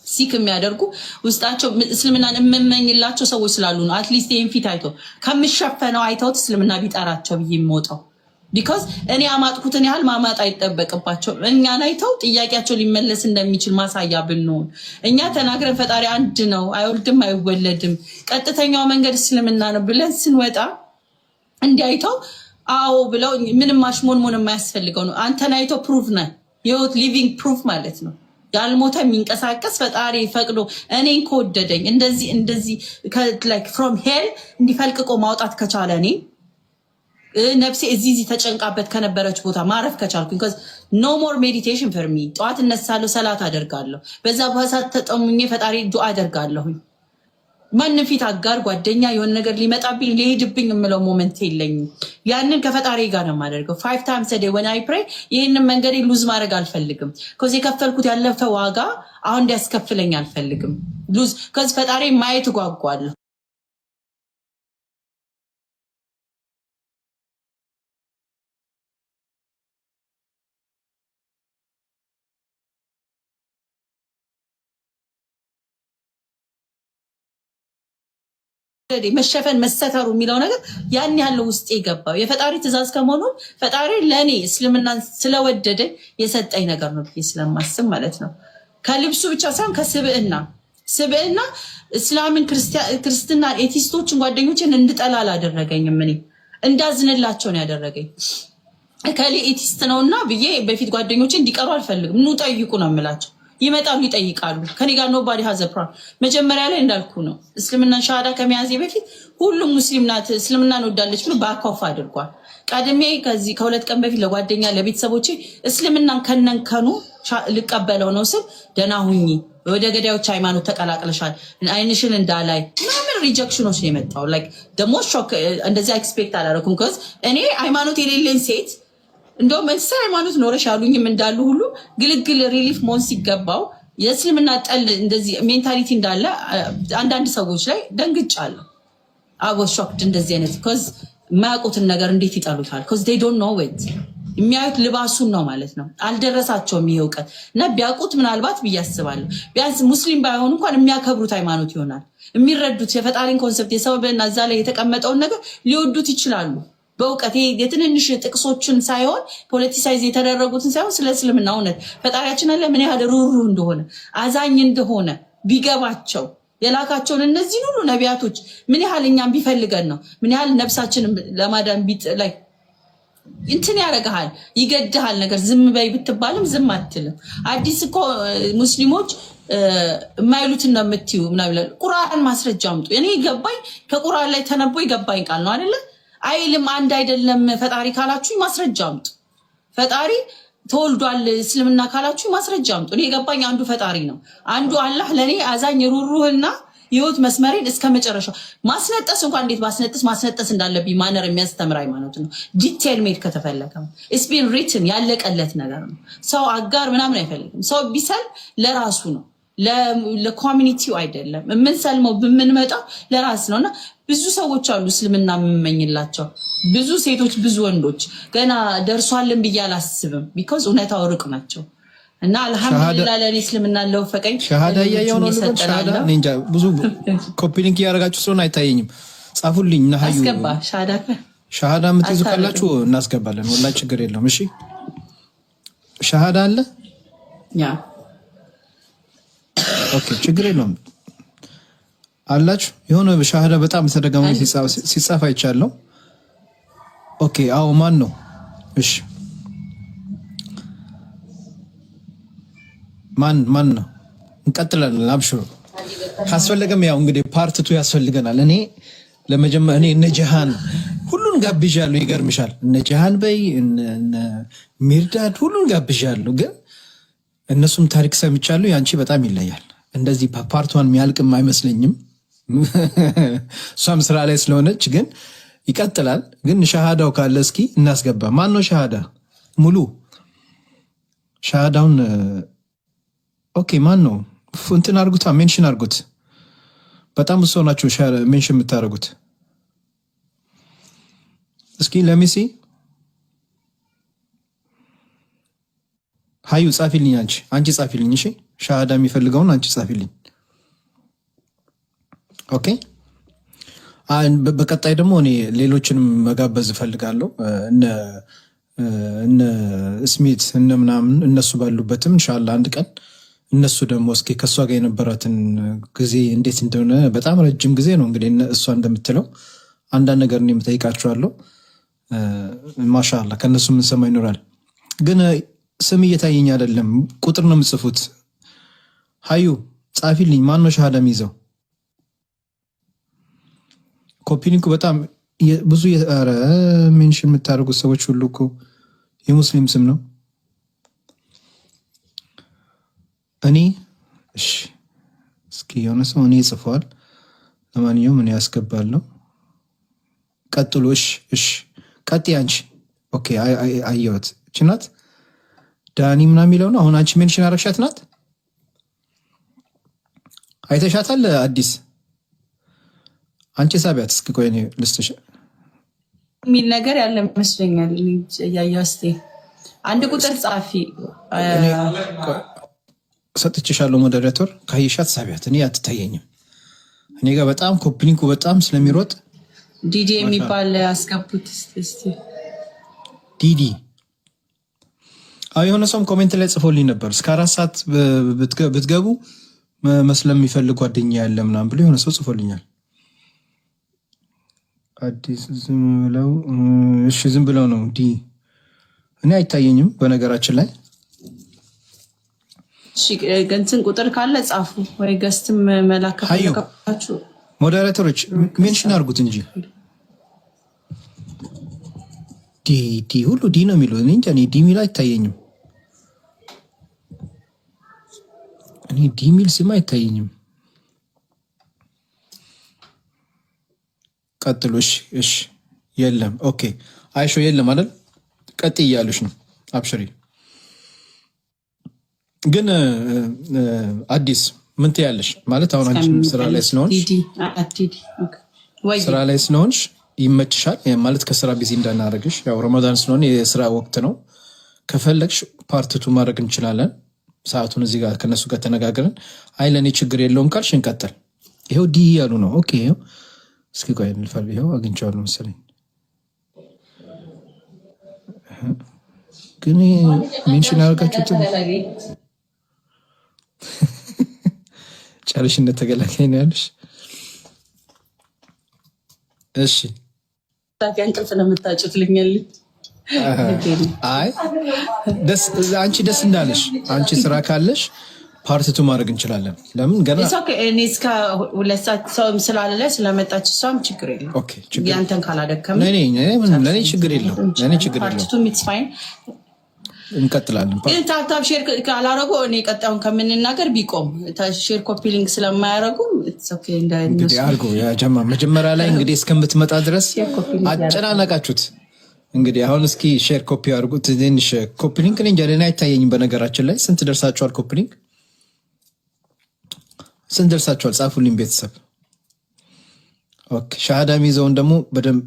ሲክ የሚያደርጉ ውስጣቸው እስልምናን የምመኝላቸው ሰዎች ስላሉ ነው። አትሊስት ይሄን ፊት አይቶ ከምሸፈነው አይተውት እስልምና ቢጠራቸው ብዬ የምወጣው ቢኮዝ እኔ አማጥኩትን ያህል ማማጥ አይጠበቅባቸው። እኛን አይተው ጥያቄያቸው ሊመለስ እንደሚችል ማሳያ ብንሆን እኛ ተናግረን ፈጣሪ አንድ ነው፣ አይወልድም፣ አይወለድም፣ ቀጥተኛው መንገድ እስልምና ነው ብለን ስንወጣ እንዲያይተው አዎ ብለው ምንም ማሽሞንሞን የማያስፈልገው ነው። አንተን አይተው ፕሩፍ ነህ የህይወት ሊቪንግ ፕሩፍ ማለት ነው። ያልሞተ የሚንቀሳቀስ ፈጣሪ ፈቅዶ እኔን ከወደደኝ እንደዚህ ላይክ ፍሮም ሄል እንዲፈልቅቆ ማውጣት ከቻለ እኔ ነፍሴ እዚህ ተጨንቃበት ከነበረች ቦታ ማረፍ ከቻልኩ because no more meditation for me ጠዋት እነሳለሁ፣ ሰላት አደርጋለሁ፣ በዛ በሳት ተጠሙኝ ፈጣሪ ዱአ አደርጋለሁ። ማንም ፊት አጋር ጓደኛ የሆነ ነገር ሊመጣብኝ ሊሄድብኝ የምለው ሞመንት የለኝም። ያንን ከፈጣሪ ጋር ነው የማደርገው 5 times a day when I pray። ይሄንን መንገዴ ሉዝ ማድረግ አልፈልግም። ከዚ የከፈልኩት ያለፈ ዋጋ አሁን እንዲያስከፍለኝ አልፈልግም። ሉዝ ከዚ ፈጣሪ ማየት ጓጓለሁ። መሸፈን መሰተሩ የሚለው ነገር ያን ያለው ውስጥ የገባው የፈጣሪ ትእዛዝ ከመሆኑ ፈጣሪ ለኔ እስልምና ስለወደደ የሰጠኝ ነገር ነው ብዬ ስለማስብ ማለት ነው። ከልብሱ ብቻ ሳይሆን ከስብዕና እስላምን ክርስትና ኤቲስቶችን ጓደኞችን እንድጠላ አላደረገኝም። እኔ እንዳዝንላቸው ነው ያደረገኝ። ከሌ ኤቲስት ነውና ብዬ በፊት ጓደኞቼ እንዲቀሩ አልፈልግም። ኑ ጠይቁ ነው የምላቸው። ይመጣሉ፣ ይጠይቃሉ። ከኔ ጋር ኖባዲ ሀዘ ፕሮብለም። መጀመሪያ ላይ እንዳልኩ ነው እስልምናን ሻሃዳ ከመያዜ በፊት ሁሉም ሙስሊም ናት እስልምናን ወዳለች ብሎ ባካፍ አድርጓል። ቀድሜ ከዚህ ከ2 ቀን በፊት ለጓደኛ ለቤተሰቦቼ እስልምናን ከነንከኑ ልቀበለው ነው ስል ደህና ሁኚ፣ ወደ ገዳዮች ሃይማኖት ተቀላቅለሻል፣ አይንሽን እንዳላይ ምናምን ሪጀክሽኖች ነው የመጣው። ላይክ ደሞ ሾክ እንደዚህ ኤክስፔክት አላደረኩም። ከዚ እኔ ሃይማኖት የሌለኝ ሴት እንደውም መንፈሳዊ ሃይማኖት ኖረሽ ያሉኝም እንዳሉ ሁሉ ግልግል ሪሊፍ መሆን ሲገባው የእስልምና ጠል እንደዚህ ሜንታሊቲ እንዳለ አንዳንድ ሰዎች ላይ ደንግጫለሁ። አወስ ሾክድ እንደዚህ አይነት ኮዝ የማያውቁትን ነገር እንዴት ይጠሉታል? ኮዝ ዴይ ዶንት ኖ ኢት የሚያዩት ልባሱን ነው ማለት ነው። አልደረሳቸውም ይሄ እውቀት እና ቢያውቁት ምናልባት ብዬ አስባለሁ ቢያንስ ሙስሊም ባይሆኑ እንኳን የሚያከብሩት ሃይማኖት ይሆናል። የሚረዱት የፈጣሪን ኮንሰፕት የሰበብና እዛ ላይ የተቀመጠውን ነገር ሊወዱት ይችላሉ። በእውቀት የትንንሽ ጥቅሶችን ሳይሆን ፖለቲሳይዝ የተደረጉትን ሳይሆን ስለ እስልምና እውነት ፈጣሪያችን አለ ምን ያህል ሩህሩህ እንደሆነ አዛኝ እንደሆነ ቢገባቸው የላካቸውን እነዚህን ሁሉ ነቢያቶች ምን ያህል እኛም ቢፈልገን ነው ምን ያህል ነፍሳችንን ለማዳን ላይ እንትን ያደርግሃል፣ ይገድሃል። ነገር ዝም በይ ብትባልም ዝም አትልም። አዲስ እኮ ሙስሊሞች የማይሉትን ነው የምትዩ ምናምን ይላሉ። ቁርአን ማስረጃ አምጡ። እኔ ገባኝ ከቁርአን ላይ ተነቦ ይገባኝ ቃል ነው አይደለ አይልም። አንድ አይደለም ፈጣሪ ካላችሁ ማስረጃ አምጡ። ፈጣሪ ተወልዷል እስልምና ካላችሁ ማስረጃ አምጡ። እኔ የገባኝ አንዱ ፈጣሪ ነው። አንዱ አላህ ለኔ አዛኝ ሩህሩህና የህይወት መስመሬን እስከ መጨረሻው ማስነጠስ እንኳን እንዴት ማስነጠስ እንዳለብኝ ማነር የሚያስተምር ሃይማኖት ነው። ዲቴል ሜድ ከተፈለገ ኢትስ ቢን ሪትን ያለቀለት ነገር ነው። ሰው አጋር ምናምን አይፈልግም። ሰው ቢሰል ለራሱ ነው ለኮሚኒቲው አይደለም። የምንሰልመው የምንመጣው ለራስ ነውና ብዙ ሰዎች አሉ እስልምና የምመኝላቸው ብዙ ሴቶች ብዙ ወንዶች ገና ደርሷልን ብዬ አላስብም። ቢኮዝ እውነታው ሩቅ ናቸው እና አልሐምዱሊላህ ለኔ እስልምና ለወፈቀኝ ሻሃዳ ያያው ነው ልበል። ሻሃዳ እንጃ ብዙ ኮፒ ሊንክ ያደርጋችሁ ስለሆነ አይታየኝም። ጻፉልኝ እና ሀዩ አስገባ ሻሃዳ የምትይዙ ካላችሁ እናስገባለን። ወላሂ ችግር የለውም። እሺ ሻሃዳ አለ ያ ኦኬ ችግር የለውም አላችሁ። የሆነ ሻሃዳ በጣም ተደጋጋሚ ሲጻፍ አይቻለሁ። ኦኬ አዎ ማን ነው? እሺ ማን ነው? እንቀጥላለን። አብሽሩ ካስፈለገም ያው እንግዲህ ፓርት 2 ያስፈልገናል። እኔ ለመጀመሪያ እነ ጀሃን ሁሉን ጋብዣለሁ። ይገርምሻል እነ ጀሃን በይ እነ ሚርዳድ ሁሉን ጋብዣለሁ። ግን እነሱም ታሪክ ሰምቻለሁ። ያንቺ በጣም ይለያል። እንደዚህ ፓርት 1 የሚያልቅም አይመስለኝም። እሷም ስራ ላይ ስለሆነች ግን ይቀጥላል። ግን ሻሃዳው ካለ እስኪ እናስገባ። ማን ነው ሻሃዳ ሙሉ ሻሃዳውን? ኦኬ ማን ነው? እንትን አድርጉታ ሜንሽን አድርጉት። በጣም ብዙ ናቸው ሜንሽን የምታደርጉት። እስኪ ለሚሲ ሀዩ ጻፊልኝ። አንቺ ጻፊልኝ። እሺ ሻሃዳ የሚፈልገውን አንቺ ጻፊልኝ። ኦኬ በቀጣይ ደግሞ እኔ ሌሎችንም መጋበዝ እፈልጋለሁ። እነ ስሚት እነ ምናምን እነሱ ባሉበትም ኢንሻአላህ አንድ ቀን እነሱ ደግሞ እስኪ ከእሷ ጋር የነበራትን ጊዜ እንዴት እንደሆነ በጣም ረጅም ጊዜ ነው እንግዲህ እሷ እንደምትለው አንዳንድ ነገር እኔም እጠይቃቸዋለሁ። ማሻአላህ ከእነሱ የምንሰማ ይኖራል። ግን ስም እየታየኝ አይደለም፣ ቁጥር ነው የምጽፉት። ሀዩ ጻፊልኝ። ማን ነው ሻሃዳ የሚይዘው? ኮፒኒኩ በጣም ብዙ ሜንሽን የምታደርጉት ሰዎች ሁሉ እኮ የሙስሊም ስም ነው። እኔ እሺ እስኪ የሆነ ሰው እኔ ጽፈዋል። ለማንኛውም እኔ ያስገባለሁ። ቀጥሎ እሺ ቀጥይ አንቺ። ኦኬ አየሁት። እቺ ናት ዳኒ ምናምን የሚለው ነው። አሁን አንቺ ሜንሽን አረግሻት ናት። አይተሻታል? አዲስ አንቺ ሳቢያት እስኪ ቆይ እኔ ልስጥሽ የሚል ነገር ያለ መስለኛል። ያያው እስቲ አንድ ቁጥር ጻፊ ሰጥቼሻለሁ። ሞዴሬተር ካየሻት ሳቢያት። እኔ አትታየኝም። እኔ ጋር በጣም ኮፒኒንኩ በጣም ስለሚሮጥ ዲዲ የሚባል አስገቡት እስቲ። ዲዲ የሆነ ሰውም ኮሜንት ላይ ጽፎልኝ ነበር። እስከ 4 ሰዓት ብትገቡ መስለም የሚፈልግ ጓደኛ ያለ ምናምን ብሎ የሆነ ሰው ጽፎልኛል። አዲስ ዝም ብለው እሺ፣ ዝም ብለው ነው ዲ እኔ አይታየኝም በነገራችን ላይ። እሺ ገንትን ቁጥር ካለ ጻፉ ወይ ገስትም መላክ ከፈለጋችሁ ሞዴሬተሮች ሜንሽን አድርጉት እንጂ ዲ ሁሉ ዲ ነው የሚለው። እኔ እንጃ እኔ ዲ ሚል አይታየኝም። እኔ ዲ ሚል ስም አይታየኝም። ቀጥሎ እሺ የለም ኦኬ አይሾ የለም አይደል? ቀጥይ እያሉሽ ነው። አብሽሪ ግን አዲስ ምን ትያለሽ? ማለት አሁን አንቺ ስራ ላይ ስለሆንሽ ይመችሻል ማለት ከስራ ቢዚ እንዳናረግሽ። ያው ረመዳን ስለሆነ የስራ ወቅት ነው። ከፈለግሽ ፓርትቱ ማድረግ እንችላለን። ሰዓቱን እዚህ ጋር ከነሱ ጋር ተነጋግረን አይ ለእኔ ችግር የለውም ካልሽ እንቀጥል። ይኸው ዲ ያሉ ነው። ኦኬ ይኸው እስኪ ቆይ እንልፋል። ይኸው አግኝቼዋለሁ መሰለኝ ግን ሜንሽን ያደርጋችሁት ጨርሽነት ተገላጋይ ነው ያለሽ። እሺ እንቅልፍ ነው የምታጭት ልኛል። አይ አንቺ ደስ እንዳለሽ አንቺ ስራ ካለሽ ፓርቲቱ ማድረግ እንችላለን። ለምን ገና እኔ እስከ 2 ሰዓት ሰውም ስላለ ስለመጣች እሷም ችግር የለም። ኦኬ ችግር ያንተን ካላደከመ ለኔ ችግር የለውም። ለኔ ችግር የለውም። ፓርቲቱ ሚትስ ፋይን እንቀጥላለን። ግን ታፕታፕ ሼር ካላረጉ እኔ ቀጣዩን ከምንናገር ቢቆም ሼር ኮፒ ሊንክ ስለማያረጉ እንግዲህ አድርጎ ያጀማ መጀመሪያ ላይ እንግዲህ እስከምትመጣ ድረስ አጨናነቃችሁት። እንግዲህ አሁን እስኪ ሼር ኮፒ አድርጉት። ትንሽ ኮፒ ሊንክ እንጃ ለኔ አይታየኝም። በነገራችን ላይ ስንት ደርሳችኋል? ኮፒ ሊንክ ስንት ደርሳችኋል? ጻፉልኝ ቤተሰብ። ኦኬ ሻሃዳ ሚዘውን ደግሞ በደንብ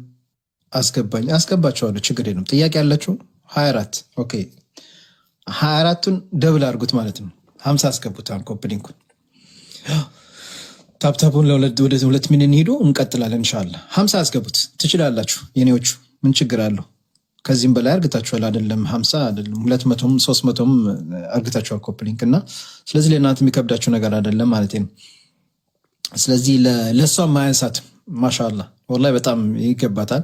አስገባችኋለሁ። ችግር የለም። ጥያቄ ያላችሁ 24 ኦኬ 24ቱን ደብል አድርጉት ማለት ነው። 50 አስገቡት። አሁን ኮፒ ሊንኩን ታፕታፑን ወደ 2 ሚሊዮን ሄዶ እንቀጥላለን ኢንሻአላህ። 50 አስገቡት ትችላላችሁ የኔዎቹ። ምን ችግር አለው? ከዚህም በላይ አርግታችኋል አይደለም? 50 አይደለም 200ም 300ም አርግታችኋል ኮፒ ሊንክ እና ስለዚህ ለእናንተ የሚከብዳችሁ ነገር አይደለም ማለት ነው። ስለዚህ ለሷ ማያንሳት ማሻአላህ ወላሂ በጣም ይገባታል።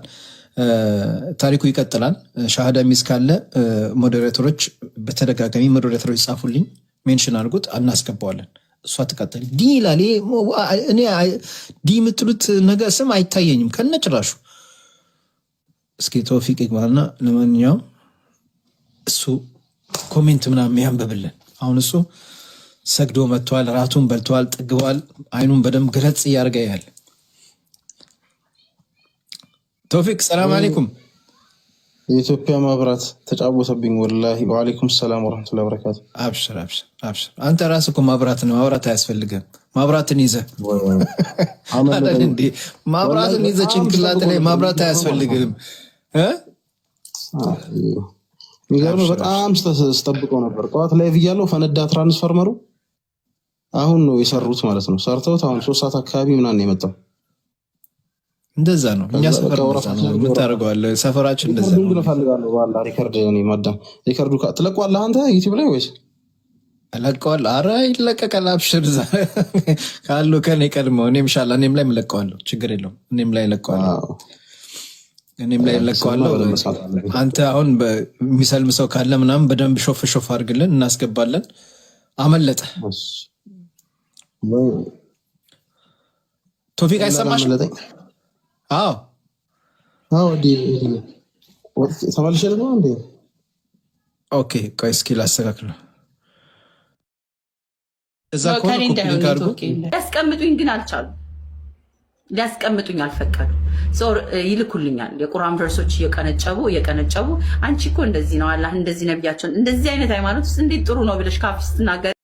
ታሪኩ ይቀጥላል። ሻሃዳ ሚስ ካለ ሞዴሬተሮች በተደጋጋሚ ሞዴሬተሮች ጻፉልኝ፣ ሜንሽን አድርጉት፣ እናስገባዋለን። እሷ ትቀጥል። ዲ ይላል። እኔ ዲ የምትሉት ነገር ስም አይታየኝም ከነጭራሹ። እስኪ ተውፊቅ ይግባና ለማንኛውም እሱ ኮሜንት ምናምን ያንብብልን። አሁን እሱ ሰግዶ መጥቷል፣ ራቱን በልቷል፣ ጥግቧል። አይኑን በደንብ ግለጽ እያደረገ ያለ ተውፊቅ ሰላም አለይኩም። የኢትዮጵያ መብራት ተጫወተብኝ ወላሂ። ወአለይኩም ሰላም ወራህመቱላሂ ወበረካቱ። አብሽር አንተ ራስህ እኮ ማብራት ነው። ማብራት አያስፈልግም። ማብራትን ይዘህ ማብራትን ይዘህ ጭንቅላት ላይ ማብራት አያስፈልግም። የሚገርም በጣም ስጠብቀው ነበር። ጠዋት ላይ ብያለሁ ፈነዳ ትራንስፈርመሩ። አሁን ነው የሰሩት ማለት ነው። ሰርተውት አሁን 3 ሰዓት አካባቢ ምናምን የመጣው። እንደዛ ነው። እኛ ሰፈር ምን ታደርገዋለህ? ሰፈራችን እንደዛ ነው። እፈልጋለሁ ባላ ሪከርድ ነው ማዳ ሪከርዱ ትለቀዋለህ አንተ ዩቲዩብ ላይ ወይስ? እለቀዋለሁ። ኧረ ይለቀቃል። አብሽር ካሉ ከኔ ቀድመው እኔም ኢንሻአላህ እኔም ላይ እለቀዋለሁ። ችግር የለውም። እኔም ላይ እለቀዋለሁ። አንተ አሁን የሚሰልም ሰው ካለ ምናምን በደንብ ሾፍ አድርግልን፣ እናስገባለን። አመለጠ ቶፊቅ አይሰማሽም? አዎ ተመልሼ ደግሞ እንዴ? ኦኬ ቆይ እስኪ ላስተካክለው። እዛ ያስቀምጡኝ ግን አልቻሉም። ሊያስቀምጡኝ አልፈቀዱ። ይልኩልኛል የቁርአን ቨርሶች እየቀነጨቡ አንቺ እኮ እንደዚህ ነው አላህ እንደዚህ ነቢያቸውን እንደዚህ አይነት ሃይማኖት ውስጥ እንዴት ጥሩ ነው ብለሽ ካፍ ስትናገር